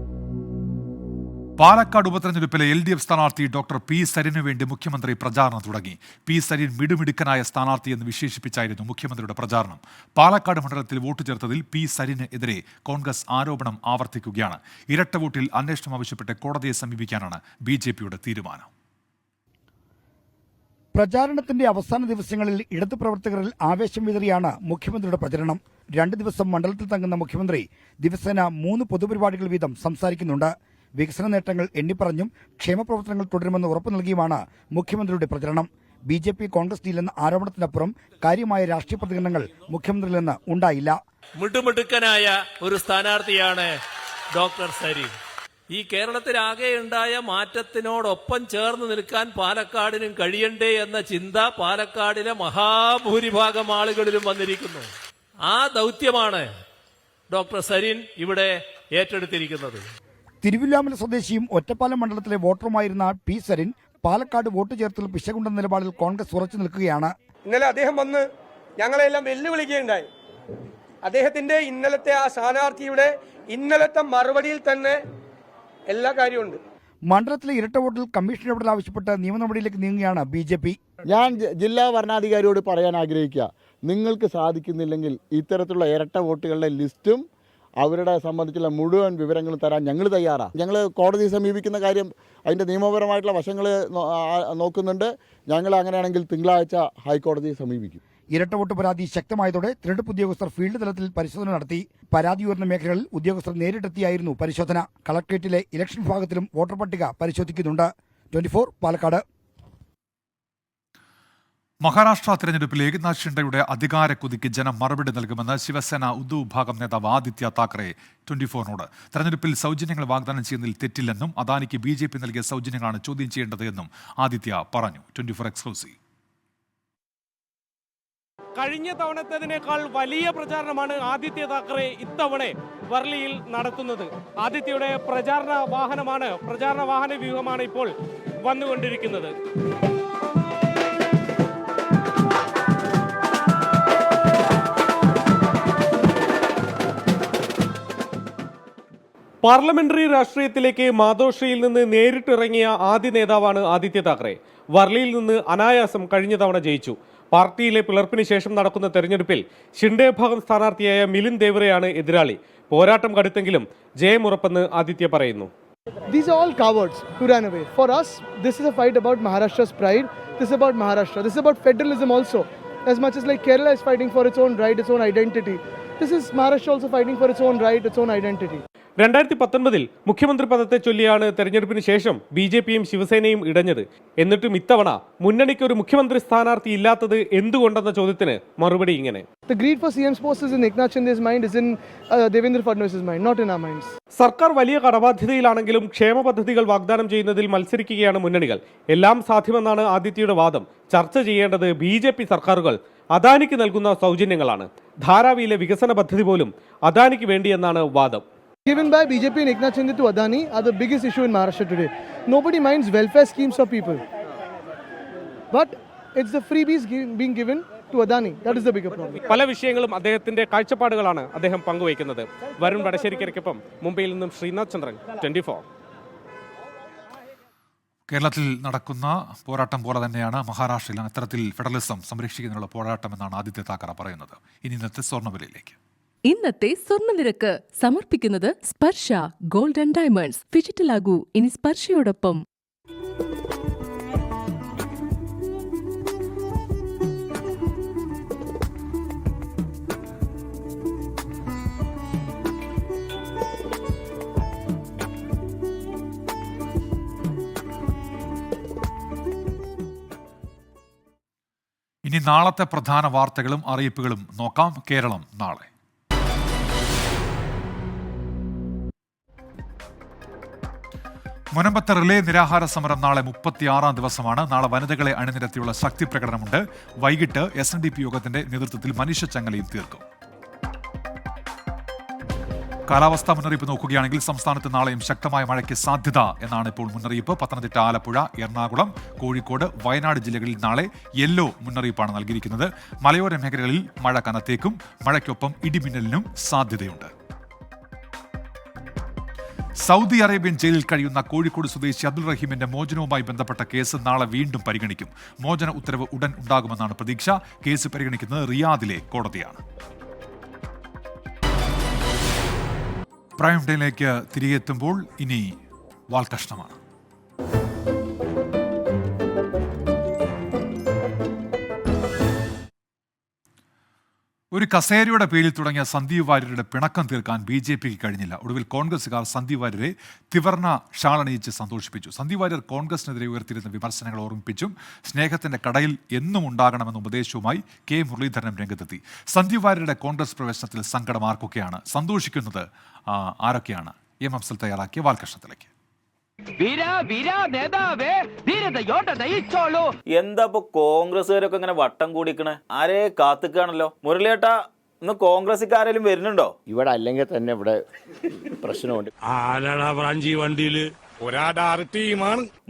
പാലക്കാട് ഉപതെരഞ്ഞെടുപ്പിലെ LDF സ്ഥാനാർത്ഥി ഡോക്ടർ പി സരിനു വേണ്ടി മുഖ്യമന്ത്രി പ്രചാരണം തുടങ്ങി. പി സരിൻ മിടുമിടുക്കനായ സ്ഥാനാർത്ഥി എന്ന് വിശേഷിപ്പിച്ചായിരുന്നു മുഖ്യമന്ത്രിയുടെ പ്രചാരണം. പാലക്കാട് മണ്ഡലത്തിൽ വോട്ട് ചേർത്തതിൽ പി സരിന് എതിരെ കോൺഗ്രസ് ആരോപണം ആവർത്തിക്കുകയാണ്. ഇരട്ട വോട്ടിൽ അന്വേഷണം ആവശ്യപ്പെട്ട് കോടതിയെ സമീപിക്കാനാണ് BJPയുടെ തീരുമാനം. പ്രചാരണത്തിന്റെ അവസാന ദിവസങ്ങളിൽ ഇടതു പ്രവർത്തകരിൽ ആവേശം വിതറിയാണ് മുഖ്യമന്ത്രിയുടെ പ്രചരണം. 2 ദിവസം മണ്ഡലത്തിൽ തങ്ങുന്ന മുഖ്യമന്ത്രി ദിവസേന 3 പൊതുപരിപാടികൾ വീതം സംസാരിക്കുന്നുണ്ട്. വികസന നേട്ടങ്ങൾ എണ്ണിപ്പറഞ്ഞും ക്ഷേമപ്രവർത്തനങ്ങൾ തുടരുമെന്ന് ഉറപ്പു നൽകിയുമാണ് മുഖ്യമന്ത്രിയുടെ പ്രചരണം. BJP കോൺഗ്രസ് ഡീലെന്ന ആരോപണത്തിനപ്പുറം കാര്യമായ രാഷ്ട്രീയ പ്രതികരണങ്ങൾ മുഖ്യമന്ത്രിയിൽ നിന്ന് ഉണ്ടായില്ല. മിടുമിടുക്കനായ ഒരു സ്ഥാനാർത്ഥിയാണ് ഡോക്ടർ സരിൻ. ഈ കേരളത്തിലാകെ ഉണ്ടായ മാറ്റത്തിനോടൊപ്പം ചേർന്ന് നിൽക്കാൻ പാലക്കാടിനും കഴിയണ്ടേ എന്ന ചിന്ത പാലക്കാടിലെ മഹാഭൂരിഭാഗം ആളുകളിലും വന്നിരിക്കുന്നു. ആ ദൗത്യമാണ് ഡോക്ടർ സരിൻ ഇവിടെ ഏറ്റെടുത്തിരിക്കുന്നത്. തിരുവില്ലാമല സ്വദേശിയും ഒറ്റപ്പാലം മണ്ഡലത്തിലെ വോട്ടറുമായിരുന്ന പി സരിൻ പാലക്കാട് വോട്ട് ചേർത്തൽ പിശകുണ്ടെന്ന നിലപാടിൽ കോൺഗ്രസ് ഉറച്ചു നിൽക്കുകയാണ്. ഇന്നലെ അദ്ദേഹം വന്ന് ഞങ്ങളെല്ലാം വെല്ലുവിളിക്കുകയുണ്ടായി. അദ്ദേഹത്തിന്റെ ഇന്നലത്തെ ആ സ്ഥാനാർത്ഥിയുടെ ഇന്നലത്തെ മറുപടിയിൽ തന്നെ എല്ലാ കാര്യമുണ്ട്. മണ്ഡലത്തിലെ ഇരട്ട വോട്ടിൽ കമ്മീഷൻ ഇടപെടൽ ആവശ്യപ്പെട്ട് നിയമ നടപടിയിലേക്ക് നീങ്ങുകയാണ് BJP. ഞാൻ ജില്ലാ ഭരണാധികാരിയോട് പറയാൻ ആഗ്രഹിക്കുക, നിങ്ങൾക്ക് സാധിക്കുന്നില്ലെങ്കിൽ ഇത്തരത്തിലുള്ള ഇരട്ട വോട്ടുകളുടെ ലിസ്റ്റും അവരുടെ സംബന്ധിച്ചുള്ള മുഴുവൻ വിവരങ്ങളും തരാൻ ഞങ്ങൾ തയ്യാറാണ്. ഞങ്ങൾ കോടതിയെ സമീപിക്കുന്ന കാര്യം അതിൻ്റെ നിയമപരമായിട്ടുള്ള വശങ്ങൾ നോക്കുന്നുണ്ട്. ഞങ്ങൾ അങ്ങനെയാണെങ്കിൽ തിങ്കളാഴ്ച ഹൈക്കോടതിയെ സമീപിക്കും. ഇരട്ട വോട്ട് പരാതി ശക്തമായതോടെ തിരഞ്ഞെടുപ്പ് ഉദ്യോഗസ്ഥർ ഫീൽഡ് തലത്തിൽ പരിശോധന നടത്തി. പരാതി ഉയർന്ന മേഖലകളിൽ ഉദ്യോഗസ്ഥർ നേരിട്ടെത്തിയായിരുന്നു പരിശോധന. കളക്ട്രേറ്റിലെ ഇലക്ഷൻ വിഭാഗത്തിലും വോട്ടർ പട്ടിക പരിശോധിക്കുന്നുണ്ട്. 24 പാലക്കാട്. മഹാരാഷ്ട്ര തെരഞ്ഞെടുപ്പിൽ ഏകനാഥ് ഷിൻഡെയുടെ അധികാരക്കുതിക്ക് ജനം മറുപടി നൽകുമെന്ന് ശിവസേന ഉദ്ധവ് വിഭാഗം നേതാവ് ആദിത്യ താക്കറെ 24നോട്. തെരഞ്ഞെടുപ്പിൽ സൗജന്യങ്ങൾ വാഗ്ദാനം ചെയ്യുന്നതിൽ തെറ്റില്ലെന്നും അദാനിക്ക് BJP നൽകിയ സൗജന്യങ്ങളാണ് ചോദ്യം ചെയ്യേണ്ടത് എന്നും ആദിത്യ പറഞ്ഞു. 24 എക്സ്ക്ലൂസീവ്. കഴിഞ്ഞ തവണത്തേതിനേക്കാൾ വലിയ പ്രചാരണമാണ് ആദിത്യ താക്കറെ ഇത്തവണ വർലിയിൽ നടത്തുന്നത്. ആദിത്യയുടെ പ്രചാരണ വാഹന വ്യൂഹമാണ് ഇപ്പോൾ വന്നുകൊണ്ടിരിക്കുന്നത്. പാർലമെന്ററി രാഷ്ട്രീയത്തിലേക്ക് മാതോശ്രീയിൽ നിന്ന് നേരിട്ടിറങ്ങിയ ആദ്യ നേതാവാണ് ആദിത്യ താക്കറെ. വർലിയിൽ നിന്ന് അനായാസം കഴിഞ്ഞ തവണ ജയിച്ചു. പാർട്ടിയിലെ പിളർപ്പിന് ശേഷം നടക്കുന്ന തെരഞ്ഞെടുപ്പിൽ ഷിൻഡെ വിഭാഗം സ്ഥാനാർത്ഥിയായ മിലിന്ദ് ദേവറെയാണ് എതിരാളി. പോരാട്ടം കടുത്തെങ്കിലും ജയമുറപ്പെന്ന് ആദിത്യ പറയുന്നു. These are all cowards who ran away. For us, this is a fight about Maharashtra's pride. This is about Maharashtra. This is about federalism also. As much as like Kerala is fighting for its own right, its own identity, this is Maharashtra also fighting for its own right, its own identity. 2019 മുഖ്യമന്ത്രി പദത്തെ ചൊല്ലിയാണ് തെരഞ്ഞെടുപ്പിന് ശേഷം BJPയും ശിവസേനയും ഇടഞ്ഞത്. എന്നിട്ടും ഇത്തവണ മുന്നണിക്ക് ഒരു മുഖ്യമന്ത്രി സ്ഥാനാർത്ഥി ഇല്ലാത്തത് എന്തുകൊണ്ടെന്ന ചോദ്യത്തിന് മറുപടി ഇങ്ങനെ. The greed for CM's post is in Eknath Shinde's mind, is in Devendra Fadnavis's mind, not in our minds. സർക്കാർ വലിയ കടബാധ്യതയിലാണെങ്കിലും ക്ഷേമ പദ്ധതികൾ വാഗ്ദാനം ചെയ്യുന്നതിൽ മത്സരിക്കുകയാണ് മുന്നണികൾ. എല്ലാം സാധ്യമെന്നാണ് ആദിത്യയുടെ വാദം. ചർച്ച ചെയ്യേണ്ടത് BJP സർക്കാരുകൾ അദാനിക്ക് നൽകുന്ന സൗജന്യങ്ങളാണ്. ധാരാവിയിലെ വികസന പദ്ധതി പോലും അദാനിക്ക് വേണ്ടിയെന്നാണ് വാദം. Given by BJP and Eknath Shinde to Adani are the biggest issue in Maharashtra today. Nobody minds welfare schemes for people, but it's the freebies being given to Adani. That is the bigger problem. പല വിഷയങ്ങളും അദ്ദേഹത്തിന്റെ കാഴ്ചപ്പാടുകളാണ് അദ്ദേഹം പങ്കുവയ്ക്കുന്നത്. വരുൺ വടശ്ശേരിക്കൊപ്പം മുംബൈയിൽ നിന്നും ശ്രീനാഥ് ചന്ദ്രൻ, 24. കേരളത്തിൽ നടക്കുന്ന പോരാട്ടം പോലെ തന്നെയാണ് മഹാരാഷ്ട്രയിൽ അത്തരത്തിൽ ഫെഡറലിസം സംരക്ഷിക്കുന്നതിനുള്ള പോരാട്ടം എന്നാണ് ആദിത്യ താക്കറെ പറയുന്നത്. ഇനി ഇന്നത്തെ സ്വർണ്ണവിലയിലേക്ക്. ഇന്നത്തെ സ്വർണ്ണനിരക്ക് സമർപ്പിക്കുന്നത് സ്പർശ ഗോൾഡ് ആൻഡ് ഡയമണ്ട്സ്. ഡിജിറ്റലാകൂ ഇനി സ്പർശയോടൊപ്പം. ഇനി നാളത്തെ പ്രധാന വാർത്തകളും അറിയിപ്പുകളും നോക്കാം. കേരളം നാളെ. മുനമ്പത്തെ റിലേ നിരാഹാര സമരം നാളെ 36ാം ദിവസമാണ്. നാളെ വനിതകളെ അണിനിരത്തിയുള്ള ശക്തി പ്രകടനമുണ്ട്. വൈകിട്ട് SNDP യോഗത്തിന്റെ നേതൃത്വത്തിൽ മനുഷ്യ ചങ്ങലയും തീർക്കും. കാലാവസ്ഥാ മുന്നറിയിപ്പ് നോക്കുകയാണെങ്കിൽ സംസ്ഥാനത്ത് നാളെയും ശക്തമായ മഴയ്ക്ക് സാധ്യത എന്നാണ് ഇപ്പോൾ മുന്നറിയിപ്പ്. പത്തനംതിട്ട, ആലപ്പുഴ, എറണാകുളം, കോഴിക്കോട്, വയനാട് ജില്ലകളിൽ നാളെ യെല്ലോ മുന്നറിയിപ്പാണ് നൽകിയിരിക്കുന്നത്. മലയോര മേഖലകളിൽ മഴ കനത്തേക്കും. മഴയ്ക്കൊപ്പം ഇടിമിന്നലിനും സാധ്യതയുണ്ട്. സൗദി അറേബ്യൻ ജയിലിൽ കഴിയുന്ന കോഴിക്കോട് സ്വദേശി അബ്ദുൾ റഹീമിന്റെ മോചനവുമായി ബന്ധപ്പെട്ട കേസ് നാളെ വീണ്ടും പരിഗണിക്കും. മോചന ഉത്തരവ് ഉടൻ ഉണ്ടാകുമെന്നാണ് പ്രതീക്ഷ. കേസ് പരിഗണിക്കുന്നത് റിയാദിലെ കോടതിയാണ്. പ്രൈം ടൈമിലേക്ക് തിരികെ എത്തുമ്പോൾ ഇനി വാൽകഷ്ണമാണ്. ഒരു കസേരയുടെ പേരിൽ തുടങ്ങിയ സന്ദീപ് വാര്യരുടെ പിണക്കം തീർക്കാൻ BJPക്ക് കഴിഞ്ഞില്ല. ഒടുവിൽ കോൺഗ്രസുകാർ സന്ദീപ് വാര്യരെ ത്രിവർണ്ണ ഷാളണിയിച്ച് സന്തോഷിപ്പിച്ചു. സന്ദീപ് വാര്യർ കോൺഗ്രസിനെതിരെ ഉയർത്തിയിരുന്ന വിമർശനങ്ങൾ ഓർമ്മിപ്പിച്ചും സ്നേഹത്തിന്റെ കടയിൽ എന്നും ഉണ്ടാകണമെന്ന ഉപദേശവുമായി K മുരളീധരനും രംഗത്തെത്തി. സന്ദീപ് വാര്യരുടെ കോൺഗ്രസ് പ്രവേശനത്തിൽ സങ്കടം ആർക്കൊക്കെയാണ്? സന്തോഷിക്കുന്നത് ആരൊക്കെയാണ്? M. അഫ്സൽ തയ്യാറാക്കിയ വാൽകഷ്ണത്തിലേക്ക്. എന്താ ഇപ്പൊ കോൺഗ്രസ്സുകാരൊക്കെ ഇങ്ങനെ വട്ടം കൂടിക്കണേ? ആരെ കാത്തുക്കാണല്ലോ. മുരളിയേട്ടാ, ഇന്ന് കോൺഗ്രസ്സുകാരെങ്കിലും വരുന്നുണ്ടോ? ഇവിടെ അല്ലെങ്കിൽ തന്നെ ഇവിടെ പ്രശ്നമുണ്ട്. വണ്ടിയില്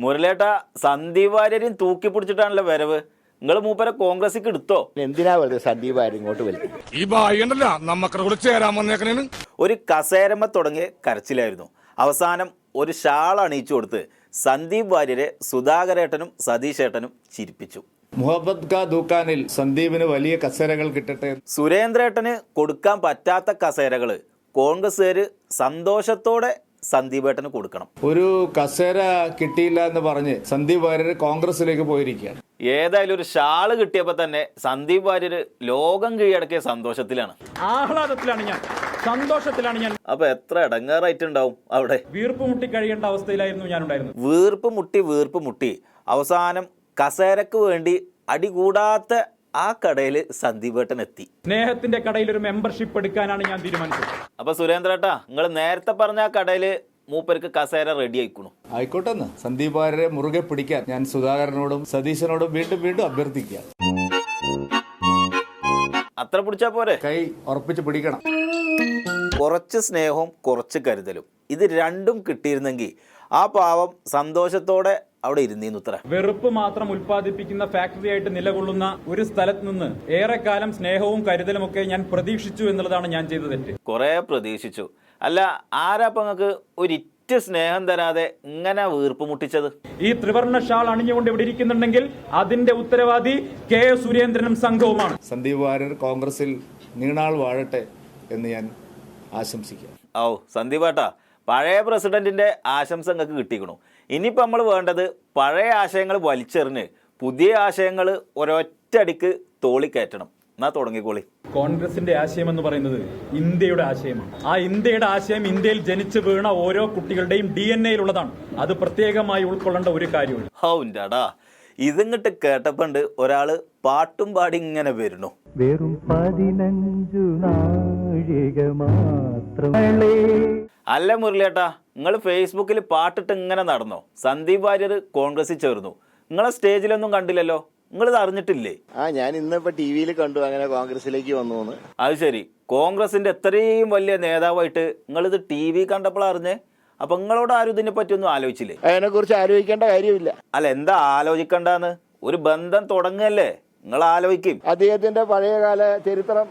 മുരളിയേട്ടാ, സന്ദീപ് വാര്യരെയും തൂക്കി പിടിച്ചിട്ടാണല്ലോ വരവ്. നിങ്ങൾ മൂപ്പരെ കോൺഗ്രസിക്ക് എടുത്തോ? എന്തിനാ വെറുതെ സന്ദീപ് വാര്യർ ഇങ്ങോട്ട് വരുന്നത്? ഈ ഭാഗ്യണ്ടല്ലോ നമ്മക്കോട് ചേരാൻ വന്നേക്കണേന്. ഒരു കസേരമ്മ തുടങ്ങിയ കരച്ചിലായിരുന്നു. അവസാനം ഒരു ഷാൾ അണിയിച്ചു കൊടുത്ത് സന്ദീപ് വാര്യരെ സുധാകരേട്ടനും സതീശേട്ടനും ചിരിപ്പിച്ചു. മുഹബത്ത് കാ ദുക്കാനിൽ സന്ദീപിന് വലിയ കസേരകൾ കിട്ടട്ടെ. സുരേന്ദ്രേട്ടന് കൊടുക്കാൻ പറ്റാത്ത കസേരകള് കോൺഗ്രസ്സുകാര് സന്തോഷത്തോടെ സന്ദീപേട്ടന് കൊടുക്കണം. ഒരു കസേര കിട്ടിയില്ല എന്ന് പറഞ്ഞ് സന്ദീപ് വാര്യർ കോൺഗ്രസിലേക്ക് പോയിരിക്കുകയാണ്. ഏതായാലും ഒരു ഷാള് കിട്ടിയപ്പോ തന്നെ സന്ദീപ് വാര്യര് ലോകം കീഴടക്കിയ സന്തോഷത്തിലാണ്, ആഹ്ലാദത്തിലാണ് ഞാൻ, സന്തോഷത്തിലാണ് ഞാൻ. അപ്പൊ എത്ര ഇടങ്ങാറായിട്ടുണ്ടാവും അവിടെ. വീർപ്പ് മുട്ടി കഴിയേണ്ട അവസ്ഥയിലായിരുന്നു ഞാൻ ഉണ്ടായിരുന്നത്. വീർപ്പ് മുട്ടി അവസാനം കസേരക്ക് വേണ്ടി അടികൂടാത്ത ആ കടയിൽ സന്ദീപേട്ടൻ എത്തി. സ്നേഹത്തിന്റെ കടയിൽ ഒരു മെമ്പർഷിപ്പ് എടുക്കാനാണ് ഞാൻ തീരുമാനിച്ചത്. അപ്പൊ സുരേന്ദ്രേട്ടാ, നിങ്ങൾ നേരത്തെ പറഞ്ഞ ആ കടയില് മൂപ്പർക്ക് കസേര റെഡി ആയിക്കണു. ആയിക്കോട്ടെ, സന്ദീപ് വാര്യരെ മുറുകെ പിടിക്കാൻ ഞാൻ സുധാകരനോടും സതീശനോടും വീണ്ടും അഭ്യർത്ഥിക്കുക. അത്ര പിടിച്ചാ പോരെ? കൈ ഉറപ്പിച്ച് പിടിക്കണം. കുറച്ച് സ്നേഹവും കുറച്ച് കരുതലും, ഇത് രണ്ടും കിട്ടിയിരുന്നെങ്കിൽ ആ പാവം സന്തോഷത്തോടെ അവിടെ ഇരുന്നീന്നുത്ര. വെറുപ്പ് മാത്രം ഉൽപ്പാദിപ്പിക്കുന്ന ഫാക്ടറി ആയിട്ട് നിലകൊള്ളുന്ന ഒരു സ്ഥലത്ത് നിന്ന് ഏറെക്കാലം സ്നേഹവും കരുതലും ഒക്കെ ഞാൻ പ്രതീക്ഷിച്ചു എന്നുള്ളതാണ് ഞാൻ ചെയ്ത തെറ്റ്. കുറെ പ്രതീക്ഷിച്ചു. അല്ല, ആരാപ്പങ്ങൾക്ക് ഒരിറ്റ് സ്നേഹം തരാതെ ഇങ്ങനെ വീർപ്പ് മുട്ടിച്ചത്? ഈ ത്രിവർണ്ണ ഷാൾ അണിഞ്ഞുകൊണ്ട് ഇവിടെ ഇരിക്കുന്നുണ്ടെങ്കിൽ അതിന്റെ ഉത്തരവാദി K സുരേന്ദ്രനും സംഘവുമാണ്. സന്ദീപ് വാര്യർ കോൺഗ്രസിൽ നീണാൾ വാഴട്ടെ എന്ന് ഞാൻ ആശംസിക്കാം. ഓ സന്ദീപേട്ടാ, പഴയ പ്രസിഡന്റിന്റെ ആശംസ നിങ്ങൾക്ക് കിട്ടിക്കണു. ഇനിയിപ്പോൾ നമ്മൾ വേണ്ടത് പഴയ ആശയങ്ങൾ വലിച്ചെറിഞ്ഞ് പുതിയ ആശയങ്ങൾ ഒരൊറ്റടിക്ക് തോളിക്കയറ്റണം. എന്നാ തുടങ്ങിക്കോളി. കോൺഗ്രസിന്റെ ആശയം എന്ന് പറയുന്നത് ഇന്ത്യയുടെ ആശയമാണ്. ആ ഇന്ത്യയുടെ ആശയം ഇന്ത്യയിൽ ജനിച്ചു വീണ ഓരോ കുട്ടികളുടെയും DNA ഉള്ളതാണ്. അത് പ്രത്യേകമായി ഉൾക്കൊള്ളേണ്ട ഒരു കാര്യമാണ്. ഹൗണ്ടാടാ, ഇതിങ്ങട്ട് കേട്ടപ്പണ്ട് ഒരാള് പാട്ടും പാടി ഇങ്ങനെ വരുന്നു. വെറും 15 നാഴിക മാത്രം. അല്ല മുരളിയേട്ടാ, നിങ്ങൾ ഫേസ്ബുക്കിൽ പാട്ടിട്ട് ഇങ്ങനെ നടന്നോ? സന്ദീപ് വാര്യർ കോൺഗ്രസിൽ ചേർന്നു. നിങ്ങളെ സ്റ്റേജിലൊന്നും കണ്ടില്ലല്ലോ. നിങ്ങളിത് അറിഞ്ഞിട്ടില്ലേ? ഞാൻ ഇന്നിപ്പോ ടിവിയിൽ കണ്ടു അങ്ങനെ കോൺഗ്രസിലേക്ക് വന്നു. അത് ശരി, കോൺഗ്രസിന്റെ എത്രയും വലിയ നേതാവായിട്ട് നിങ്ങളിത് TV കണ്ടപ്പോൾ അറിഞ്ഞേ? അപ്പൊ നിങ്ങളോട് ആരും ഇതിനെ പറ്റിയൊന്നും ആലോചിച്ചില്ലേ? അതിനെ കുറിച്ച് ആലോചിക്കേണ്ട കാര്യമില്ല. അല്ല, എന്താ ആലോചിക്കണ്ടെന്ന്? ഒരു ബന്ധം തുടങ്ങല്ലേ, നിങ്ങൾ ആലോചിക്കും. അദ്ദേഹത്തിന്റെ പഴയകാല ചരിത്രം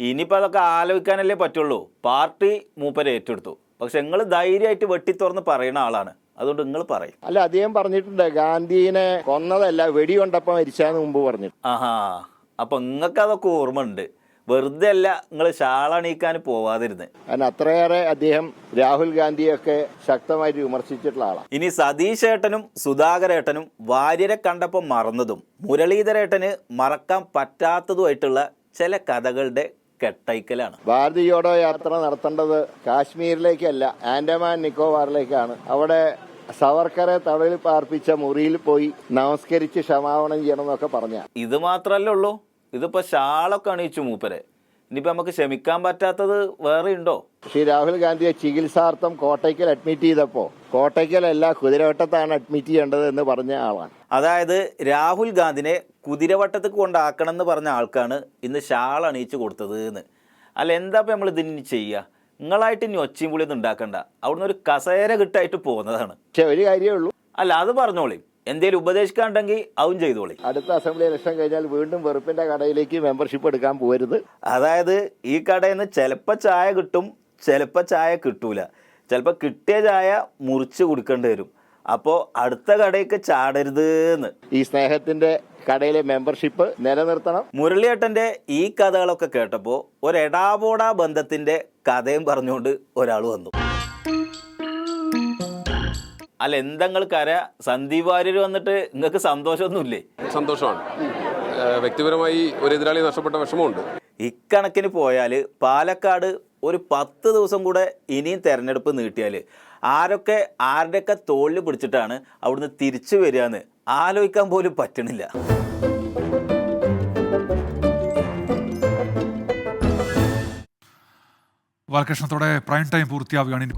ഇനിയിപ്പോ അതൊക്കെ ആലോചിക്കാനല്ലേ പറ്റുള്ളൂ. പാർട്ടി മൂപ്പരെ ഏറ്റെടുത്തു. പക്ഷെ നിങ്ങൾ ധൈര്യമായിട്ട് വെട്ടി തുറന്ന് പറയുന്ന ആളാണ്. അതുകൊണ്ട് നിങ്ങൾ പറയും. അല്ല, അദ്ദേഹം പറഞ്ഞിട്ടുണ്ട് ഗാന്ധിനെ കൊന്നതല്ല, വെടികൊണ്ടപ്പം മരിച്ചാന്ന് മുമ്പ് പറഞ്ഞു. ആഹാ, അപ്പൊ നിങ്ങൾക്ക് അതൊക്കെ ഓർമ്മ ഉണ്ട്. വെറുതെ അല്ല നിങ്ങൾ ഷാളണീക്കാൻ പോവാതിരുന്ന്. കാരണം അത്രയേറെ അദ്ദേഹം രാഹുൽ ഗാന്ധിയൊക്കെ ശക്തമായിട്ട് വിമർശിച്ചിട്ടുള്ള ആളാണ്. ഇനി സതീശേട്ടനും സുധാകരേട്ടനും വാര്യരെ കണ്ടപ്പോൾ മറന്നതും മുരളീധരേട്ടന് മറക്കാൻ പറ്റാത്തതുമായിട്ടുള്ള ചില കഥകളുടെ കെട്ടൈക്കലാണ്. ഭാരത് ജോഡോ യാത്ര നടത്തേണ്ടത് കാശ്മീരിലേക്കല്ല, ആൻഡമാൻ നിക്കോബാറിലേക്കാണ്. അവിടെ സവർക്കറെ തടവിൽ പാർപ്പിച്ച മുറിയിൽ പോയി നമസ്കരിച്ച് ക്ഷമാപണം ചെയ്യണം എന്നൊക്കെ പറഞ്ഞ. ഇത് മാത്രല്ലേ ഉള്ളൂ, ഇതിപ്പോ ഷാളൊക്കെ അണിയിച്ചു മൂപ്പരെ. ഇനിയിപ്പോ നമുക്ക് ക്ഷമിക്കാൻ പറ്റാത്തത് വേറെ ഉണ്ടോ? ശ്രീ രാഹുൽ ഗാന്ധിയെ ചികിത്സാർത്ഥം കോട്ടയ്ക്കൽ അഡ്മിറ്റ് ചെയ്തപ്പോൾ കോട്ടയ്ക്കലല്ല കുതിരവട്ടത്താണ് അഡ്മിറ്റ് ചെയ്യേണ്ടത് എന്ന് പറഞ്ഞ ആളാണ്. അതായത് രാഹുൽ ഗാന്ധിനെ കുതിരവട്ടത്ത് കൊണ്ടാക്കണം എന്ന് പറഞ്ഞ ആൾക്കാണ് ഇന്ന് ഷാൾ അണിയിച്ചു കൊടുത്തത് എന്ന്. അല്ല, എന്താ ഇപ്പം നമ്മൾ ഇതിന് ചെയ്യുക? നിങ്ങളായിട്ട് ഇനി ഒച്ചയും പുളിയൊന്നും ഉണ്ടാക്കണ്ട. അവിടുന്ന് ഒരു കസേര കിട്ടായിട്ട് പോകുന്നതാണ്. പക്ഷെ ഒരു കാര്യമേ ഉള്ളൂ. അല്ല, അത് പറഞ്ഞോളി. എന്തേലും ഉപദേശിക്കാണ്ടെങ്കിൽ അതും ചെയ്തോളി. അടുത്ത അസംബ്ലി ഇലക്ഷൻ കഴിഞ്ഞാൽ വീണ്ടും വെറുപ്പിന്റെ കടയിലേക്ക് മെമ്പർഷിപ്പ് എടുക്കാൻ പോകരുത്. അതായത് ഈ കടയിൽ നിന്ന് ചിലപ്പോൾ ചായ കിട്ടും, ചിലപ്പോൾ ചായ കിട്ടൂല. ചിലപ്പോൾ കിട്ടിയ ചായ മുറിച്ച് കൊടുക്കേണ്ടി വരും. അപ്പോൾ അടുത്ത കടയ്ക്ക് ചാടരുത് എന്ന്. ഈ സ്നേഹത്തിന്റെ കടയിലെ മെമ്പർഷിപ്പ് നിലനിർത്തണം. മുരളിയേട്ടന്റെ ഈ കഥകളൊക്കെ കേട്ടപ്പോൾ ഒരെടാപോടാ ബന്ധത്തിന്റെ കഥയും പറഞ്ഞുകൊണ്ട് ഒരാൾ വന്നു. അല്ല, എന്തെങ്ങൾക്കര സന്ദീപ് വാര്യർ വന്നിട്ട് നിങ്ങൾക്ക് സന്തോഷമൊന്നുമില്ലേ? സന്തോഷമാണ്. വ്യക്തിപരമായി ഒരു എതിരാളി നഷ്ടപ്പെട്ട വിഷമമുണ്ട്. ഇക്കണക്കിന് പോയാൽ പാലക്കാട് ഒരു 10 ദിവസം കൂടെ ഇനിയും തെരഞ്ഞെടുപ്പ് നീട്ടിയാൽ ആരൊക്കെ ആരുടെയൊക്കെ തോളിൽ പിടിച്ചിട്ടാണ് അവിടുന്ന് തിരിച്ചു വരികയെന്ന് ആലോചിക്കാൻ പോലും പറ്റണില്ല. ബാലകൃഷ്ണത്തോടെ പ്രൈം ടൈം പൂർത്തിയാവുകയാണ്.